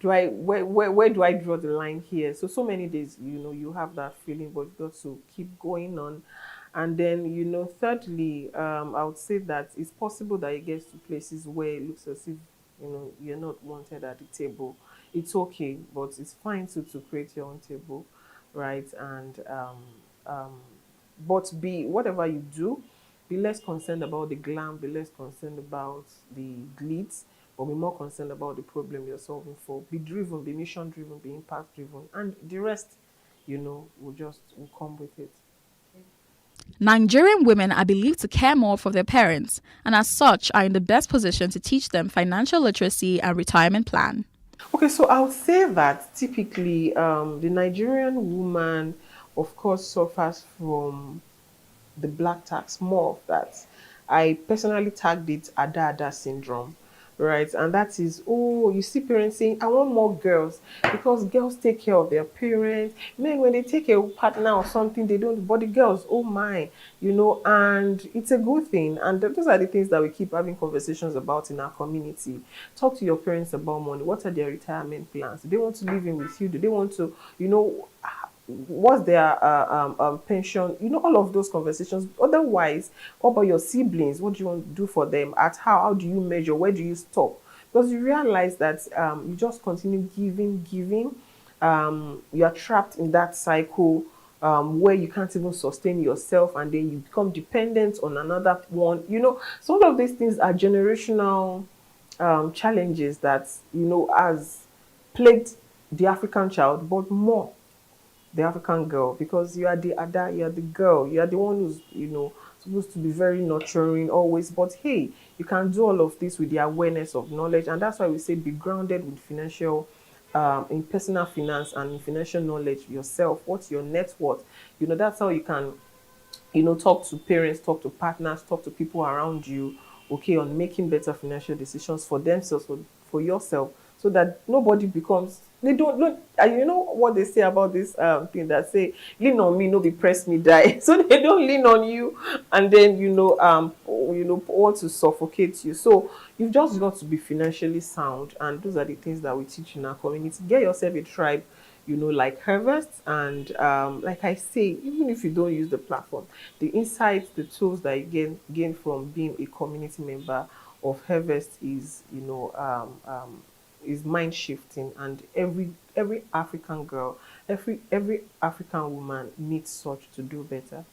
like, where do I draw the line here? So many days, you have that feeling, but you got to keep going on. And then, thirdly, I would say that it's possible that it gets to places where it looks as if, you're not wanted at the table. It's okay, but it's fine to create your own table, right? And but whatever you do, be less concerned about the glam, be less concerned about the glitz, but be more concerned about the problem you're solving for. Be driven, be mission driven, be impact driven, and the rest, will come with it. Nigerian women are believed to care more for their parents and as such are in the best position to teach them financial literacy and retirement plan. Okay, so I would say that typically the Nigerian woman, of course, suffers from the black tax, more of that. I personally tagged it Ada syndrome, right? And that is, you see parents saying, I want more girls because girls take care of their parents. Men, when they take a partner or something, they don't, but the girls, oh my, and it's a good thing. And those are the things that we keep having conversations about in our community. Talk to your parents about money. What are their retirement plans? Do they want to live in with you? Do they want to, what's their pension? All of those conversations. Otherwise, what about your siblings? What do you want to do for them? How do you measure? Where do you stop? Because you realize that you just continue giving. You are trapped in that cycle where you can't even sustain yourself, and then you become dependent on another one. So all of these things are generational challenges that has plagued the African child, but more the African girl, because you are the Ada, you are the girl, you are the one who's supposed to be very nurturing always. But hey, you can do all of this with the awareness of knowledge, and that's why we say be grounded with financial in personal finance and in financial knowledge yourself. What's your net worth? That's how you can talk to parents, talk to partners, talk to people around you, okay, on making better financial decisions for themselves, for yourself, so that nobody becomes, they don't, you know what they say about this thing that say, lean on me, no be press me die. So they don't lean on you and then, want to suffocate you. So you've just got to be financially sound. And those are the things that we teach in our community. Get yourself a tribe, like Harvest. And like I say, even if you don't use the platform, the insights, the tools that you gain from being a community member of Harvest is, is mind shifting, and every African girl, every African woman needs such to do better.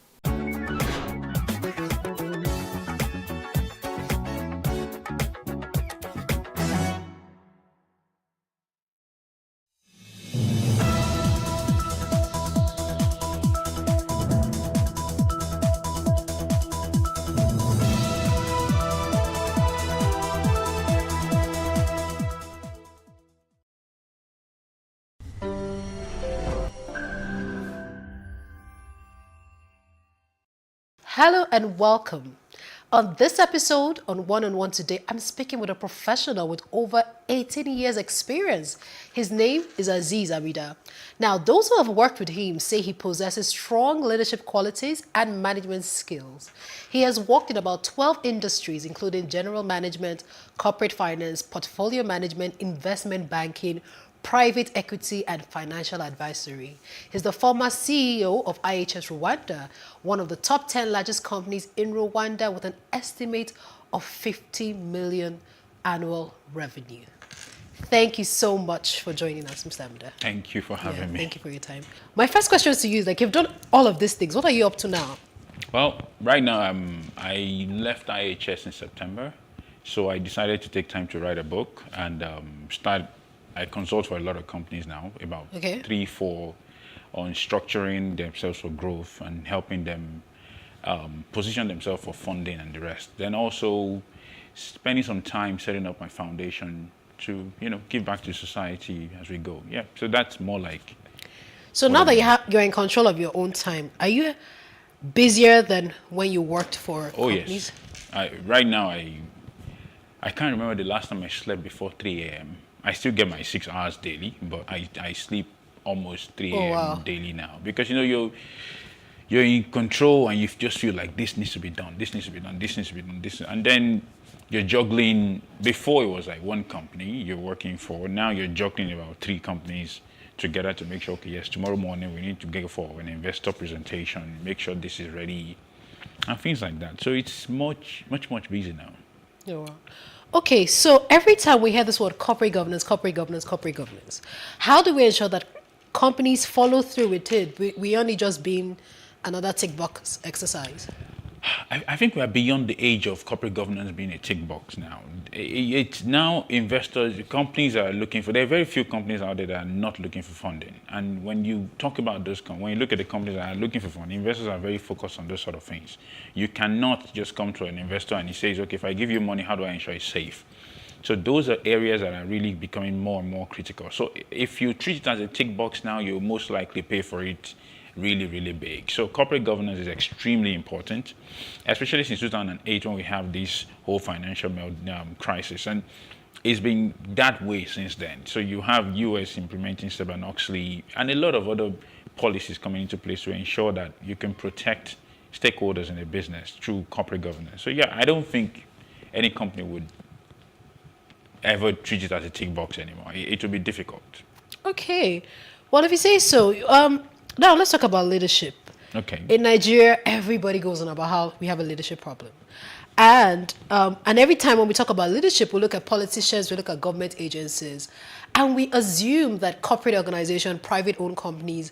Hello and welcome. On this episode on One-on-One today, I'm speaking with a professional with over 18 years experience. His name is Aziz Amida. Now, those who have worked with him say he possesses strong leadership qualities and management skills. He has worked in about 12 industries, including general management, corporate finance, portfolio management, investment banking, private equity and financial advisory. He's the former CEO of IHS Rwanda, one of the top 10 largest companies in Rwanda with an estimate of 50 million annual revenue. Thank you so much for joining us, Mr. Amida. Thank you for having me. Thank you for your time. My first question to you is, like, you've done all of these things. What are you up to now? Well, right now I left IHS in September, so I decided to take time to write a book and I consult for a lot of companies now, about 3, 4, on structuring themselves for growth and helping them position themselves for funding and the rest. Then also spending some time setting up my foundation to, give back to society as we go. Yeah, so that's more like. So now that you're in control of your own time, are you busier than when you worked for companies? Yes. Right now, I can't remember the last time I slept before 3 a.m. I still get my 6 hours daily, but I sleep almost 3 a.m. daily now because you're in control and you just feel like this needs to be done, this needs to be done, this needs to be done, this, and then you're juggling. Before it was like one company you're working for. Now you're juggling about 3 companies together to make sure, okay, yes, tomorrow morning we need to go for an investor presentation, make sure this is ready, and things like that. So it's much busy now. Yeah. Okay, so every time we hear this word corporate governance, how do we ensure that companies follow through with it? We only just being another tick box exercise. I think we are beyond the age of corporate governance being a tick box now. It's now companies are looking for, there are very few companies out there that are not looking for funding. And when you talk about those, when you look at the companies that are looking for funding, investors are very focused on those sort of things. You cannot just come to an investor and he says, okay, if I give you money, how do I ensure it's safe? So those are areas that are really becoming more and more critical. So if you treat it as a tick box now, you'll most likely pay for it really big. So corporate governance is extremely important, especially since 2008 when we have this whole financial crisis, and it's been that way since then. So you have US implementing Sarbanes-Oxley and a lot of other policies coming into place to ensure that you can protect stakeholders in a business through corporate governance. So yeah, I don't think any company would ever treat it as a tick box anymore. It would be difficult. Okay, well, if you say so. Now let's talk about leadership. Okay. In Nigeria, everybody goes on about how we have a leadership problem. And every time when we talk about leadership, we look at politicians, we look at government agencies, and we assume that corporate organizations, private-owned companies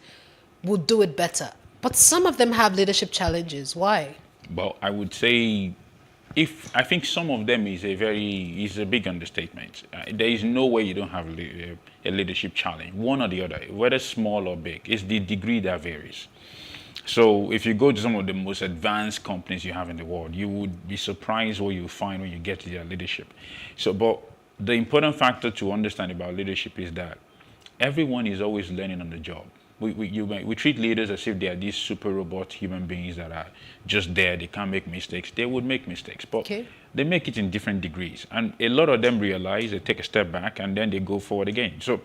would do it better. But some of them have leadership challenges. Why? Well, I would say I think some of them is a big understatement. There is no way you don't have a leadership challenge, one or the other, whether small or big. It's the degree that varies. So if you go to some of the most advanced companies you have in the world, you would be surprised what you find when you get to their leadership. So, but the important factor to understand about leadership is that everyone is always learning on the job. We treat leaders as if they are these super robot human beings that are just there, they can't make mistakes. They would make mistakes, but they make it in different degrees. And a lot of them realize, they take a step back, and then they go forward again. So,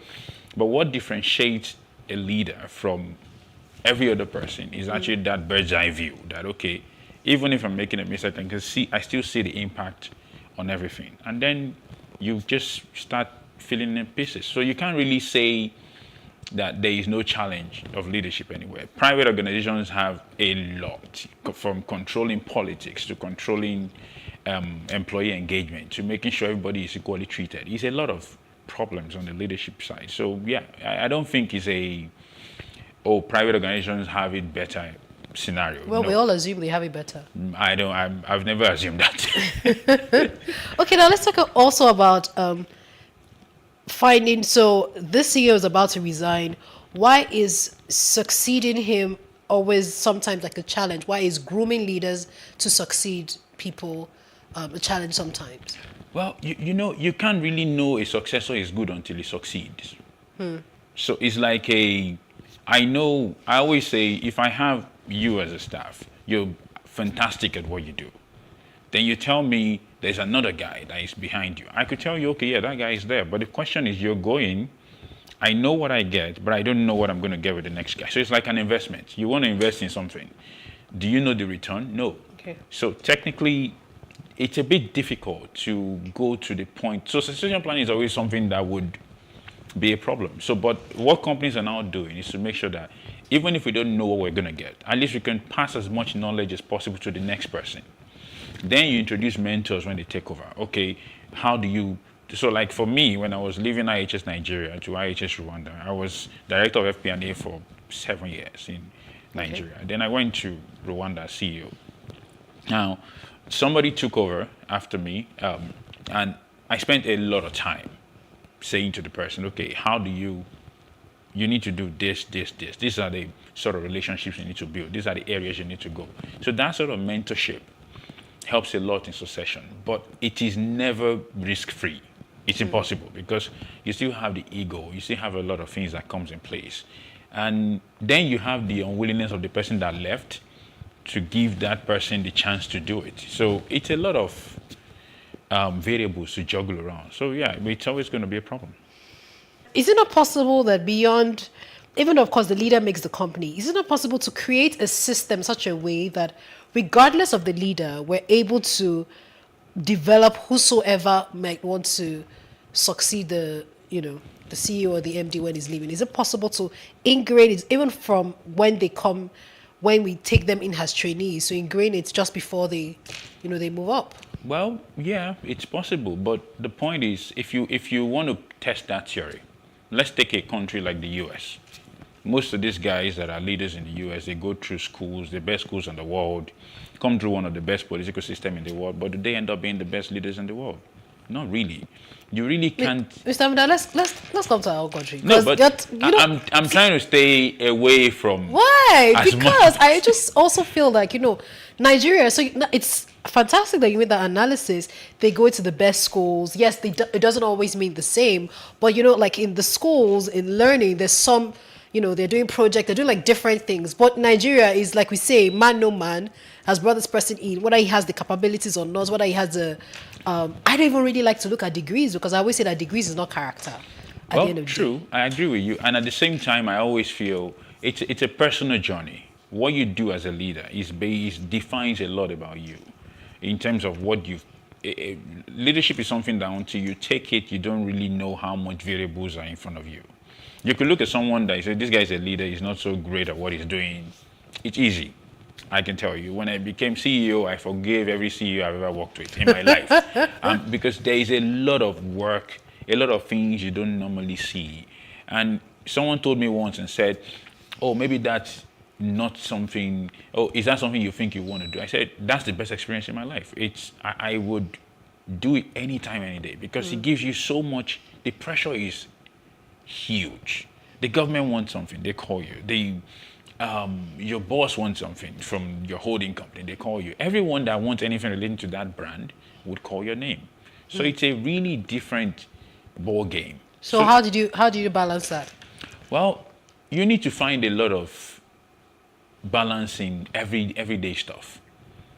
but what differentiates a leader from every other person is actually that bird's eye view, that, okay, even if I'm making a mistake, I still see the impact on everything. And then you just start filling in pieces. So you can't really say that there is no challenge of leadership anywhere. Private organizations have a lot, from controlling politics to controlling employee engagement to making sure everybody is equally treated. It's a lot of problems on the leadership side. So yeah, I don't think it's private organizations have it better scenario. Well, we all assume they have it better. I've never assumed that. Okay, now let's talk also about finding. So this CEO is about to resign. Why is succeeding him always sometimes like a challenge? Why is grooming leaders to succeed people a challenge sometimes? Well, you can't really know a successor is good until he succeeds. So it's like I always say, if I have you as a staff, fantastic at what you do. Then you tell me there's another guy that is behind you. I could tell you, okay, yeah, that guy is there. But the question is, you're going, I know what I get, but I don't know what I'm going to get with the next guy. So it's like an investment. You want to invest in something. Do you know the return? No. Okay. So technically, it's a bit difficult to go to the point. So succession planning is always something that would be a problem. So, but what companies are now doing is to make sure that even if we don't know what we're going to get, at least we can pass as much knowledge as possible to the next person. Then you introduce mentors when they take over. Okay, how do you... So like for me, when I was leaving IHS Nigeria to IHS Rwanda, I was director of FP&A for 7 years in Nigeria. Okay. Then I went to Rwanda as CEO. Now, somebody took over after me, and I spent a lot of time saying to the person, okay, how do you need to do this, this, this. These are the sort of relationships you need to build. These are the areas you need to go. So that sort of mentorship helps a lot in succession, but it is never risk-free. It's impossible because you still have the ego, you still have a lot of things that comes in place. And then you have the unwillingness of the person that left to give that person the chance to do it. So it's a lot of variables to juggle around. So yeah, it's always going to be a problem. Is it not possible that beyond, even though of course the leader makes the company, is it not possible to create a system such a way that regardless of the leader, we're able to develop whosoever might want to succeed the CEO or the MD when he's leaving? Is it possible to ingrain it even from when they come, when we take them in as trainees, so ingrain it just before they move up? Well, yeah, it's possible, but the point is, if you want to test that theory, let's take a country like the US. Most of these guys that are leaders in the US, they go through schools, the best schools in the world, come through one of the best political systems in the world, but do they end up being the best leaders in the world? Not really. You really can't. Mr. Amida, let's come to our country. No, but I'm trying to stay away from. Why? Because I just also feel like Nigeria. So it's fantastic that you made that analysis. They go to the best schools. Yes, it doesn't always mean the same, but like in the schools, in learning, there's some. They're doing projects, they're doing like different things. But Nigeria is, like we say, man no man has brought this person in, whether he has the capabilities or not, whether he has the... I don't even really like to look at degrees because I always say that degrees is not character at the end of the day. I agree with you. And at the same time, I always feel it's a personal journey. What you do as a leader defines a lot about you in terms of what you... Leadership is something that until you take it, you don't really know how much variables are in front of you. You could look at someone that says, this guy is a leader, he's not so great at what he's doing. It's easy, I can tell you. When I became CEO, I forgave every CEO I've ever worked with in my life. Because there is a lot of work, a lot of things you don't normally see. And someone told me once and said, oh, maybe that's not something, is that something you think you want to do? I said, that's the best experience in my life. I would do it anytime, any day, because it gives you so much, the pressure is huge. The government wants something, they call you. Your boss wants something from your holding company, they call you. Everyone that wants anything relating to that brand would call your name. So it's a really different ball game. So how do you balance that? Well, you need to find a lot of balancing everyday stuff.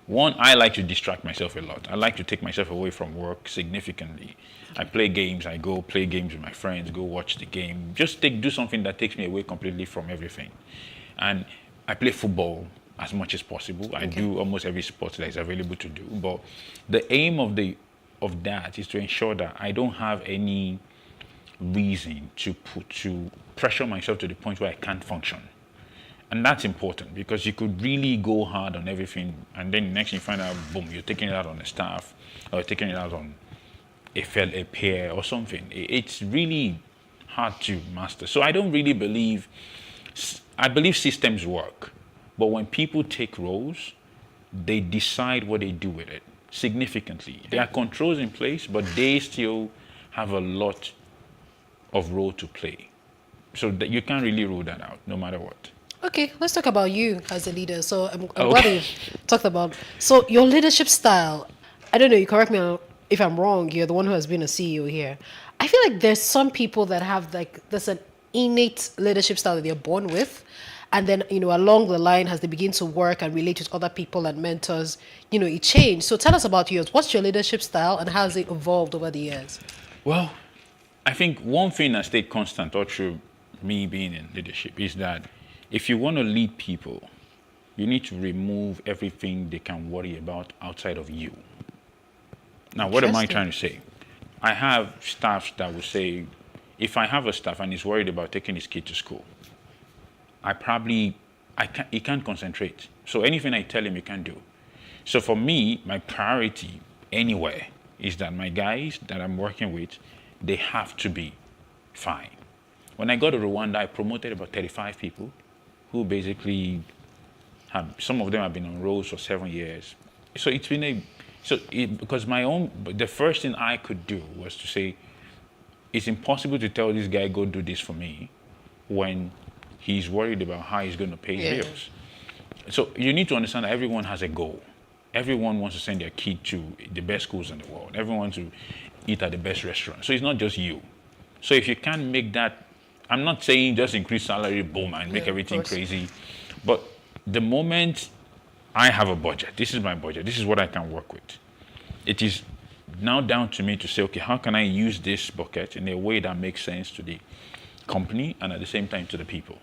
One, I like to distract myself a lot. I like to take myself away from work significantly. I play games, I go play games with my friends, go watch the game. Just do something that takes me away completely from everything. And I play football as much as possible. I do almost every sport that is available to do. But the aim of that is to ensure that I don't have any reason to pressure myself to the point where I can't function. And that's important because you could really go hard on everything and then next thing you find out, boom, you're taking it out on the staff or taking it out on a peer or something. It's really hard to master. So I don't really believe, I believe systems work, but when people take roles, they decide what they do with it significantly. There are controls in place, but they still have a lot of role to play. So that you can't really rule that out, no matter what. Okay, let's talk about you as a leader. So I'm glad you talked about. So your leadership style, I don't know, you correct me if I'm wrong, you're the one who has been a CEO here. I feel like there's some people that have there's an innate leadership style that they're born with. And then, along the line, as they begin to work and relate with other people and mentors, it changed. So tell us about yours. What's your leadership style and how has it evolved over the years? Well, I think one thing that stayed constant all through me being in leadership is that if you want to lead people, you need to remove everything they can worry about outside of you. Now, what am I trying to say? I have staffs that will say, if I have a staff and he's worried about taking his kid to school, he can't concentrate. So anything I tell him, he can't do. So for me, my priority anywhere is that my guys that I'm working with, they have to be fine. When I got to Rwanda, I promoted about 35 people who basically some of them have been on roles for 7 years. So it's been because the first thing I could do was to say, it's impossible to tell this guy, go do this for me, when he's worried about how he's going to pay his bills. So you need to understand that everyone has a goal. Everyone wants to send their kid to the best schools in the world. Everyone wants to eat at the best restaurant. So it's not just you. So if you can't make that, I'm not saying just increase salary, boom, and make everything crazy. But the moment I have a budget, this is my budget, this is what I can work with. It is now down to me to say, okay, how can I use this bucket in a way that makes sense to the company and at the same time to the people?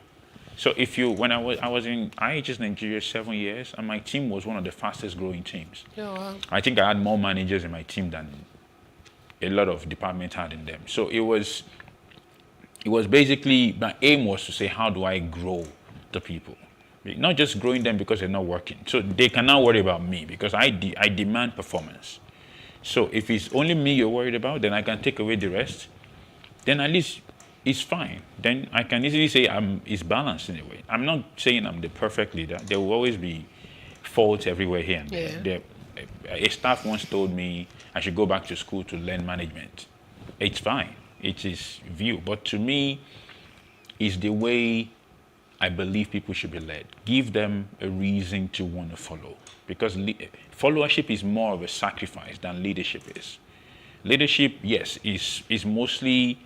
So when I was in IHS Nigeria 7 years, and my team was one of the fastest growing teams. Oh, wow. I think I had more managers in my team than a lot of departments had in them. So it was basically, my aim was to say, how do I grow the people? Not just growing them because they're not working. So they can now worry about me because I demand performance. So if it's only me you're worried about, then I can take away the rest. Then at least it's fine. Then I can easily say it's balanced in a way. I'm not saying I'm the perfect leader. There will always be faults everywhere here and there. A staff once told me I should go back to school to learn management. It's fine. It's his view. But to me, it's the way I believe people should be led. Give them a reason to want to follow. Because followership is more of a sacrifice than leadership is. Leadership, yes, is mostly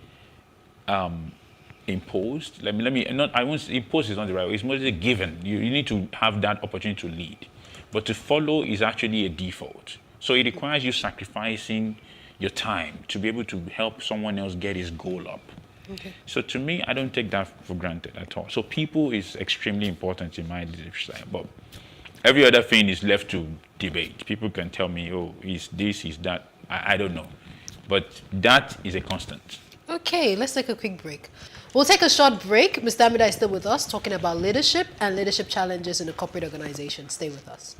imposed. I won't say imposed is not the right word. It's mostly given. You need to have that opportunity to lead. But to follow is actually a default. So it requires you sacrificing your time to be able to help someone else get his goal up. Okay. So to me, I don't take that for granted at all. So people is extremely important in my leadership style. But every other thing is left to debate. People can tell me, oh, is this, is that. I don't know. But that is a constant. Okay, let's take a quick break. We'll take a short break. Mr. Amida is still with us, talking about leadership and leadership challenges in a corporate organization. Stay with us.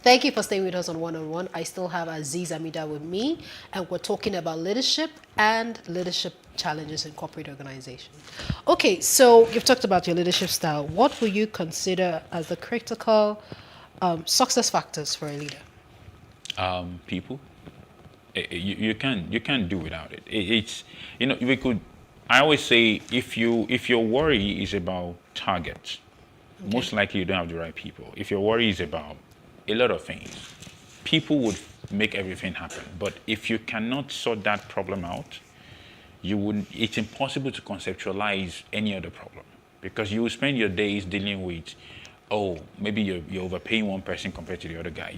Thank you for staying with us on One-on-One. I still have Aziz Amida with me, and we're talking about leadership and leadership challenges in corporate organizations. Okay, so you've talked about your leadership style. What will you consider as the critical success factors for a leader? People. You can't do without it. It's we could. I always say if your worry is about targets, most likely you don't have the right people. If your worry is about a lot of things, people would make everything happen. But if you cannot sort that problem out, it's impossible to conceptualize any other problem, because you will spend your days dealing with oh, maybe you're overpaying one person compared to the other guy.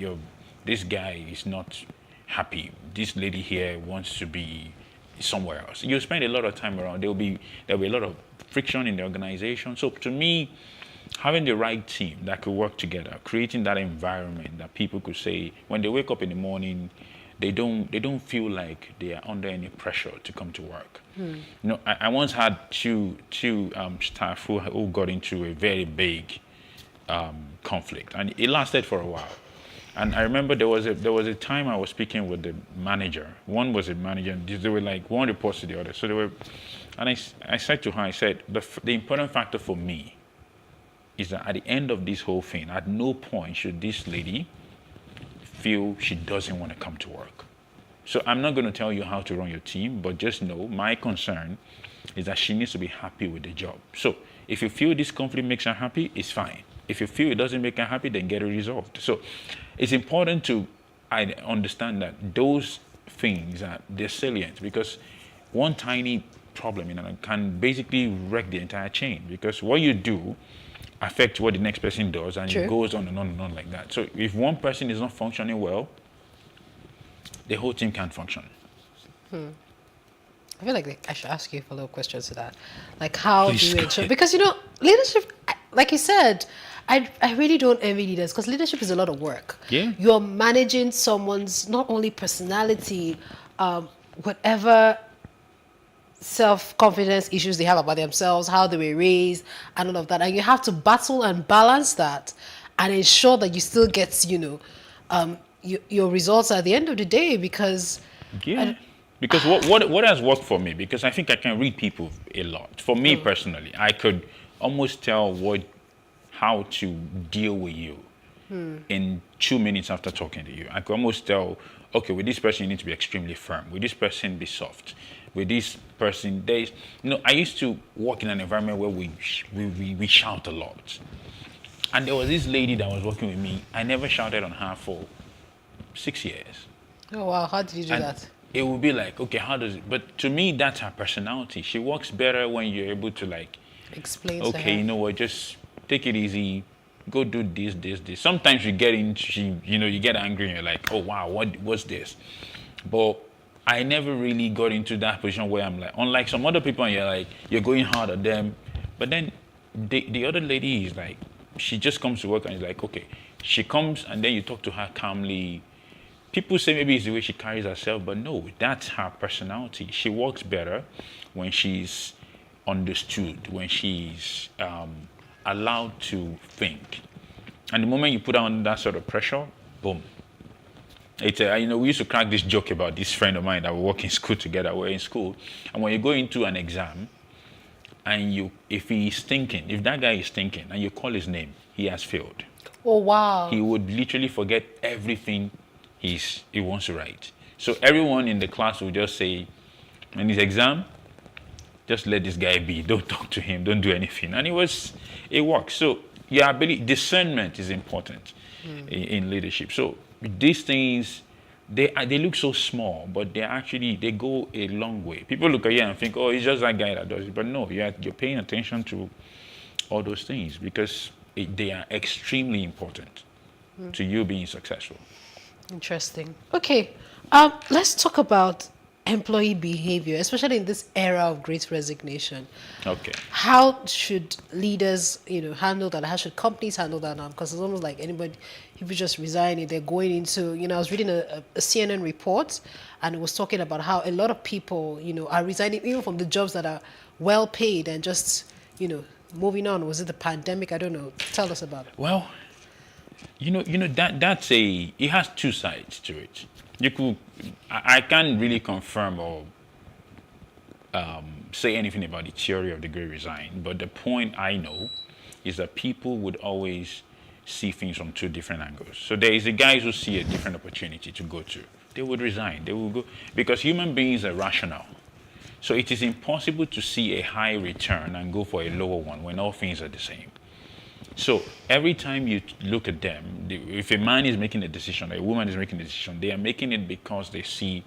This guy is not happy. This lady here wants to be somewhere else. You spend a lot of time around. There'll be a lot of friction in the organization. So to me, having the right team that could work together, creating that environment that people could say when they wake up in the morning, they don't feel like they are under any pressure to come to work. You know, I once had two staff who got into a very big conflict, and it lasted for a while. And I remember there was a time I was speaking with the manager. One was a manager, and they were like one reports to the other. So they were, and I said to her, I said, the important factor for me is that at the end of this whole thing, at no point should this lady feel she doesn't want to come to work. So I'm not going to tell you how to run your team, but just know my concern is that she needs to be happy with the job. So if you feel this conflict makes her happy, it's fine. If you feel it doesn't make her happy, then get it resolved. So it's important to understand that those things they're salient, because one tiny problem can basically wreck the entire chain, because what you do affects what the next person does, and it goes on and on and on like that. So if one person is not functioning well, the whole team can't function. I feel like I should ask you follow-up questions to that. Like, how Please, do you ensure? Because, you know, leadership, like you said, I really don't envy leaders, because leadership is a lot of work. Yeah. You're managing someone's not only personality, whatever self-confidence issues they have about themselves, how they were raised, and all of that. And you have to battle and balance that and ensure that you still get, you know, your results at the end of the day, because... Yeah. Because what has worked for me, because I think I can read people a lot. For me personally, I could almost tell how to deal with you in 2 minutes after talking to you. I could almost tell, okay, with this person you need to be extremely firm. With this person, be soft. With this person, I used to work in an environment where we shout a lot. And there was this lady that was working with me. I never shouted on her for 6 years. Oh, wow. How did you do that? It would be like, okay, how does it? But to me, that's her personality. She works better when you're able to like, explain to her. Okay, you know what, just take it easy. Go do this. Sometimes you get you get angry and you're like, oh, wow, what's this? But I never really got into that position where I'm like, unlike some other people, and you're like, you're going hard at them. But then the other lady is like, she just comes to work and is like, okay. She comes and then you talk to her calmly. People say maybe it's the way she carries herself, but no, that's her personality. She works better when she's understood, when she's allowed to think. And the moment you put her under that sort of pressure, boom. It's we used to crack this joke about this friend of mine that we work in school together. We're in school, and when you go into an exam, and if that guy is thinking, and you call his name, he has failed. Oh, wow. He would literally forget everything he wants to write. So everyone in the class will just say, in his exam, just let this guy be. Don't talk to him. Don't do anything. And it works. So your ability, discernment is important in leadership. So these things, they look so small, but they go a long way. People look at you and think, oh, it's just that guy that does it. But no, you're paying attention to all those things, because they are extremely important to you being successful. Interesting. Okay, let's talk about employee behavior, especially in this era of great resignation. Okay. How should leaders, handle that? How should companies handle that now? Because it's almost like people just resigning, they're going into, I was reading a CNN report, and it was talking about how a lot of people, are resigning even from the jobs that are well paid and just, moving on. Was it the pandemic? I don't know. Tell us about it. Well, it has two sides to it. I can't really confirm or say anything about the theory of the Great Resign, but the point I know is that people would always see things from two different angles. So there is the guys who see a different opportunity to go to. They would resign. They will go, because human beings are rational. So it is impossible to see a high return and go for a lower one when all things are the same. So every time you look at them, if a man is making a decision, or a woman is making a decision, they are making it because they see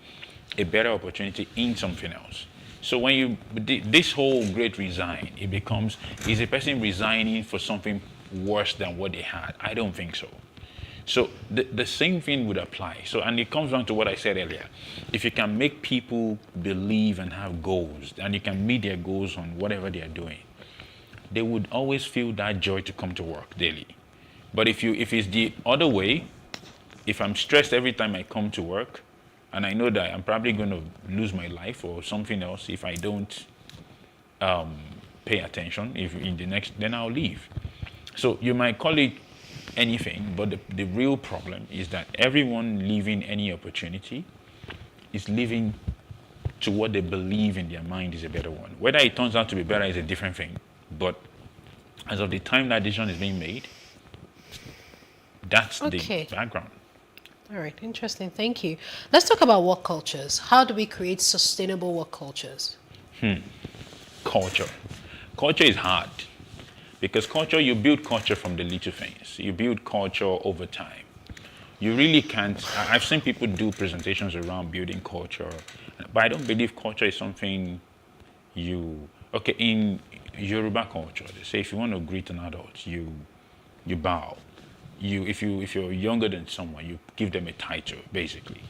a better opportunity in something else. So when this whole great resign, is a person resigning for something worse than what they had. I don't think so. So the same thing would apply. So, and it comes down to what I said earlier. If you can make people believe and have goals, and you can meet their goals on whatever they are doing, they would always feel that joy to come to work daily. But if it's the other way, if I'm stressed every time I come to work, and I know that I'm probably going to lose my life or something else if I don't pay attention, then I'll leave. So you might call it anything, but the real problem is that everyone leaving any opportunity is leaving to what they believe in their mind is a better one. Whether it turns out to be better is a different thing, but as of the time that decision is being made, that's the background. All right, interesting. Thank you. Let's talk about work cultures. How do we create sustainable work cultures? Culture. Culture is hard. Because culture, you build culture from the little things. You build culture over time. You really can't. I've seen people do presentations around building culture, but I don't believe culture is something in Yoruba culture, they say if you want to greet an adult, you bow. If you're younger than someone, you give them a title, basically.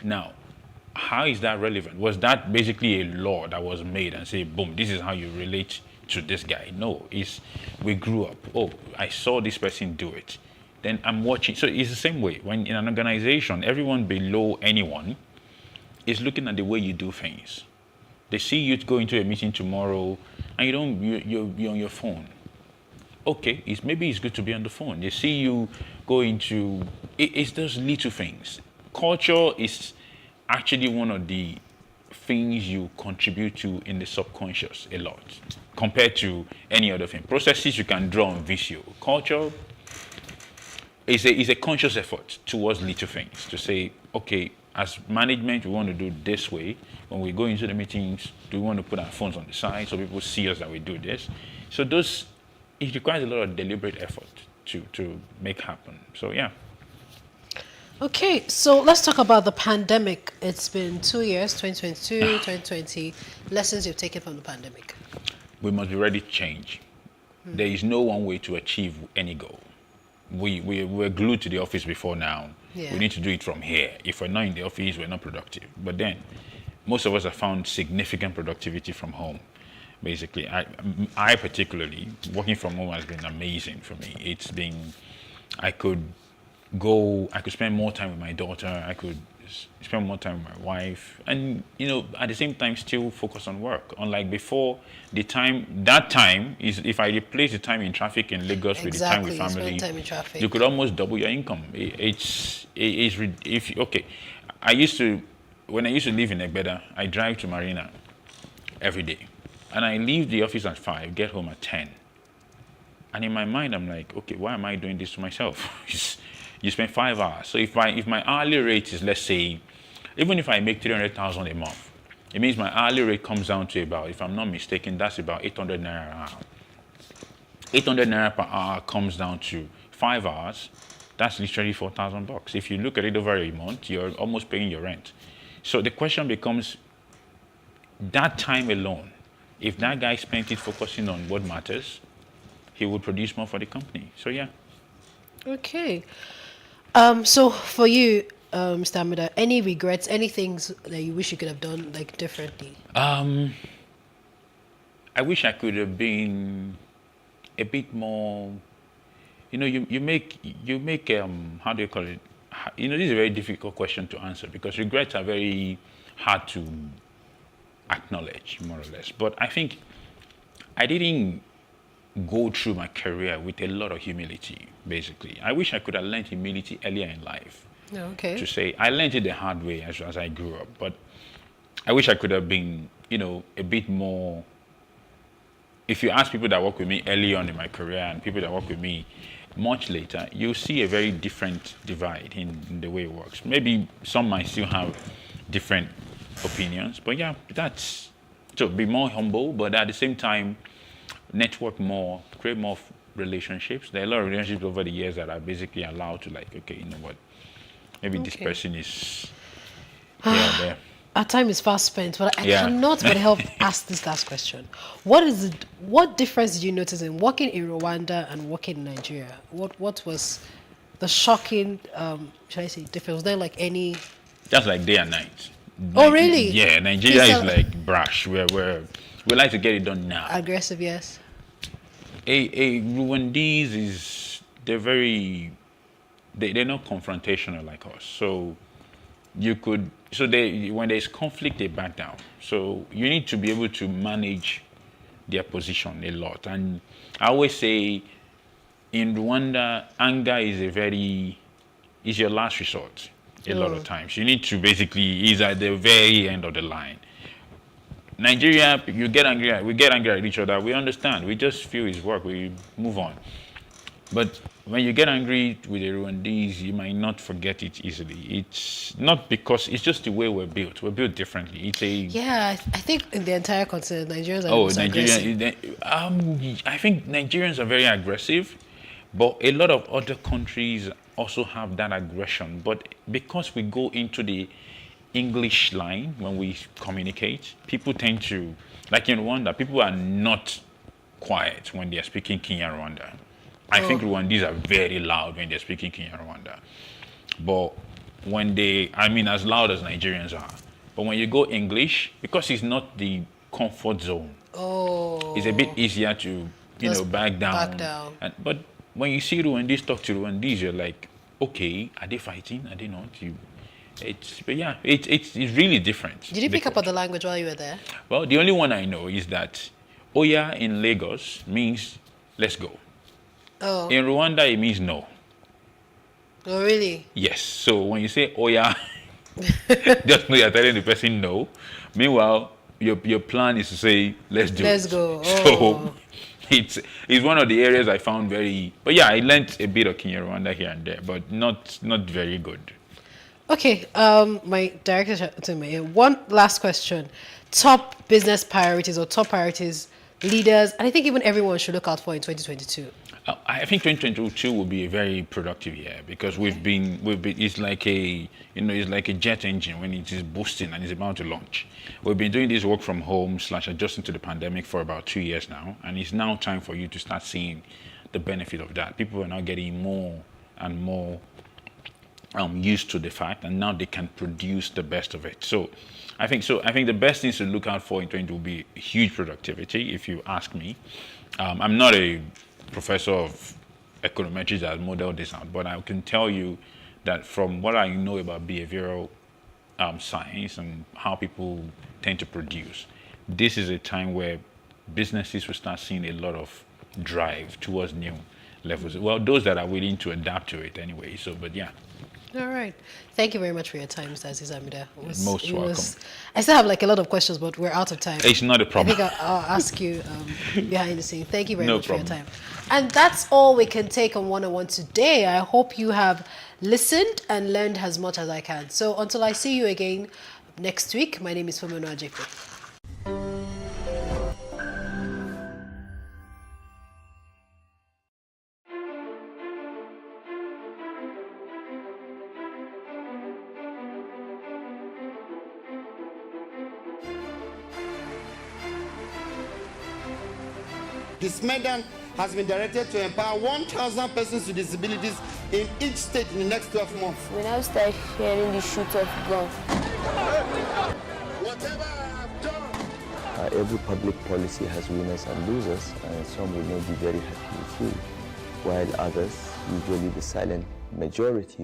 Now, how is that relevant? Was that basically a law that was made and say, boom, this is how you relate to this guy? No, we grew up. Oh, I saw this person do it. Then I'm watching. So it's the same way. When in an organization, everyone below anyone is looking at the way you do things. They see you go into a meeting tomorrow and you're on your phone. Okay, maybe it's good to be on the phone. They see you go into, it's those little things. Culture is actually one of the things you contribute to in the subconscious a lot compared to any other thing. Processes you can draw on visual. Culture is a conscious effort towards little things to say, okay, as management, we want to do this way. When we go into the meetings, do we want to put our phones on the side so people see us that we do this? So it requires a lot of deliberate effort to make happen. So yeah. Okay, so let's talk about the pandemic. It's been 2 years, 2022, 2020. Lessons you've taken from the pandemic. We must be ready to change. There is no one way to achieve any goal. We're glued to the office before now. Yeah. We need to do it from here. If we're not in the office, we're not productive. But then, most of us have found significant productivity from home. Basically, I particularly, working from home has been amazing for me. I could spend more time with my daughter. I could spend more time with my wife, and at the same time still focus on work. Unlike before, that time is, if I replace the time in traffic in Lagos with the time with family, you could almost double your income. When I used to live in Egbeda, I drive to Marina every day, and I leave the office at 5, get home at 10. And in my mind, I'm like, okay, why am I doing this to myself? You spend 5 hours. So if my hourly rate is, let's say, even if I make 300,000 a month, it means my hourly rate comes down to about, if I'm not mistaken, that's about 800 naira an hour. 800 naira per hour comes down to 5 hours. That's literally 4,000 bucks. If you look at it over a month, you're almost paying your rent. So the question becomes, that time alone, if that guy spent it focusing on what matters, he would produce more for the company. So yeah. Okay. So for you, Mr. Amida, any regrets, any things that you wish you could have done differently? I wish I could have been a bit more. You make how do you call it? This is a very difficult question to answer because regrets are very hard to acknowledge, more or less. But I think I didn't go through my career with a lot of humility, basically. I wish I could have learned humility earlier in life. Okay. To say, I learned it the hard way as I grew up, but I wish I could have been, a bit more. If you ask people that work with me early on in my career and people that work with me much later, you'll see a very different divide in the way it works. Maybe some might still have different opinions, but yeah, that's to be more humble, but at the same time, network more, create more relationships. There are a lot of relationships over the years that are basically allowed to okay, you know what, maybe this person is here or there. Our time is fast spent, but I Yeah. cannot but help ask this last question. What difference did you notice in working in Rwanda and working in Nigeria? What was the shocking, should I say, difference? Was there like any... That's like day and night. Oh, really? Yeah, Nigeria is like brash. We like to get it done now. Aggressive, yes. Rwandese they're not confrontational like us. So when there's conflict, they back down. So you need to be able to manage their position a lot. And I always say in Rwanda, anger is your last resort a lot of times. You need to is at the very end of the line. Nigeria, we get angry at each other. We understand. We just feel his work. We move on. But when you get angry with the Rwandese, you might not forget it easily. It's not because it's just the way we're built. We're built differently. I think in the entire continent, Nigerians are aggressive. I think Nigerians are very aggressive, but a lot of other countries also have that aggression. But because we go into the English line when we communicate, people tend to, like in Rwanda, people are not quiet when they are speaking Kinyarwanda. I think Rwandese are very loud when they're speaking Kinyarwanda. But as loud as Nigerians are. But when you go English, because it's not the comfort zone, it's a bit easier to, back down. But when you see Rwandese talk to Rwandese, you're like, okay, are they fighting? Are they not? It's really different. Did you pick up on the language while you were there? Well, the only one I know is that Oya in Lagos means let's go. Oh. In Rwanda, it means no. Oh, really? Yes. So when you say Oya, just know you're telling the person no. Meanwhile, your plan is to say let's do it. Let's go. So it's one of the areas I found very. But yeah, I learned a bit of Kinyarwanda here and there, but not very good. Okay, my director to me. One last question: top business priorities or top priorities leaders, and I think even everyone should look out for in 2022. I think 2022 will be a very productive year because we've been. It's like it's like a jet engine when it is boosting and it's about to launch. We've been doing this work from home / adjusting to the pandemic for about 2 years now, and it's now time for you to start seeing the benefit of that. People are now getting more and more used to the fact, and now they can produce the best of it. So I think the best things to look out for in 2020 will be huge productivity, if you ask me. I'm not a professor of econometrics that modeled this out, but I can tell you that from what I know about behavioral science and how people tend to produce, this is a time where businesses will start seeing a lot of drive towards new levels. Well, those that are willing to adapt to it anyway. So, but yeah. All right. Thank you very much for your time, Mr. Aziz Amida. Most welcome. I still have a lot of questions, but we're out of time. It's not a problem. I think I'll ask you behind the scene. Thank you very much for your time. And that's all we can take on 101 today. I hope you have listened and learned as much as I can. So until I see you again next week, my name is Fumino Ajikwe. This medal has been directed to empower 1,000 persons with disabilities in each state in the next 12 months. When I start hearing the shoot of gun. Whatever I've done. Every public policy has winners and losers, and some will not be very happy with you, while others, usually the silent majority,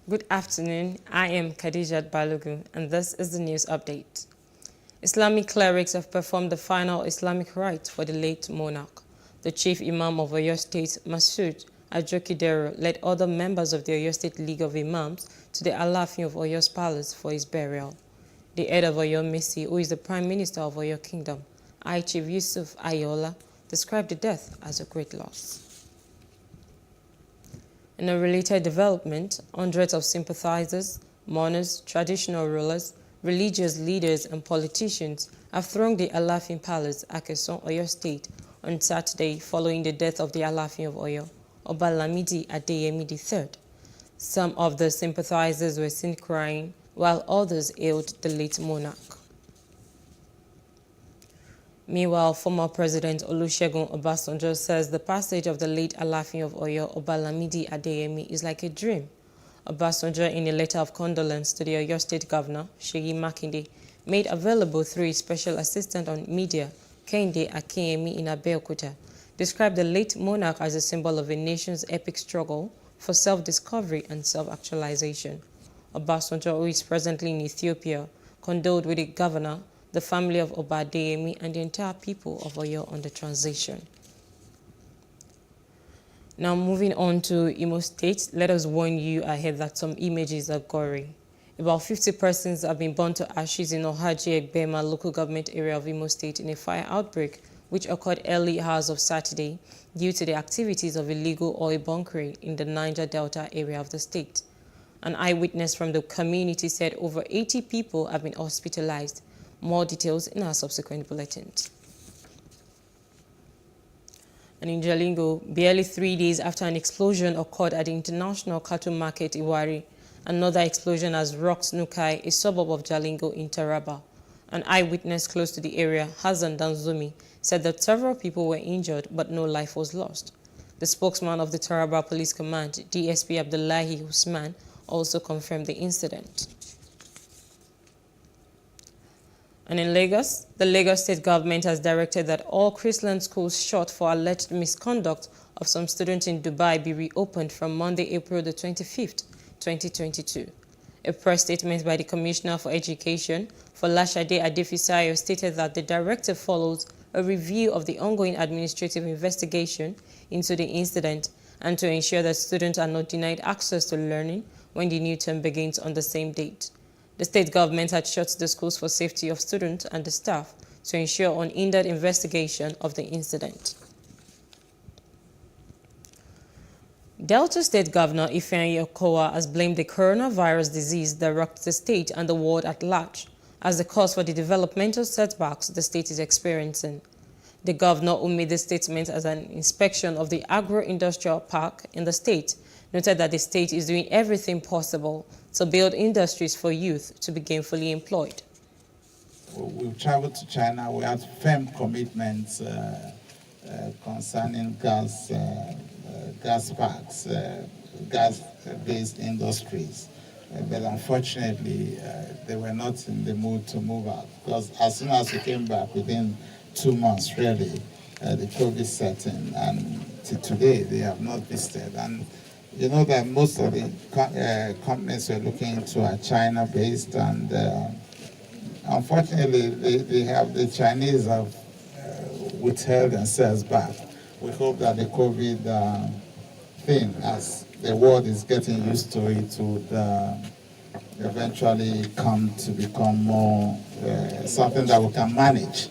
Good afternoon. I am Khadijat Balogun, and this is the news update. Islamic clerics have performed the final Islamic rite for the late monarch. The chief imam of Oyo State, Masood Ajokidero, led other members of the Oyo State League of Imams to the Alafin of Oyo's palace for his burial. The head of Oyo Misi, who is the Prime Minister of Oyo Kingdom, High Chief Yusuf Ayola, described the death as a great loss. In a related development, hundreds of sympathizers, mourners, traditional rulers, religious leaders and politicians have thronged the Alafin Palace, Akeson, Oyo State, on Saturday following the death of the Alafin of Oyo, Obalamidi Adeyemi III. Some of the sympathizers were seen crying, while others hailed the late monarch. Meanwhile, former President Olusegun Obasanjo says the passage of the late Alafin of Oyo, Obalamidi Adeyemi, is like a dream. Obasanjo, in a letter of condolence to the Oyo State Governor, Seyi Makinde, made available through his special assistant on media, Kehinde Akinyemi in Abeokuta, described the late monarch as a symbol of a nation's epic struggle for self-discovery and self-actualization. Obasanjo, who is presently in Ethiopia, condoled with the governor, the family of Oba Adeyemi, and the entire people of Oyo on the transition. Now moving on to Imo State, let us warn you ahead that some images are gory. About 50 persons have been burned to ashes in Ohaji Egbema local government area of Imo State in a fire outbreak which occurred early hours of Saturday due to the activities of illegal oil bunkering in the Niger Delta area of the state. An eyewitness from the community said over 80 people have been hospitalized. More details in our subsequent bulletins. And in Jalingo, barely 3 days after an explosion occurred at the International Cattle Market Iwari, another explosion has rocked Nukai, a suburb of Jalingo in Taraba. An eyewitness close to the area, Hassan Danzumi, said that several people were injured but no life was lost. The spokesman of the Taraba Police Command, DSP Abdullahi Usman, also confirmed the incident. And in Lagos, the Lagos State government has directed that all Christian schools shut for alleged misconduct of some students in Dubai be reopened from Monday, April the 25th, 2022. A press statement by the Commissioner for Education, Folashade Adefisayo, stated that the directive follows a review of the ongoing administrative investigation into the incident and to ensure that students are not denied access to learning when the new term begins on the same date. The state government had shut the schools for safety of students and the staff to ensure unhindered investigation of the incident. Delta State Governor Ifeanyi Okowa has blamed the coronavirus disease that rocked the state and the world at large as the cause for the developmental setbacks the state is experiencing. The governor, who made the statement as an inspection of the agro-industrial park in the state, noted that the state is doing everything possible to build industries for youth to be gainfully employed. We've traveled to China. We have firm commitments concerning gas parks, gas-based industries. But unfortunately, they were not in the mood to move out because as soon as we came back, within 2 months, really, the COVID set in, and to today, they have not visited. And you know that most of the companies we're looking into are China-based, and unfortunately, the Chinese have withheld themselves back. We hope that the COVID thing, as the world is getting used to it, would eventually come to become more something that we can manage.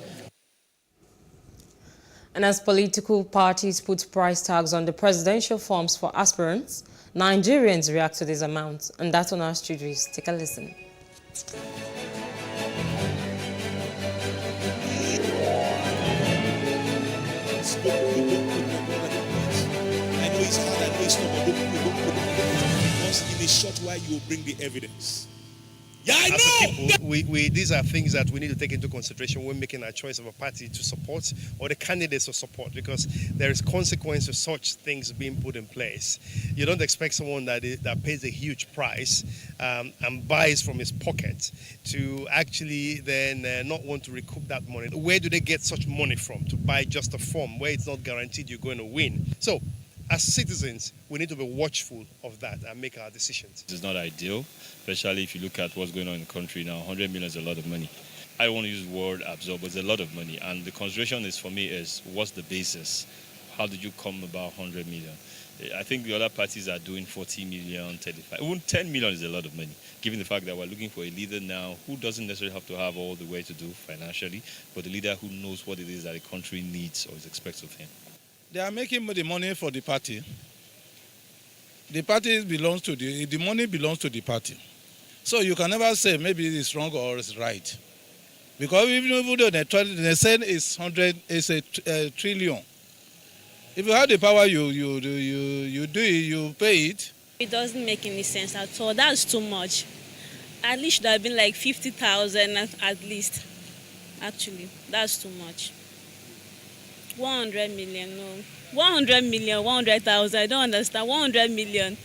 And as political parties put price tags on the presidential forms for aspirants, Nigerians react to these amounts. And that's on our studios. Take a listen. I know it's hard, I know it's not, because in a short while you will bring the evidence. Yeah, I know! People, these are things that we need to take into consideration when making our choice of a party to support or the candidates to support, because there is consequence of such things being put in place. You don't expect someone that pays a huge price and buys from his pocket to actually then not want to recoup that money. Where do they get such money from to buy just a form where it's not guaranteed you're going to win? So as citizens, we need to be watchful of that and make our decisions. It's not ideal, especially if you look at what's going on in the country now. 100 million is a lot of money. I don't want to use the word absorb, but it's a lot of money. And the consideration is, for me, is what's the basis? How did you come about 100 million? I think the other parties are doing 40 million, 35. Even 10 million is a lot of money, given the fact that we're looking for a leader now who doesn't necessarily have to have all the way to do financially, but a leader who knows what it is that the country needs or is expected of him. They are making the money for the party. The party belongs to the money belongs to the party. So you can never say maybe it's wrong or it's right. Because even though they say it's a trillion. If you have the power, you do it, you pay it. It doesn't make any sense at all. That's too much. At least should have been like 50,000 at least. Actually, that's too much. 100 million, no. 100 million, 100,000, I don't understand. 100 million,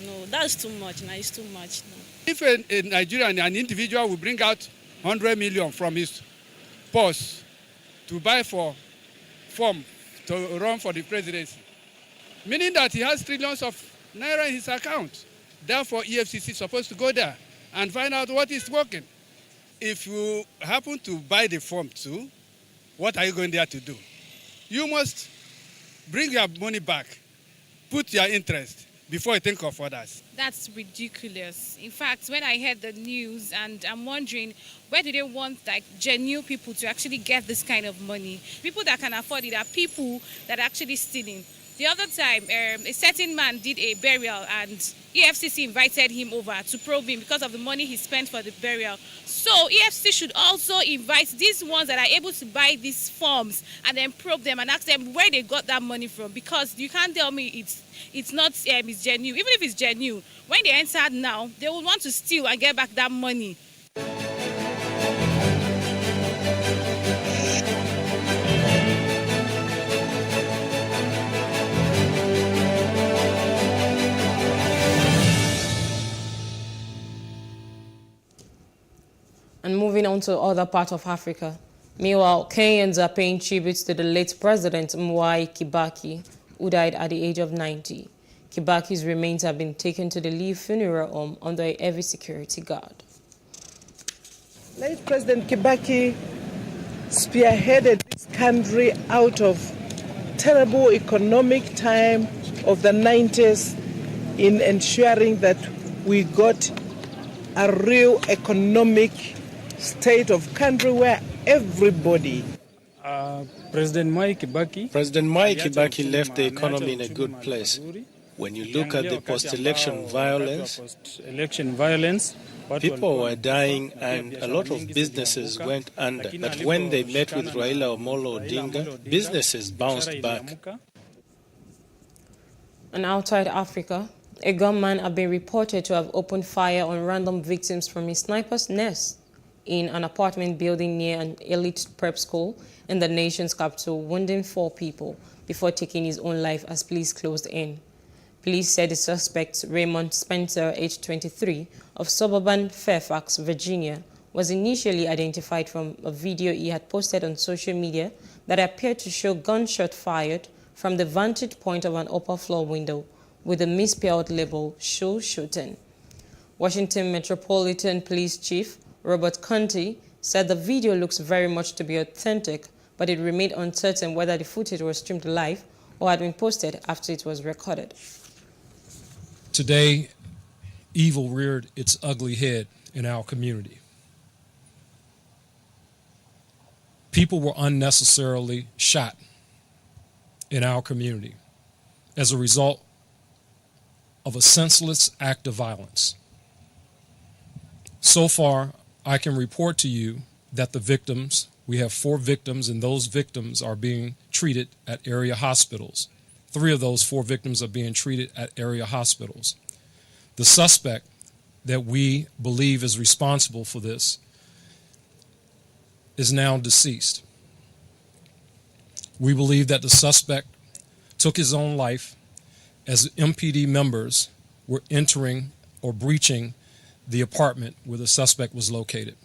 no, that's too much. No, it's too much. No. If a Nigerian, an individual will bring out 100 million from his purse to buy for form to run for the presidency, meaning that he has trillions of naira in his account. Therefore, EFCC is supposed to go there and find out what is working. If you happen to buy the form too, what are you going there to do? You must bring your money back, put your interest before you think of others. That's ridiculous. In fact, when I heard the news, and I'm wondering, where do they want like genuine people to actually get this kind of money? People that can afford it are people that are actually stealing. The other time, a certain man did a burial and EFCC invited him over to probe him because of the money he spent for the burial. So EFCC should also invite these ones that are able to buy these forms and then probe them and ask them where they got that money from, because you can't tell me it's not it's genuine. Even if it's genuine, when they enter now, they will want to steal and get back that money. And moving on to other parts of Africa. Meanwhile, Kenyans are paying tribute to the late President Mwai Kibaki, who died at the age of 90. Kibaki's remains have been taken to the Lee funeral home under a heavy security guard. Late President Kibaki spearheaded this country out of terrible economic time of the 90s in ensuring that we got a real economic state of country where everybody. President Mwai Kibaki left the economy in a good place. When you look at the post-election violence, people were dying and a lot of businesses went under. But when they met with Raila Amolo Odinga, businesses bounced back. And outside Africa, a gunman has been reported to have opened fire on random victims from a sniper's nest in an apartment building near an elite prep school in the nation's capital, wounding 4 people before taking his own life as police closed in. Police said the suspect, Raymond Spencer, aged 23, of suburban Fairfax, Virginia, was initially identified from a video he had posted on social media that appeared to show gunshot fired from the vantage point of an upper floor window with a misspelled label, "Show Shooting." Washington Metropolitan Police Chief Robert Conte said the video looks very much to be authentic, but it remained uncertain whether the footage was streamed live or had been posted after it was recorded. Today, evil reared its ugly head in our community. People were unnecessarily shot in our community as a result of a senseless act of violence. So far, I can report to you that the victims, we have 4 victims, and those victims are being treated at area hospitals. 3 of those 4 victims are being treated at area hospitals. The suspect that we believe is responsible for this is now deceased. We believe that the suspect took his own life as MPD members were entering or breaching the apartment where the suspect was located.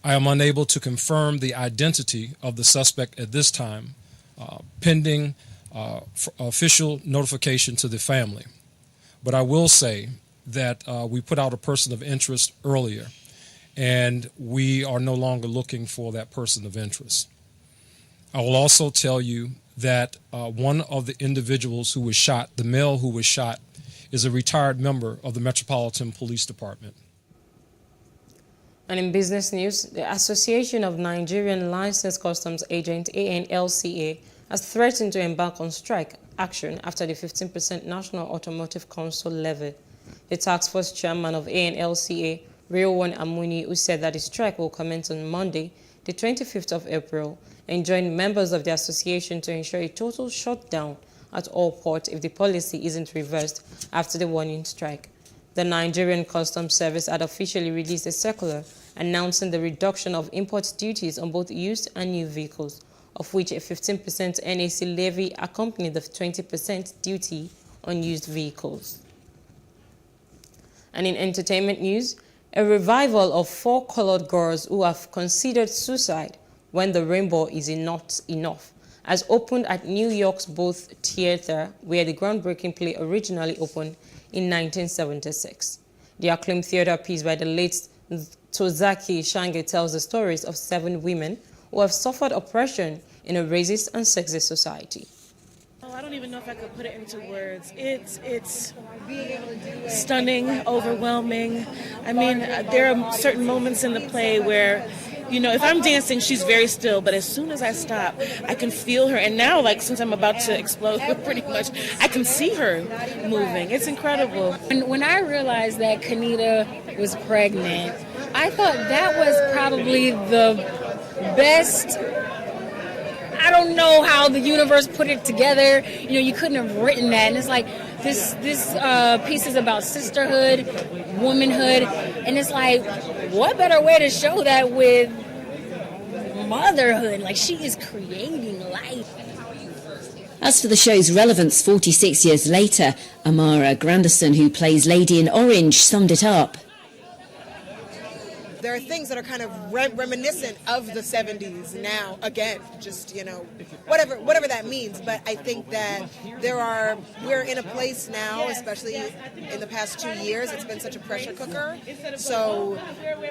I am unable to confirm the identity of the suspect at this time, pending official notification to the family. But I will say that we put out a person of interest earlier, and we are no longer looking for that person of interest. I will also tell you that one of the individuals who was shot, the male who was shot, is a retired member of the Metropolitan Police Department. And in business news, the Association of Nigerian Licensed Customs Agents, ANLCA, has threatened to embark on strike action after the 15% National Automotive Council levy. The task force chairman of ANLCA, Reowan Amuni, who said that the strike will commence on Monday, the 25th of April, and joined members of the association to ensure a total shutdown at all ports if the policy isn't reversed after the warning strike. The Nigerian Customs Service had officially released a circular announcing the reduction of import duties on both used and new vehicles, of which a 15% NAC levy accompanied the 20% duty on used vehicles. And in entertainment news, a revival of four colored girls who have considered suicide when the rainbow is not enough has opened at New York's Booth Theater, where the groundbreaking play originally opened in 1976. The acclaimed theater piece by the late Tozaki Shange tells the stories of 7 women who have suffered oppression in a racist and sexist society. I don't even know if I could put it into words. It's stunning, overwhelming. I mean, there are certain moments in the play where, you know, if I'm dancing, she's very still, but as soon as I stop, I can feel her. And now, like, since I'm about to explode pretty much, I can see her moving. It's incredible. When I realized that Kanita was pregnant, I thought that was probably the best. I don't know how the universe put it together. You know, you couldn't have written that. And it's like, this piece is about sisterhood, womanhood, and it's like, what better way to show that with motherhood? Like, she is creating life. As for the show's relevance 46 years later, Amara Granderson, who plays Lady in Orange, summed it up. There are things that are kind of reminiscent of the 70s now, again, just, you know, whatever that means. But I think that we're in a place now, especially in the past 2 years, it's been such a pressure cooker. So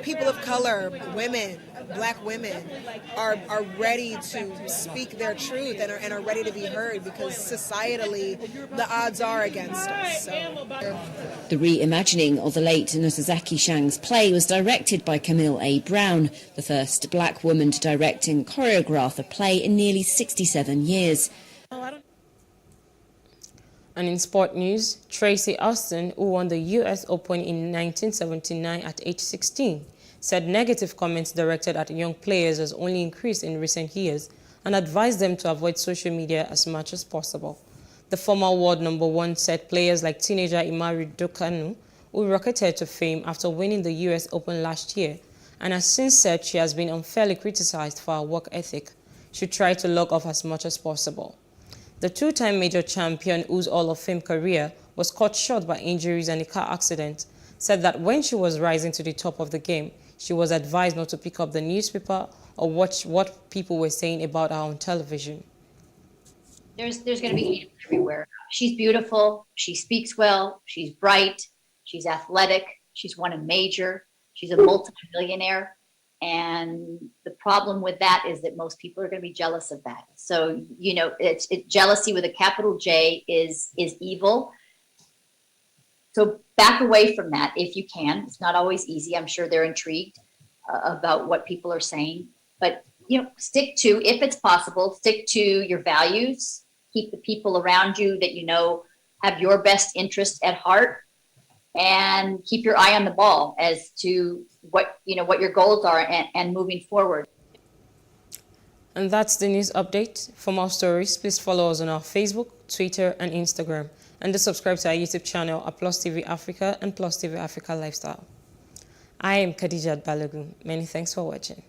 people of color, women, Black women are ready to speak their truth and are ready to be heard, because societally the odds are against us. So. The reimagining of the late Ntozake Shange's play was directed by Camille A. Brown, the first Black woman to direct and choreograph a play in nearly 67 years. And in sport news, Tracy Austin, who won the U.S. Open in 1979 at age 16, said negative comments directed at young players has only increased in recent years and advised them to avoid social media as much as possible. The former world #1 said players like teenager Imari Dokanu, who rocketed to fame after winning the U.S. Open last year, and has since said she has been unfairly criticized for her work ethic, should try to log off as much as possible. The two-time major champion, whose Hall of Fame career was cut short by injuries and a car accident, said that when she was rising to the top of the game, she was advised not to pick up the newspaper or watch what people were saying about her on television. There's going to be hate everywhere. She's beautiful. She speaks well. She's bright. She's athletic. She's won a major. She's a multi-millionaire. And the problem with that is that most people are going to be jealous of that. So, you know, jealousy with a capital J is evil. So back away from that if you can. It's not always easy. I'm sure they're intrigued about what people are saying. But, you know, stick to, if it's possible, stick to your values. Keep the people around you that you know have your best interest at heart, and keep your eye on the ball as to what your goals are and moving forward. And that's the news update. For more stories, please follow us on our Facebook, Twitter, and Instagram, and do subscribe to our YouTube channel at PlusTvAfrica and PlusTvAfrica Lifestyle. I am Khadijat Balogun. Many thanks for watching.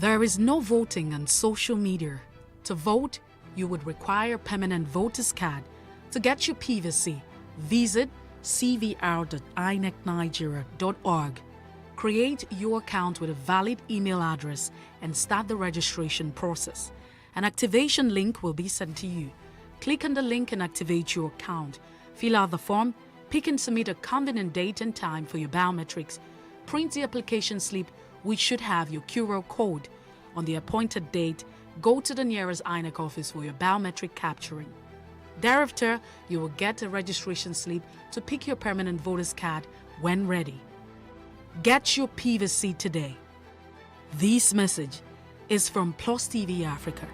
There is no voting on social media. To vote, you would require a permanent voter's card. To get your PVC, visit cvr.inecnigeria.org. Create your account with a valid email address and start the registration process. An activation link will be sent to you. Click on the link and activate your account. Fill out the form, pick and submit a convenient date and time for your biometrics. Print the application slip, which should have your QR code. On the appointed date, go to the nearest INEC office for your biometric capturing. Thereafter, you will get a registration slip to pick your permanent voter's card when ready. Get your PVC today. This message is from PlusTvAfrica.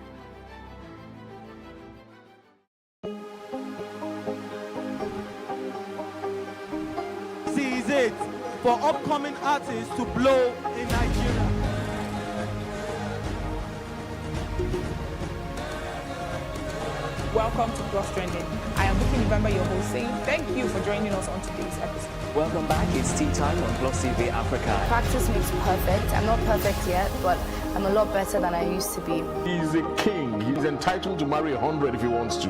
This is it for upcoming artists to blow in Nigeria. Welcome to Plus Trending. I am Bookie November, your host, saying thank you for joining us on today's episode. Welcome back. It's tea time on PlusTvAfrica. Practice makes perfect. I'm not perfect yet, but I'm a lot better than I used to be. He's a king. He's entitled to marry 100 if he wants to.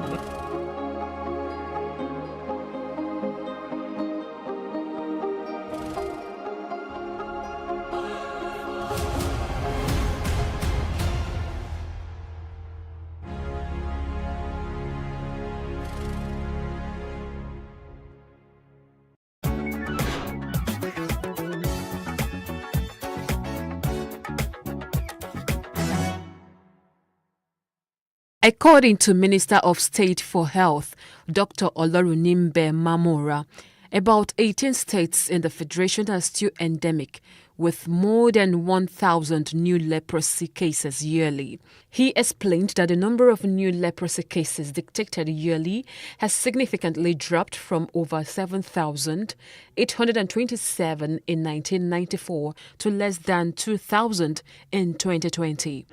According to Minister of State for Health, Dr. Olorunimbe Mamora, about 18 states in the Federation are still endemic, with more than 1,000 new leprosy cases yearly. He explained that the number of new leprosy cases detected yearly has significantly dropped from over 7,827 in 1994 to less than 2,000 in 2020.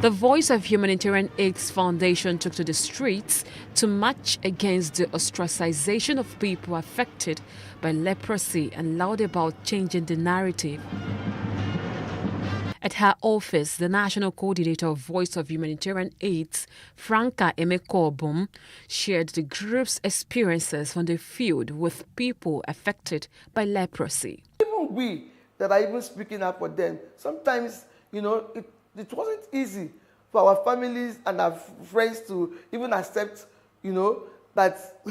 The Voice of Humanitarian Aid's Foundation took to the streets to march against the ostracization of people affected by leprosy and loud about changing the narrative. At her office, the National Coordinator of Voice of Humanitarian Aid, Franca Emekobum, shared the group's experiences from the field with people affected by leprosy. Even we that are even speaking up for them, sometimes, it wasn't easy for our families and our friends to even accept, that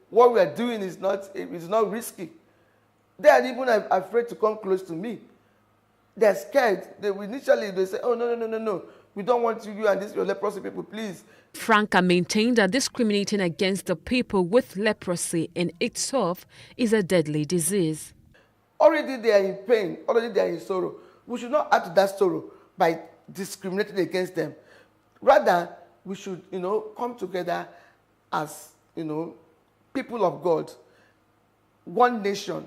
what we are doing is not risky. They are even afraid to come close to me. They're scared. Initially they say, oh, no. We don't want you and your leprosy people, please. Franca maintained that discriminating against the people with leprosy in itself is a deadly disease. Already they are in pain. Already they are in sorrow. We should not add to that sorrow by discriminating against them. Rather, we should, come together as, people of God, one nation,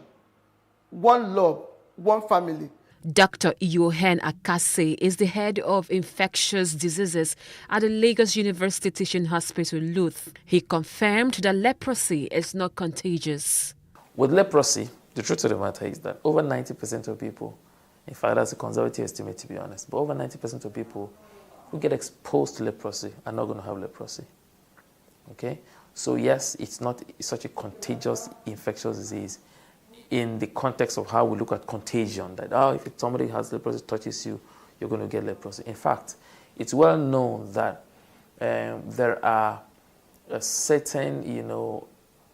one love, one family. Dr. Yohen Akase is the head of infectious diseases at the Lagos University Teaching Hospital, Luth. He confirmed that leprosy is not contagious. With leprosy, the truth of the matter is that over 90% of people, in fact, that's a conservative estimate, to be honest. But over 90% of people who get exposed to leprosy are not going to have leprosy. Okay? So yes, it's not such a contagious infectious disease in the context of how we look at contagion. That, if somebody has leprosy, touches you, you're going to get leprosy. In fact, it's well known that there are a certain,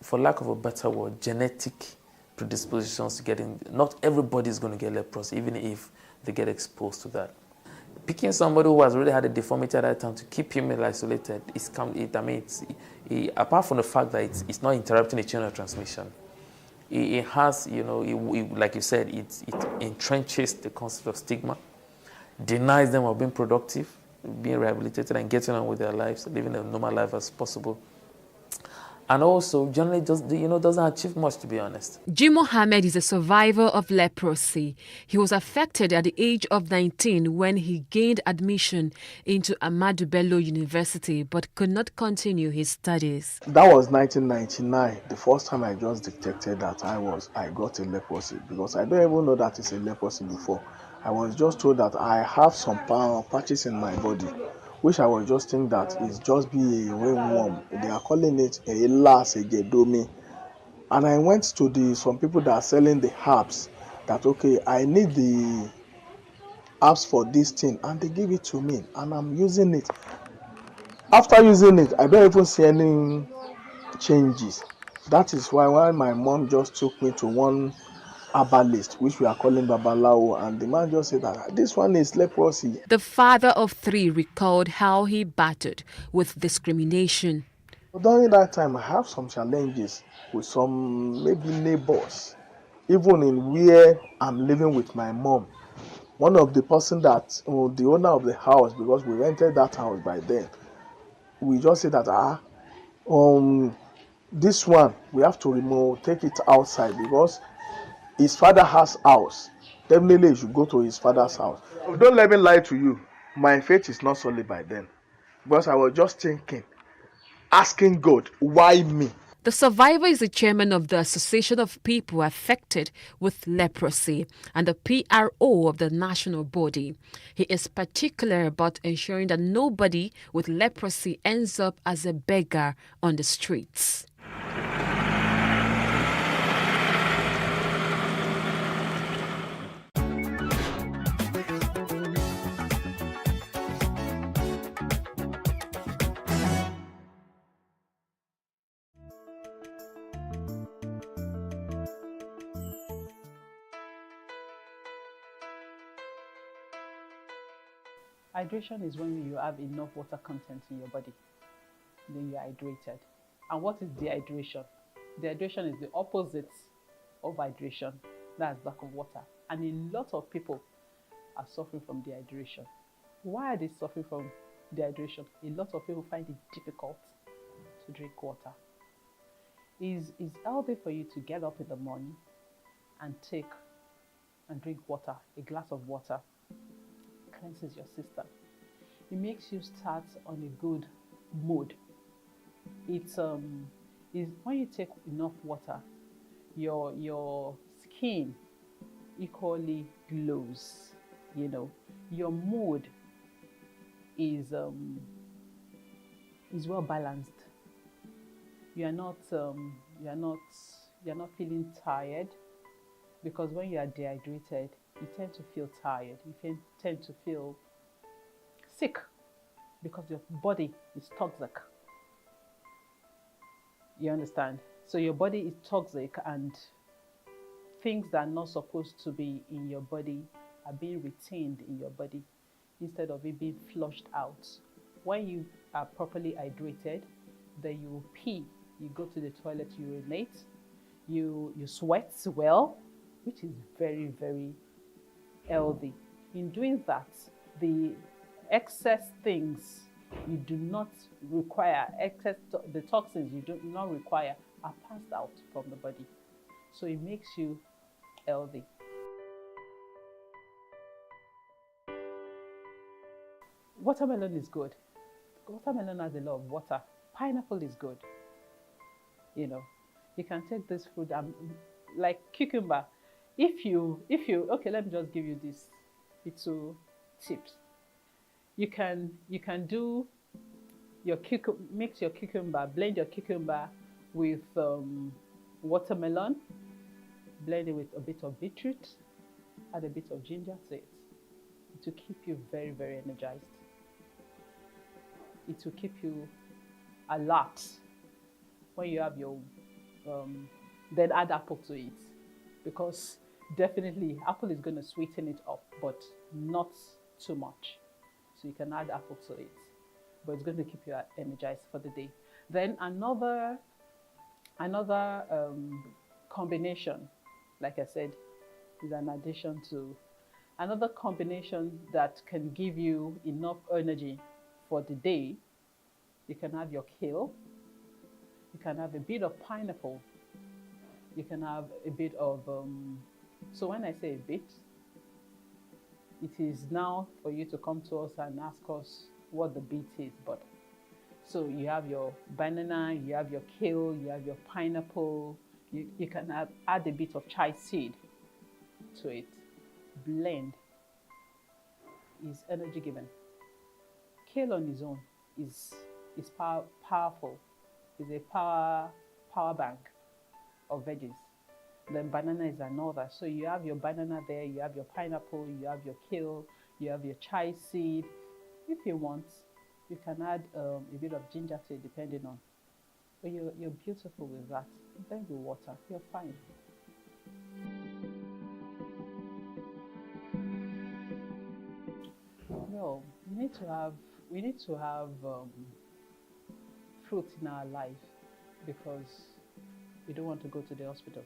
for lack of a better word, genetic predispositions to getting, not everybody is going to get leprosy, even if they get exposed to that. Picking somebody who has already had a deformity at that time to keep him isolated, apart from the fact that it's not interrupting the chain of transmission, it has, like you said, it entrenches the concept of stigma, denies them of being productive, being rehabilitated and getting on with their lives, living a normal life as possible. And also, generally, doesn't achieve much, to be honest. Jim Mohammed is a survivor of leprosy. He was affected at the age of 19 when he gained admission into Ahmadu Bello University, but could not continue his studies. That was 1999, the first time I just detected that I got a leprosy, because I don't even know that it's a leprosy before. I was just told that I have some patches in my body, which I was just thinking that is just be a ringworm. They are calling it a las egedomi. And I went to some people that are selling the herbs that, okay, I need the herbs for this thing, and they give it to me and I'm using it. After using it, I don't even see any changes. That is why my mom just took me to one herbalist, which we are calling Babalawo, and the man just said that this one is leprosy. The father of 3 recalled how he battled with discrimination. During that time, I have some challenges with some maybe neighbors, even in where I'm living with my mom. One of the person that, the owner of the house, because we rented that house by then, we just said that, this one, we have to take it outside because his father has house. Definitely you should go to his father's house. Don't let me lie to you. My faith is not solid by then. Because I was just thinking, asking God, why me? The survivor is the chairman of the Association of People Affected with Leprosy and the PRO of the national body. He is particular about ensuring that nobody with leprosy ends up as a beggar on the streets. Hydration is when you have enough water content in your body, then you're hydrated. And what is dehydration? Dehydration is the opposite of hydration. That's lack of water. And a lot of people are suffering from dehydration. Why are they suffering from dehydration? A lot of people find it difficult to drink water. It's healthy for you to get up in the morning and drink water, a glass of water. Cleanses your system. It makes you start on a good mood. It's is when you take enough water, your skin equally glows. You know, your mood is well balanced. You're not feeling tired, because when you are dehydrated, you tend to feel tired. You tend to feel sick because your body is toxic. You understand? So your body is toxic, and things that are not supposed to be in your body are being retained in your body instead of it being flushed out. When you are properly hydrated, then you pee, you go to the toilet, you urinate, you sweat well, which is very, very healthy. In doing that, the excess things you do not require, the toxins you do not require are passed out from the body. So it makes you healthy. Watermelon is good. Watermelon has a lot of water. Pineapple is good. You know, you can take this fruit like cucumber. If you okay, let me just give you these little tips. You can do your mix your cucumber, blend your cucumber with watermelon, blend it with a bit of beetroot, add a bit of ginger to it. It will keep you very, very energized. It will keep you alert when you have your then add apple to it, because definitely apple is going to sweeten it up, but not too much. So you can add apple to it, but it's going to keep you energized for the day. Then another combination, like I said, is an addition to another combination that can give you enough energy for the day. You can have your kale, you can have a bit of pineapple, you can have a bit of so when I say a bit, it is now for you to come to us and ask us what the bit is. But so you have your banana, you have your kale, you have your pineapple, you can add a bit of chai seed to it, blend, is energy giving. Kale on its own is powerful. Is a power bank of veggies. Then banana is another. So you have your banana there, you have your pineapple, you have your kale, you have your chai seed. If you want, you can add a bit of ginger to it, depending on. But you're beautiful with that. Then you water, you're fine. Well, we need to have fruit in our life because we don't want to go to the hospital.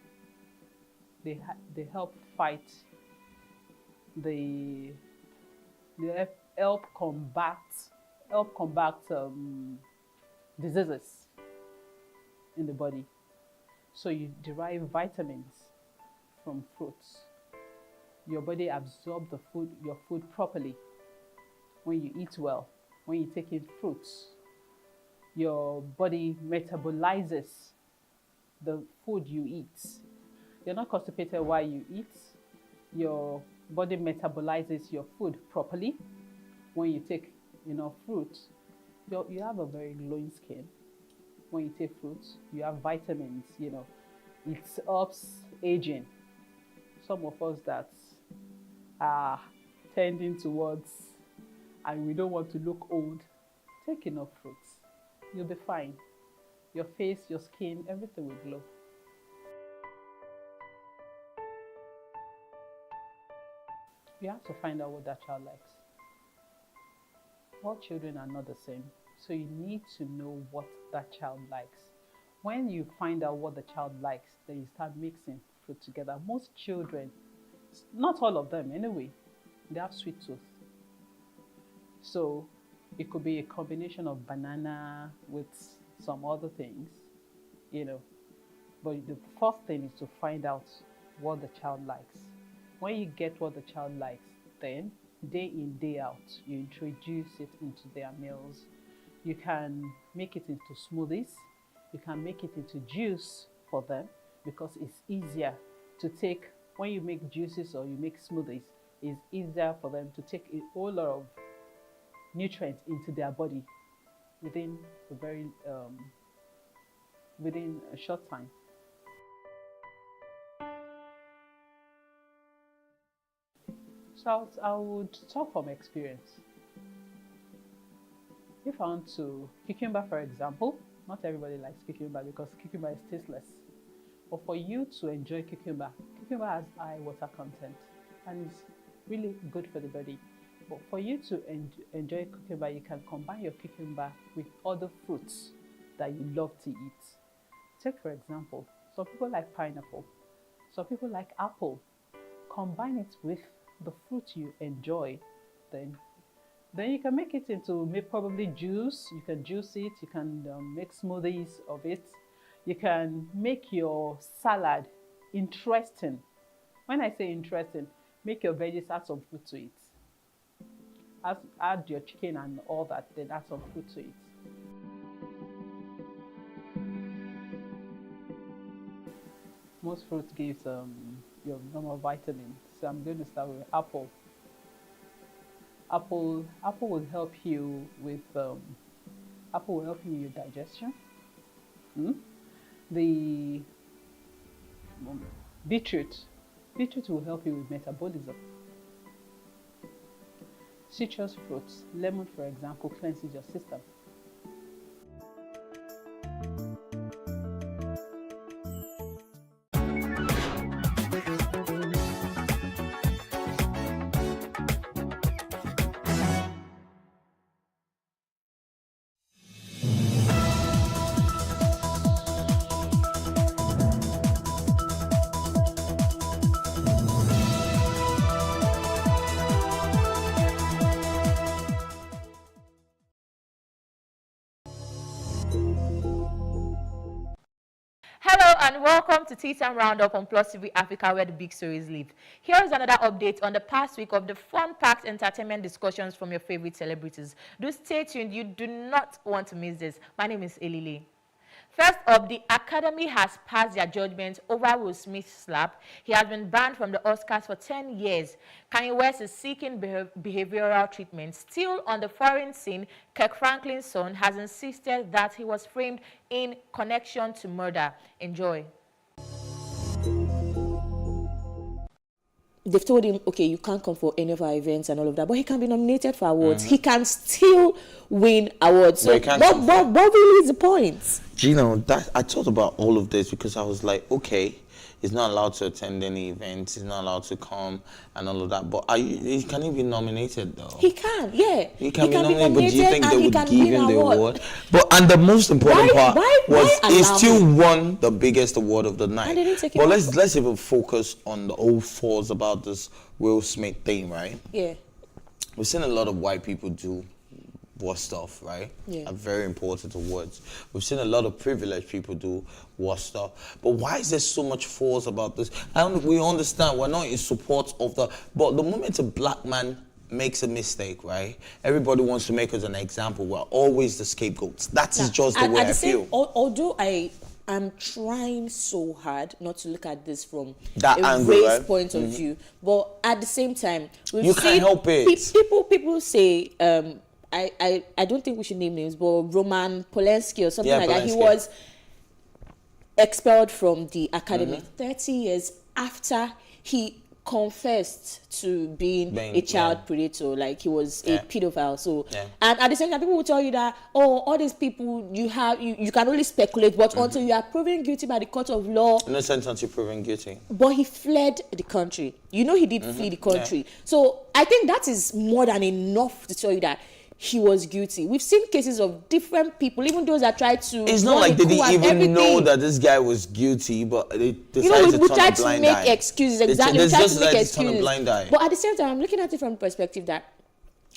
They help fight they help combat diseases in the body. So you derive vitamins from fruits. Your body absorbs your food properly when you eat well. When you take in fruits, your body metabolizes the food you eat. You're not constipated while you eat. Your body metabolizes your food properly. When you take enough fruit, you have a very glowing skin. When you take fruits, you have vitamins, it helps aging. Some of us that are tending towards and we don't want to look old, take enough fruits. You'll be fine. Your face, your skin, everything will glow. You have to find out what that child likes. All children are not the same, so you need to know what that child likes. When you find out what the child likes, then you start mixing fruit together. Most children, not all of them anyway, they have sweet tooth. So it could be a combination of banana with some other things, But the first thing is to find out what the child likes. When you get what the child likes, then day in, day out, you introduce it into their meals. You can make it into smoothies. You can make it into juice for them because it's easier to take. When you make juices or you make smoothies, it's easier for them to take a whole lot of nutrients into their body within a short time. So I would talk from experience. If I want to, cucumber for example, not everybody likes cucumber because cucumber is tasteless. But for you to enjoy cucumber has high water content and it's really good for the body. But for you to enjoy cucumber, you can combine your cucumber with other fruits that you love to eat. Take for example, some people like pineapple, some people like apple. Combine it with the fruit you enjoy, then you can make it into probably juice. You can juice it, you can make smoothies of it. You can make your salad interesting. When I say interesting, make your veggies, add some fruit to it. Add your chicken and all that, then add some fruit to it. Most fruit gives your normal vitamins. So I'm going to start with apple. Apple will help you with your digestion. The beetroot will help you with metabolism. Citrus fruits, lemon for example, cleanses your system. Hello and welcome to Tea Time Roundup on Plus TV Africa, where the big stories live. Here is another update on the past week of the fun-packed entertainment discussions from your favorite celebrities. Do stay tuned. You do not want to miss this. My name is Elile. First up, the Academy has passed their judgment over Will Smith's slap. He has been banned from the Oscars for 10 years. Kanye West is seeking behavioral treatment. Still on the foreign scene, Kirk Franklin's son has insisted that he was framed in connection to murder. Enjoy. They've told him, okay, you can't come for any of our events and all of that, but he can be nominated for awards. He can still win awards. So what really is the point? Gino, that I thought about all of this because I was like, okay, he's not allowed to attend any events, he's not allowed to come and all of that, but can he be nominated though? He can, yeah. He can be nominated, but do you think they would give him the award? And the most important he still won the biggest award of the night. But let's even focus on the old falls about this Will Smith thing, right? Yeah. We've seen a lot of white people do worse stuff, right? Yeah. Are very important awards. We've seen a lot of privileged people do worse stuff. But why is there so much force about this? We understand we're not in support of but the moment a black man makes a mistake, right? Everybody wants to make us an example. We're always the scapegoats. That is just the way I feel. Although I'm trying so hard not to look at this from that a angle, race right? point of view, but at the same time, you can't help it. People say, I don't think we should name names, but Roman Polanski or something like that. He was expelled from the academy 30 years after he confessed to being a child predator, like he was a pedophile. So, and at the same time, people will tell you that, oh, all these people you can only speculate, but until you are proven guilty by the court of law. Innocent until proven guilty. But he fled the country. You know, he did flee the country. So I think that is more than enough to tell you that he was guilty. We've seen cases of different people, even those that tried to. It's not like they didn't even know that this guy was guilty, but they decided to turn a blind eye. Make excuses. Exactly, we tried to make excuses. Blind eye. But at the same time, I'm looking at it from the perspective that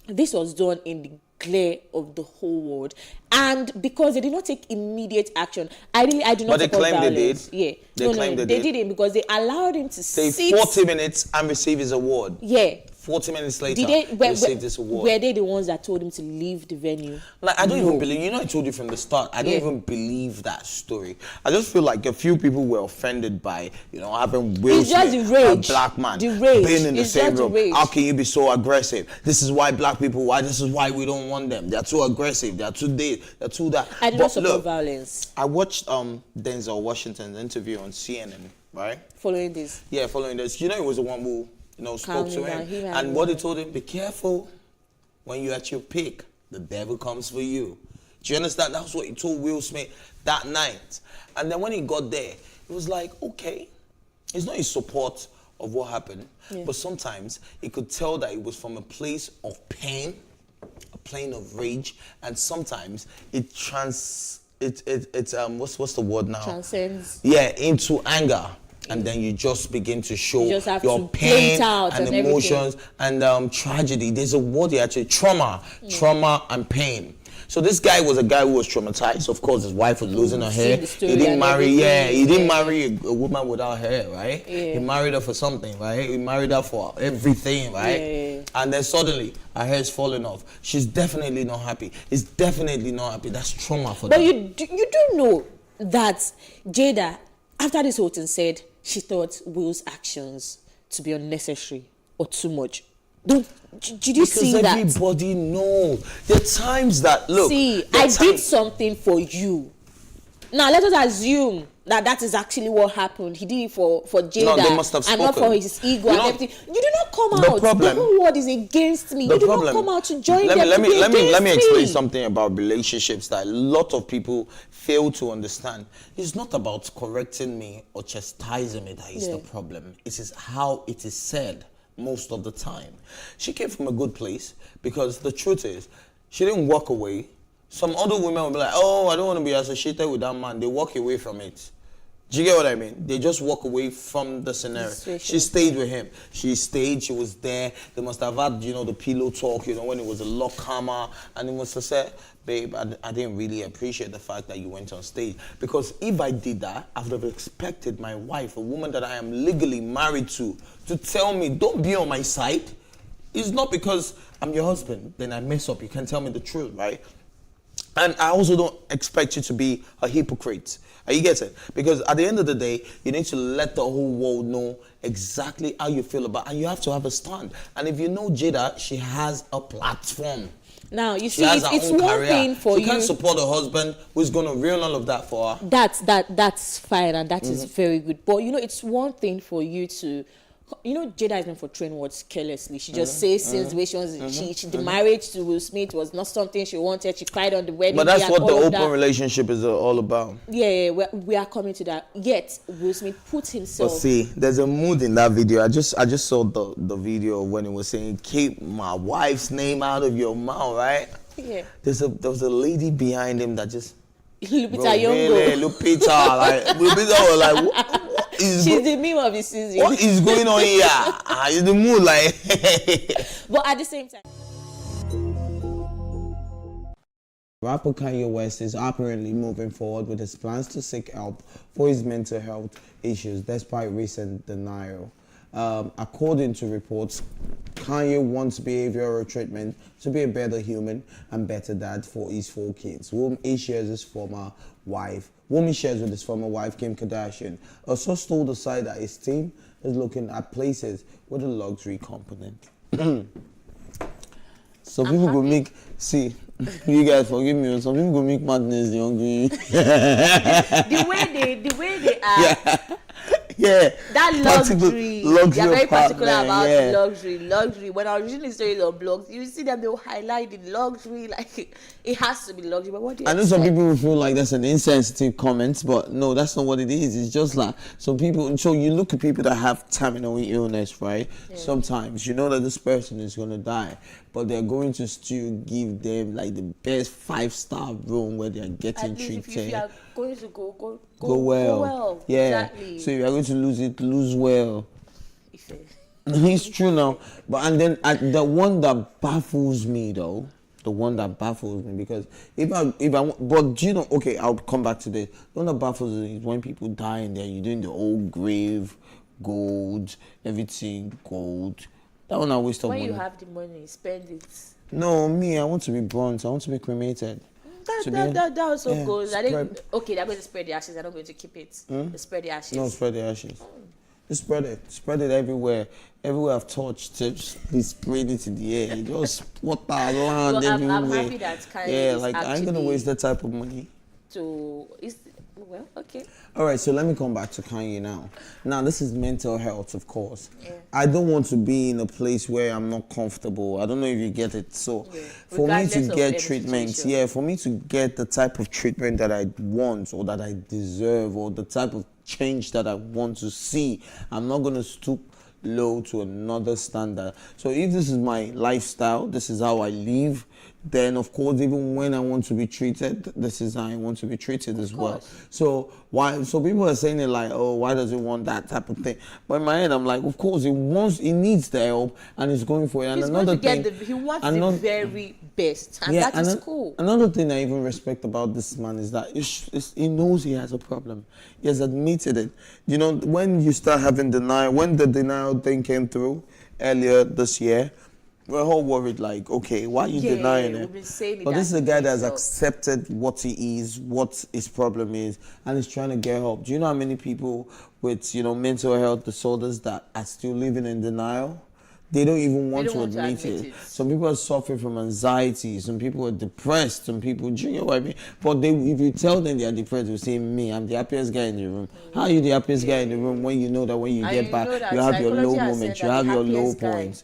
this was done in the glare of the whole world, and because they did not take immediate action. I do not. But they claimed violence. They did. Yeah, they didn't because they allowed him to stay 40 minutes and receive his award. Yeah. 40 minutes later, he received this award. Were they the ones that told him to leave the venue? Like, I don't even believe, I told you from the start, I don't even believe that story. I just feel like a few people were offended by, having Will Smith, a black man, being in the same room. How can you be so aggressive? This is why black people, this is why we don't want them. They're too aggressive, they're too this, they're too that. I do not support violence. I watched Denzel Washington's interview on CNN, right? Following this. Yeah, following this. He was the one who spoke to him. And what he told him, be careful when you're at your peak. The devil comes for you. Do you understand? That's what he told Will Smith that night. And then when he got there, it was like, okay, it's not in support of what happened, but sometimes he could tell that it was from a place of pain, a plane of rage, and sometimes it what's the word now? Transcends. Yeah, into anger. And then you just begin to show your pain and emotions and tragedy. There's a word here actually, trauma and pain. So this guy was a guy who was traumatized. Of course, his wife was losing her hair. He didn't marry, he didn't marry a woman without hair, right? Yeah. He married her for something, right? He married her for everything, right? Yeah. And then suddenly, her hair is falling off. She's definitely not happy. He's definitely not happy. That's trauma for them. But you do know that Jada, after this whole thing, said she thought Will's actions to be unnecessary or too much. Did you see that? Because everybody knows. There are times that, look. See, I did something for you. Now, let us assume that is actually what happened. He did it for Jada. No, they must have spoken. And not for his ego and everything. You do not come out. The whole world is against me. You do not come out to join them. Let me explain something about relationships that a lot of people fail to understand. It's not about correcting me or chastising me that is the problem. It is how it is said most of the time. She came from a good place because the truth is, she didn't walk away. Some other women will be like, oh, I don't want to be associated with that man. They walk away from it. Do you get what I mean? They just walk away from the scenario. She stayed with him. She stayed. She was there. They must have had, the pillow talk, when it was a lot calmer. And he must have said, babe, I didn't really appreciate the fact that you went on stage. Because if I did that, I would have expected my wife, a woman that I am legally married to tell me, don't be on my side. It's not because I'm your husband, then I mess up. You can tell me the truth, right? And I also don't expect you to be a hypocrite. You get it? Because at the end of the day, you need to let the whole world know exactly how you feel about it. And you have to have a stand. And if you know Jada, she has a platform. Now, you see, it's one thing for you. You can't support a husband who's going to ruin all of that for her. That's fine, and that is very good. But, you know, it's one thing for you to... You know, Jada is known for throwing words carelessly. She just says situations. The marriage to Will Smith was not something she wanted. She cried on the wedding. But that's what the open relationship is all about. Yeah, we are coming to that. Yet Will Smith put himself. But see, there's a mood in that video. I just saw the video when it was saying, "Keep my wife's name out of your mouth," right? Yeah. There was a lady behind him that just. Lupita Nyong'o. Lupita, like Lupita was like. What is She's the meme of the season. What is going on here? Is the mood like? But at the same time, rapper Kanye West is apparently moving forward with his plans to seek help for his mental health issues despite recent denial. According to reports, Kanye wants behavioral treatment to be a better human and better dad for his 4 kids, whom he shares with his former wife, Kim Kardashian. A source told the site that his team is looking at places with a luxury component. So people go make, see, you guys forgive me, some people go make madness hungry. the way they are. Yeah. Yeah, that luxury. They're very particular about luxury. When I was reading the story of blogs, you see them, they'll highlight the luxury, like it has to be luxury. But what do you I know some people will feel like that's an insensitive comment, but no, that's not what it is. It's just like some people. So you look at people that have terminal illness, right? Yeah. Sometimes you know that this person is gonna die, but they're going to still give them like the best 5-star room where they're getting treated. If you are going to go well. Yeah. Exactly. So if you're going to lose well. It's true now. But and then the one that baffles me though, because if I but you know, okay, I'll come back to this. The one that baffles me is when people die and you're doing the old grave, gold, everything gold. That one I waste of money. When you have the money, spend it. No, me, I want to be burnt. I want to be cremated. That also goes. They're going to spread the ashes. They're not going to keep it. They spread the ashes. No, spread the ashes. Just spread it everywhere. Everywhere I've touched, just spread it in the air. Just water, land everywhere. I'm happy that Kanye is like I ain't gonna waste that type of money. Well, okay. All right, so let me come back to Kanye now. Now, this is mental health, of course. Yeah. I don't want to be in a place where I'm not comfortable. I don't know if you get it. So, for me to get treatment, for me to get the type of treatment that I want or that I deserve or the type of change that I want to see, I'm not going to stoop low to another standard. So, if this is my lifestyle, this is how I live, then of course, even when I want to be treated, this is how I want to be treated as well. So people are saying it like, oh, why does it want that type of thing? But in my head, I'm like, of course, it needs the help and it's going for it. And another thing, he wants the very best, and that is cool. Another thing I even respect about this man is that he knows he has a problem. He has admitted it. You know, when you start having when the denial thing came through earlier this year, we're all worried, like, okay, why are you denying it? But this is a guy that has accepted what he is, what his problem is, and is trying to get help. Do you know how many people with, mental health disorders that are still living in denial? They don't even want to admit it. Some people are suffering from anxiety. Some people are depressed. Some people, do you know what I mean? But if you tell them they are depressed, they'll say, me, I'm the happiest guy in the room. How are you the happiest guy in the room when you know that when you get back, you have your low moments, you have your low points?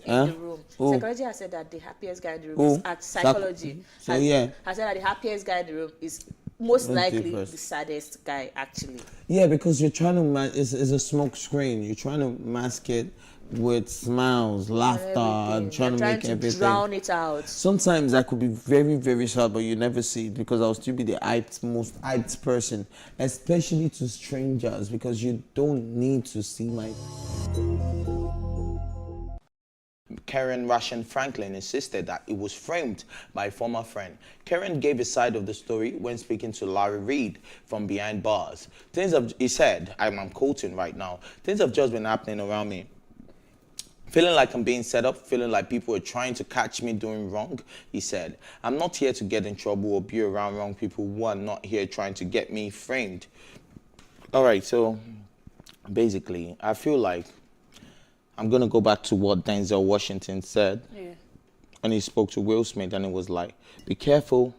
Psychology has said that the happiest guy in the room is at psychology. Has said that the happiest guy in the room is most likely the saddest guy, actually. Yeah, because you're trying to it's a smoke screen. You're trying to mask it with smiles, laughter, trying to make everything. Drown it out. Sometimes I could be very, very sad, but you never see it because I'll still be the most hyped person, especially to strangers, because you don't need to see my. Karen Russian Franklin insisted that it was framed by a former friend. Karen gave his side of the story when speaking to Larry Reid from behind bars. He said, I'm quoting right now, things have just been happening around me. Feeling like I'm being set up, feeling like people are trying to catch me doing wrong, he said, I'm not here to get in trouble or be around wrong people who are not here trying to get me framed. All right, so basically, I feel like I'm going to go back to what Denzel Washington said when he spoke to Will Smith, and it was like, be careful.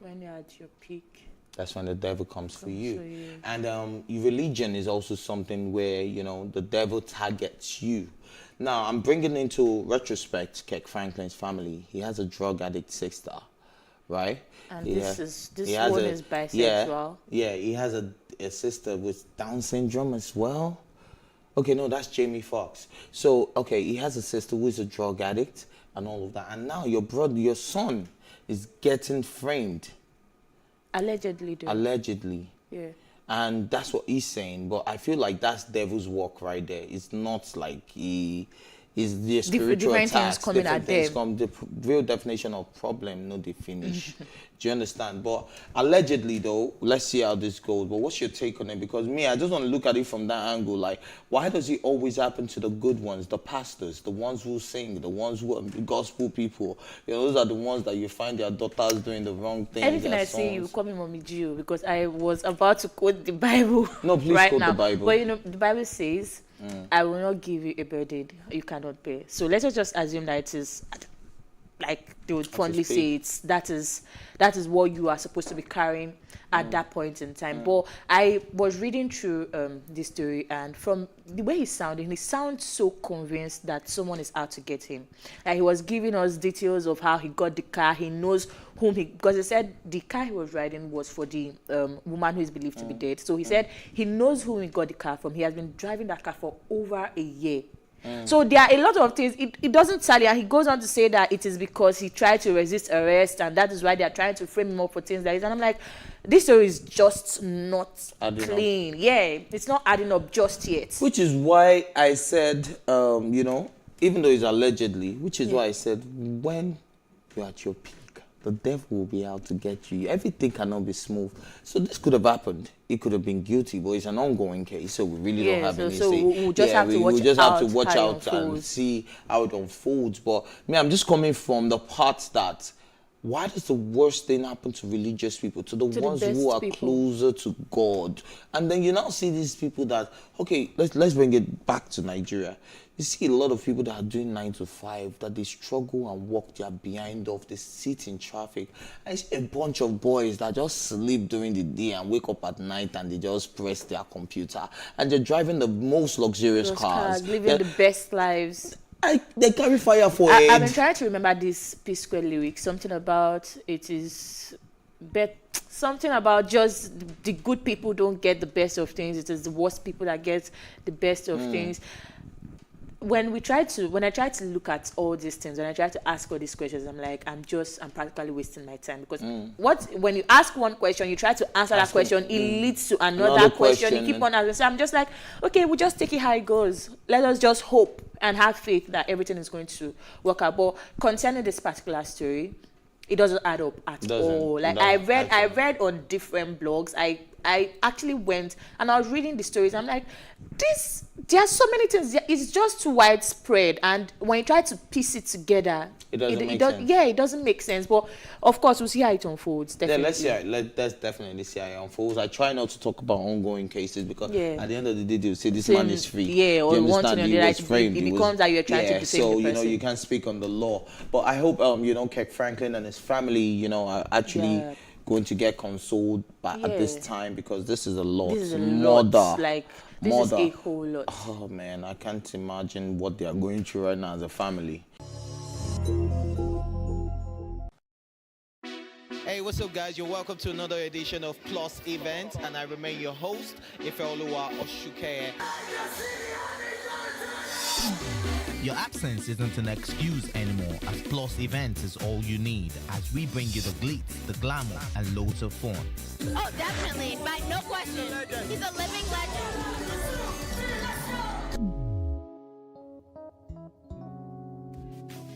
When you're at your peak. That's when the devil comes for you. And religion is also something where, you know, the devil targets you. Now, I'm bringing into retrospect Kirk Franklin's family. He has a drug addict sister, right? And this one is bisexual. Yeah, he has a sister with Down syndrome as well. Okay, no, that's Jamie Foxx. So, okay, he has a sister who is a drug addict and all of that. And now your son is getting framed. Allegedly, though. Allegedly. Yeah. And that's what he's saying, but I feel like that's devil's work right there. It's not like is the spiritual attacks. The real definition of problem, no the finish. Do you understand? But allegedly though, let's see how this goes. But what's your take on it? Because me, I just want to look at it from that angle. Like, why does it always happen to the good ones, the pastors, the ones who sing, the ones who are gospel people? You know, those are the ones that you find their daughters doing the wrong thing. Anything I say, you call me Mommy Gio, because I was about to quote the Bible. No, please right quote now. the Bible. But you know, the Bible says, I will not give you a burden you cannot bear. So let's just assume that it is, like they would fondly say, that is what you are supposed to be carrying at that point in time. But I was reading through this story, and from the way he sounds so convinced that someone is out to get him. Like he was giving us details of how he got the car. He knows whom because he said the car he was riding was for the woman who is believed to be dead. So he said he knows whom he got the car from. He has been driving that car for over a year. So there are a lot of things. It doesn't tell you. And he goes on to say that it is because he tried to resist arrest, and that is why they are trying to frame him up for things like this. And I'm like, this story is just not clean. Yeah, it's not adding up just yet. Which is why I said, you know, even though it's allegedly, which is why I said, when you're at your peak, the devil will be out to get you. Everything cannot be smooth. So this could have happened. He could have been guilty, but it's an ongoing case, so we really don't have any say. So we'll just have to watch out and see how it unfolds. But me, I'm just coming from the part that why does the worst thing happen to religious people, to the ones who are closer to God? And then you now see these people that, okay, let's bring it back to Nigeria. You see a lot of people that are doing 9 to 5, that they struggle and walk their behind off, they sit in traffic. I see a bunch of boys that just sleep during the day and wake up at night and they just press their computer. And they're driving the most luxurious cars. Living the best lives. They carry fire for it. I've been trying to remember this P-Square lyric. Something about it is something about just the good people don't get the best of things. It is the worst people that get the best of things. When I try to look at all these things, when I try to ask all these questions, I'm like, I'm practically wasting my time, because when you ask one question, you try to answer that question, it leads to another question. You keep on asking. So I'm just like, okay, we'll just take it how it goes. Let us just hope and have faith that everything is going to work out. But concerning this particular story, it doesn't add up at all. Like I read on different blogs. I actually went and I was reading the stories. I'm like, there are so many things. It's just too widespread, and when you try to piece it together, it doesn't make sense. Yeah, it doesn't make sense. But of course, we'll see how it unfolds. Definitely. Yeah, let's definitely see how it unfolds. I try not to talk about ongoing cases, because at the end of the day, they'll say this man is free. Yeah, or you understand? He was framed. It becomes that you're trying to defame the person. So, you know, you can't speak on the law. But I hope, you know, Kirk Franklin and his family, you know, are actually going to get consoled at this time, because this is a lot. This is a lot. Like, this is a whole lot. Oh man, I can't imagine what they are going through right now as a family. Hey, what's up guys? You're welcome to another edition of Plus Event, and I remain your host, Ifeoluwa Oshukeye. Your absence isn't an excuse anymore, as Plus Events is all you need, as we bring you the glitz, the glamour, and loads of fun. Oh, definitely, by no question. He's a living legend.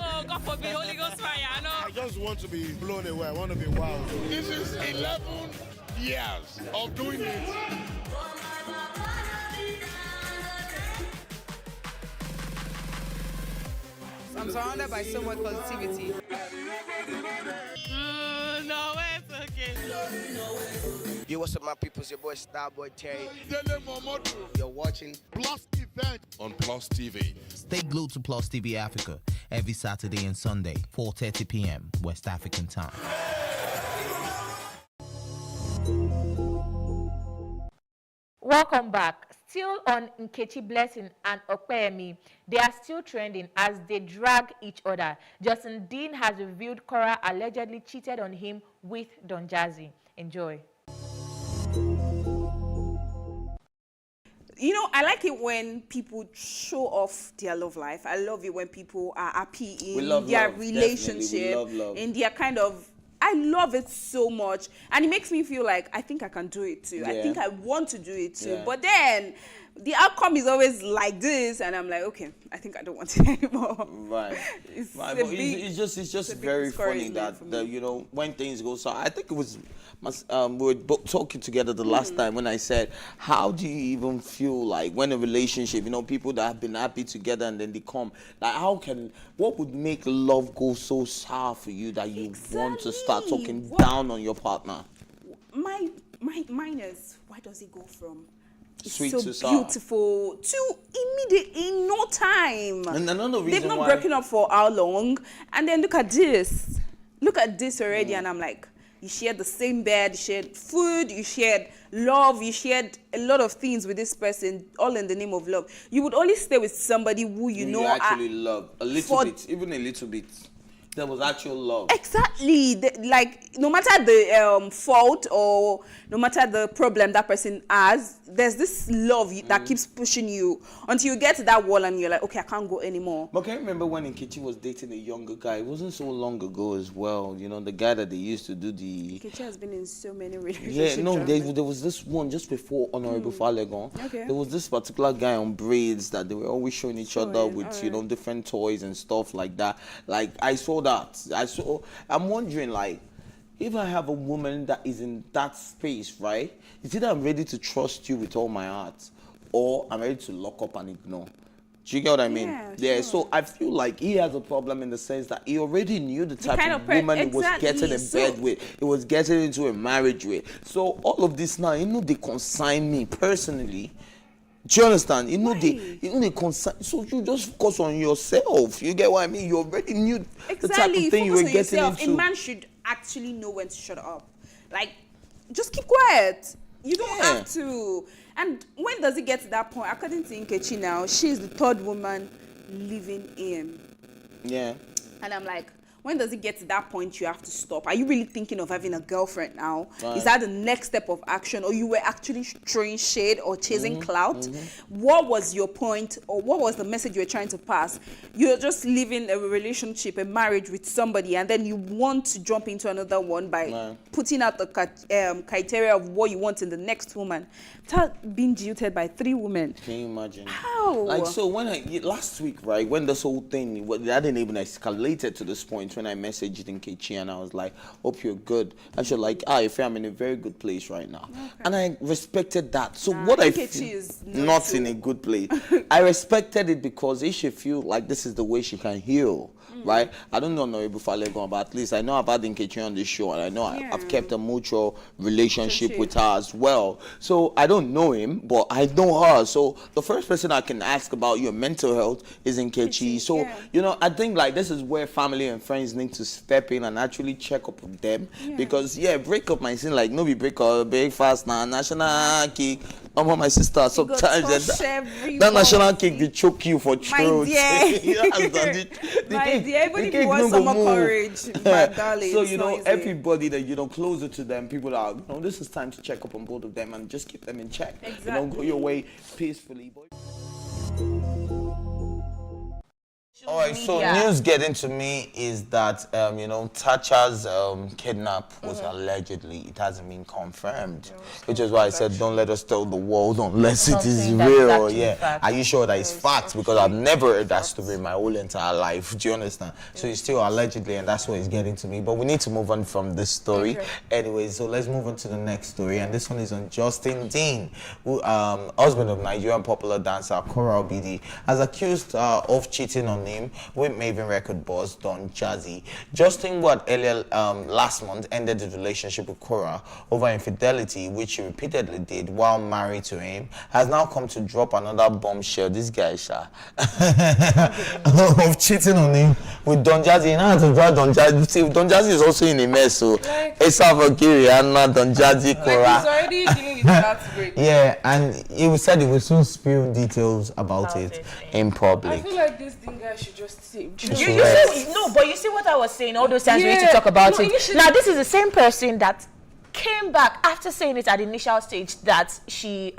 Oh, God forbid, Holy Ghost fire, no. I just want to be blown away. I want to be wild. This is 11 years of doing it. I'm surrounded by so much positivity. No, it's okay. Yo, what's up, my people? It's your boy Starboy Terry. You're watching Plus Event on Plus TV. Stay glued to Plus TV Africa every Saturday and Sunday, 4:30 p.m. West African time. Welcome back. Still on Nkechi Blessing and Okpeyemi, they are still trending as they drag each other. Justin Dean has revealed Cora allegedly cheated on him with Don Jazzy. Enjoy. You know, I like it when people show off their love life. I love it when people are happy in their relationship, in their kind of. I love it so much, and it makes me feel like I think I can do it too. I think I want to do it too. But then the outcome is always like this, and I'm like, okay, I think I don't want it anymore. Right. It's just very funny that you know, when things go so. I think it was we were both talking together the last time when I said, how do you even feel like when a relationship, you know, people that have been happy together and then they come, like what would make love go so sour for you that you want to start talking down on your partner? Mine is, why does it go from sweet so to sour, beautiful to immediate in no time? And another reason they've not broken up for how long, and then look at this already, and I'm like, you shared the same bed, you shared food, you shared love, you shared a lot of things with this person, all in the name of love. You would only stay with somebody who you actually love a little bit, even a little bit. There was actual love. Exactly. Like, no matter the fault or no matter the problem that person has, there's this love that keeps pushing you until you get to that wall and you're like, okay, I can't go anymore. But can you remember when Nkechi was dating a younger guy? It wasn't so long ago as well. You know, the guy that they used to do the... Nkechi has been in so many relationships. Yeah, no, there was this one just before Honorable Falegon. Okay. There was this particular guy on braids that they were always showing each other with, you know, different toys and stuff like that. Like, I saw that. I'm wondering, like, if I have a woman that is in that space, right? It's either I'm ready to trust you with all my heart, or I'm ready to lock up and ignore. Do you get what I mean? Yeah, sure. So I feel like he has a problem in the sense that he already knew the type of woman he was getting in bed with, he was getting into a marriage with. So all of this now, you know, they consign me personally. Do you understand? You know, they consign. So you just focus on yourself. You get what I mean? You already knew the type of thing you were getting into. A man should actually know when to shut up. Like, just keep quiet. You don't have to. And when does it get to that point? According to Nkechi now, she's the third woman living in. Yeah. And I'm like, when does it get to that point you have to stop? Are you really thinking of having a girlfriend now? Right. Is that the next step of action? Or you were actually throwing shade or chasing clout? What was your point, or what was the message you were trying to pass? You're just living a relationship, a marriage with somebody, and then you want to jump into another one by putting out the criteria of what you want in the next woman. Without being jilted by 3 women. Can you imagine? How? Like, so when last week, right, when this whole thing, that didn't even escalated to this point, when I messaged Nkechi and I was like, hope you're good. And she's like, if I'm in a very good place right now. Okay. And I respected that. So what I feel is not in a good place. I respected it because if she feel like this is the way she can heal. Right? I don't know Honorable Falegon, but at least I know about Nkechi on this show, and I know I've kept a mutual relationship with her as well. So I don't know him, but I know her. So the first person I can ask about your mental health is Nkechi. So, you know, I think like this is where family and friends need to step in and actually check up with them. Because, breakup might seem like, no, we break up, break fast now, national kick. My sister, sometimes that national cake, they choke you for truth. My dear, even if you want some more courage, my darling. So, you know, everybody that, you know, closer to them, people are, you know, this is time to check up on both of them and just keep them in check. Exactly. You know, go your way peacefully. All right, so news getting to me is that, you know, Thatcher's kidnap was allegedly, it hasn't been confirmed, which is why I said don't let us tell the world unless it is real. Are you sure that it's fact? Because I've never heard that story in my whole entire life. Do you understand? So it's still allegedly, and that's what is getting to me. But we need to move on from this story. Anyway, so let's move on to the next story, and this one is on Justin Dean, who, husband of Nigerian popular dancer Cora Obidi, has accused of cheating on him with Maven record boss Don Jazzy. Justin Ward earlier last month ended his relationship with Cora over infidelity, which he repeatedly did while married to him, has now come to drop another bombshell. This guy, of cheating on him with Don Jazzy. You know how to drag Don Jazzy. See, Don Jazzy is also in a mess, so Esa Fakiri, Anna, Don Jazzy, Cora. He's already dealing with that break. Yeah, and he said he will soon spill details about it in public. I feel like this thing guy should just say. But you see what I was saying, all those times we need to talk about it. Now, this is the same person that came back after saying it at the initial stage that she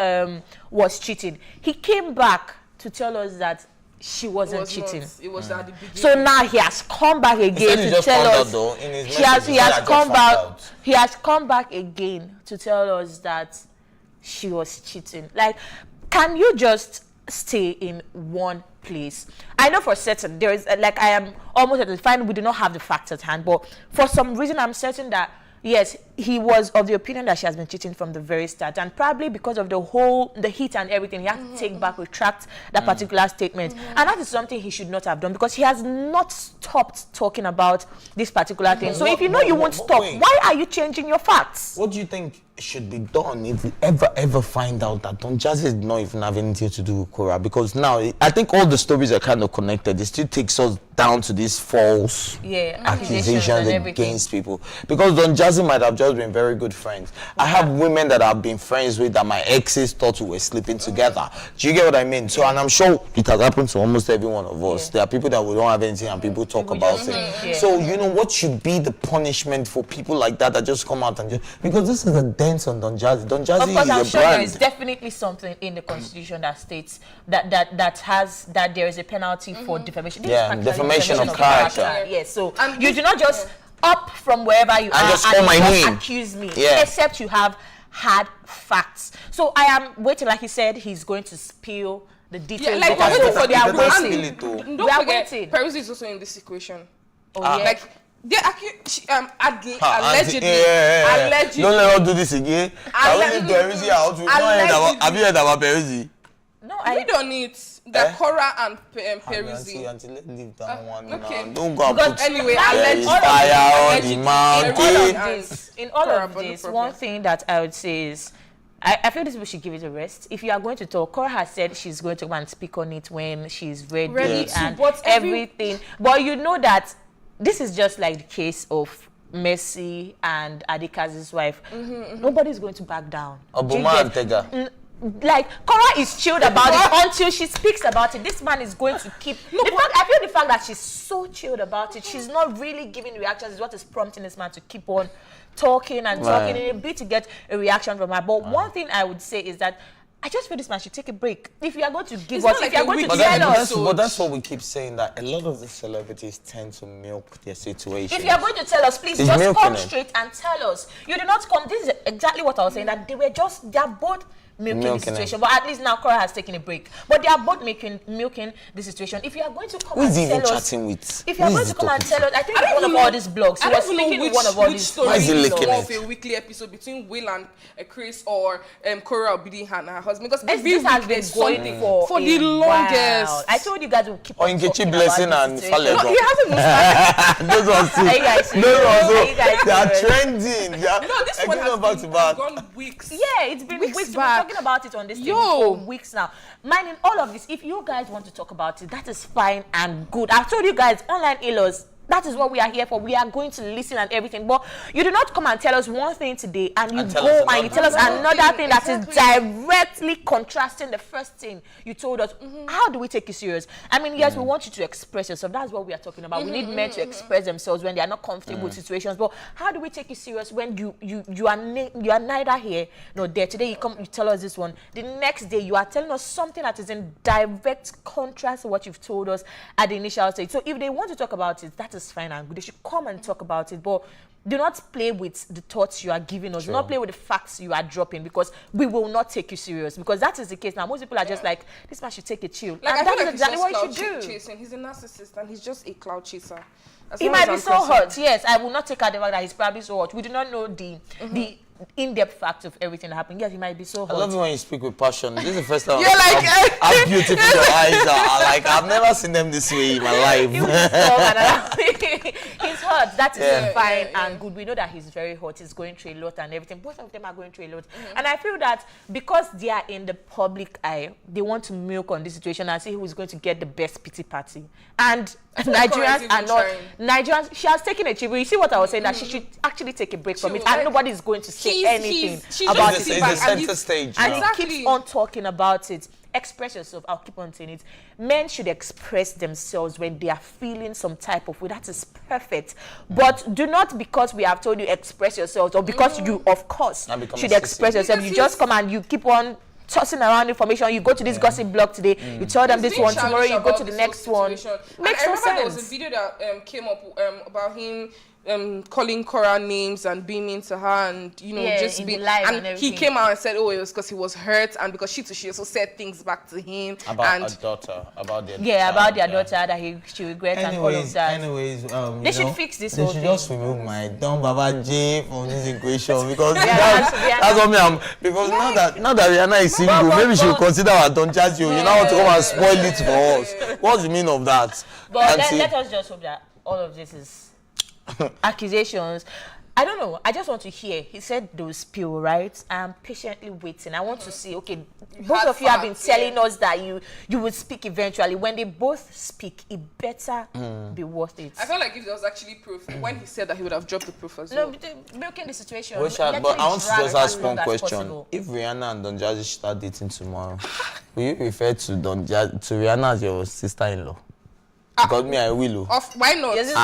was cheating. He came back to tell us that she wasn't cheating. It was at the beginning. So now he has come back again to tell us. He has come back again to tell us that she was cheating. Like, can you just stay in one place? I know for certain there is, like, I am almost at the fine, we do not have the facts at hand, but for some reason I'm certain that yes, he was of the opinion that she has been cheating from the very start, and probably because of the heat and everything, he had to take back, retract that particular statement, and that is something he should not have done, because he has not stopped talking about this particular thing. So if you know you won't stop, why are you changing your facts? What do you think should be done if we ever find out that Don Jazzy did not even have anything to do with Cora? Because now I think all the stories are kind of connected. It still takes us down to these false accusations against people, because Don Jazzy might have just been very good friends. I have women that I've been friends with that my exes thought we were sleeping together. Do you get what I mean? So, and I'm sure it has happened to almost every one of us. There are people that we don't have anything and people talk about it. So, you know, what should be the punishment for people like that just come out and just, because this is a dance on Don Jazzy. Don Jazzy is a brand. I'm sure there is definitely something in the constitution that states that there is a penalty for defamation. Defamation of character. Yes, so you do not just up from wherever you are just call my name, accuse me, except you have had facts. So I am waiting, like he said, he's going to spill the details. Like we're waiting for the Don't forget, waiting. Peruzzi is also in this equation. Like they allegedly. Allegedly. Don't let her do this again. Have you heard about Peruzzi? No, I don't need the Cora and Peruzzi. Leave that one okay. Now. Don't go and put anyway, fire on the mountain. In all of this, one thing that I would say is, I feel this we should give it a rest. If you are going to talk, Cora has said she's going to come and speak on it when she's ready and everything. But you know that this is just like the case of Mercy and Adika's wife. Nobody's going to back down. Obama and Tega. Like, Cora is chilled about it until she speaks about it. This man is going to keep... I feel the fact that she's so chilled about it, she's not really giving reactions is what is prompting this man to keep on talking and talking in a bit to get a reaction from her. But one thing I would say is that I just feel this man should take a break. If you are going to give us, if you are going to tell us... But that's what we keep saying, that a lot of the celebrities tend to milk their situation. If you are going to tell us, please just come straight and tell us. You did not come... This is exactly what I was saying, that they are both milking the situation, but at least now Cora has taken a break. But they are both milking the situation. If you are going to come and tell us, if you are going to come and tell us, I think one of all these blogs, he was speaking in one of all these stories. Why is he licking it? Of a weekly episode between Will and Chris, or Cora Obidi and her husband, because this has been going for the longest. I told you guys will keep on talking Blessing about and Falego. No, he hasn't started. Those ones too. They are trending. This one has gone weeks. Yeah, it's been weeks back. Talking about it on this thing for weeks now. Minding all of this, if you guys want to talk about it, that is fine and good. I've told you guys, online in-laws, that is what we are here for. We are going to listen and everything. But you do not come and tell us one thing today and you go and you tell us another thing that is directly contrasting the first thing you told us. How do we take you serious? I mean, yes, we want you to express yourself. That's what we are talking about. We need men to express themselves when they are not comfortable with situations. But how do we take you serious when you are neither here nor there? Today you come, you tell us this one. The next day you are telling us something that is in direct contrast to what you've told us at the initial stage. So if they want to talk about it, that is fine and good. They should come and talk about it, but do not play with the thoughts you are giving us. Do not play with the facts you are dropping, because we will not take you serious. Because that is the case now. Most people are just like, this man should take a chill. Like, and that is exactly what you should do. Chasing. He's a narcissist and he's just a cloud chaser. He might be so hurt. Yes, I will not take out the fact that he's probably so hurt. We do not know in-depth facts of everything that happened. Yes, he might be so hot. I love it when you speak with passion. This is the first time You're like, how beautiful your eyes are. Like, I've never seen them this way in my life. He's hot. That is fine and good. We know that he's very hot. He's going through a lot and everything. Both of them are going through a lot. And I feel that because they are in the public eye, they want to milk on this situation and see who is going to get the best pity party. And Nigerians are not. Nigerians, she has taken a chip. You see what I was saying? That she should actually take a break from it, and nobody is going to say anything about it. It's the center stage. And he keeps on talking about it. Express yourself. I'll keep on saying it. Men should express themselves when they are feeling some type of way. That is perfect. But do not, because we have told you express yourselves, or because you, of course, should express yourself. You just come and you keep on tossing around information. You go to this gossip blog today, you tell them this one, tomorrow you go to the next one. Makes no sense. There was a video that came up about him calling Cora names and being mean to her, and just being and he came out and said, oh, it was because he was hurt, and because she also said things back to him about her daughter, about their about their daughter that she regrets and all of that. Anyways, they should fix this. They should just remove my Don Baba J from this equation, because that's what me because now that Rihanna is single, maybe she will consider her Don Jazzy. You now want to come and spoil it for us. What's the meaning of that? But let us just hope that all of this is accusations. I don't know. I just want to hear. He said those spill, right? I'm patiently waiting. I want to see. Okay, both of you have been telling us that you will speak eventually. When they both speak, it better be worth it. I felt like if there was actually proof, when he said that he would have dropped the proof as well. No, milking the situation. But I want to just ask one question. If Rihanna and Don Jazzy start dating tomorrow, will you refer to Rihanna as your sister-in-law? Because me, I will. Why not? Yes, the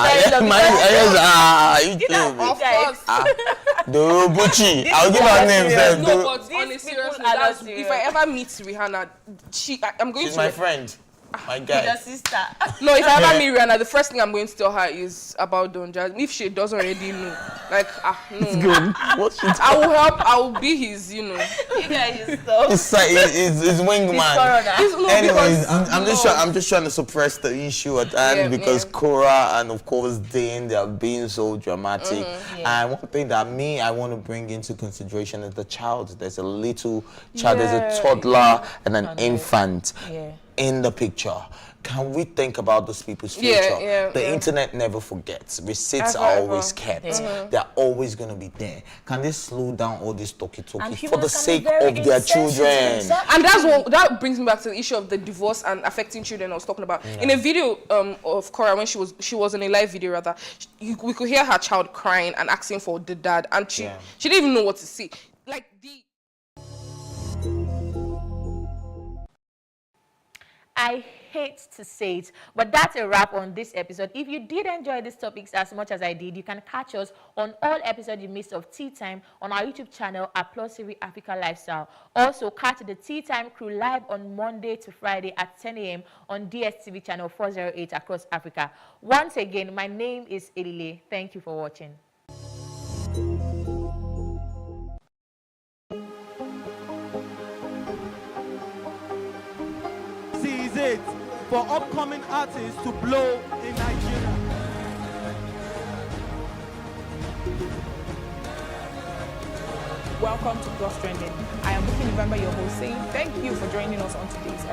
Bucci. I'll give her name. No, but on a serious note, if I ever meet Rihanna, I'm going to. She's my friend. My guy. Your sister. No, if I ever meet Rihanna, the first thing I'm going to tell her is about Don Jazzy. If she doesn't already know, no. It's good. I will help. I will be his, You guys stop. It's wingman. Anyways, I'm just trying to suppress the issue at hand because Cora and of course Dane, they are being so dramatic. And one thing that I want to bring into consideration is the child. There's a little child. There's a toddler and an infant. In the picture. Can we think about those people's future? The internet never forgets. Receipts are always kept. They're always going to be there. Can they slow down all this talky for the sake of their children? And that brings me back to the issue of the divorce and affecting children I was talking about. In a video of Cora, when she was in a live video rather, we could hear her child crying and asking for the dad, and she didn't even know what to say. I hate to say it, but that's a wrap on this episode. If you did enjoy these topics as much as I did, you can catch us on all episodes you missed of Tea Time on our YouTube channel at PlusTvAfrica Lifestyle. Also, catch the Tea Time crew live on Monday to Friday at 10 a.m. on DSTV channel 408 across Africa. Once again, my name is Elile. Thank you for watching. It for upcoming artists to blow in Nigeria. Welcome to Plus Trending. I am Booking November, your host, saying thank you for joining us on today's episode.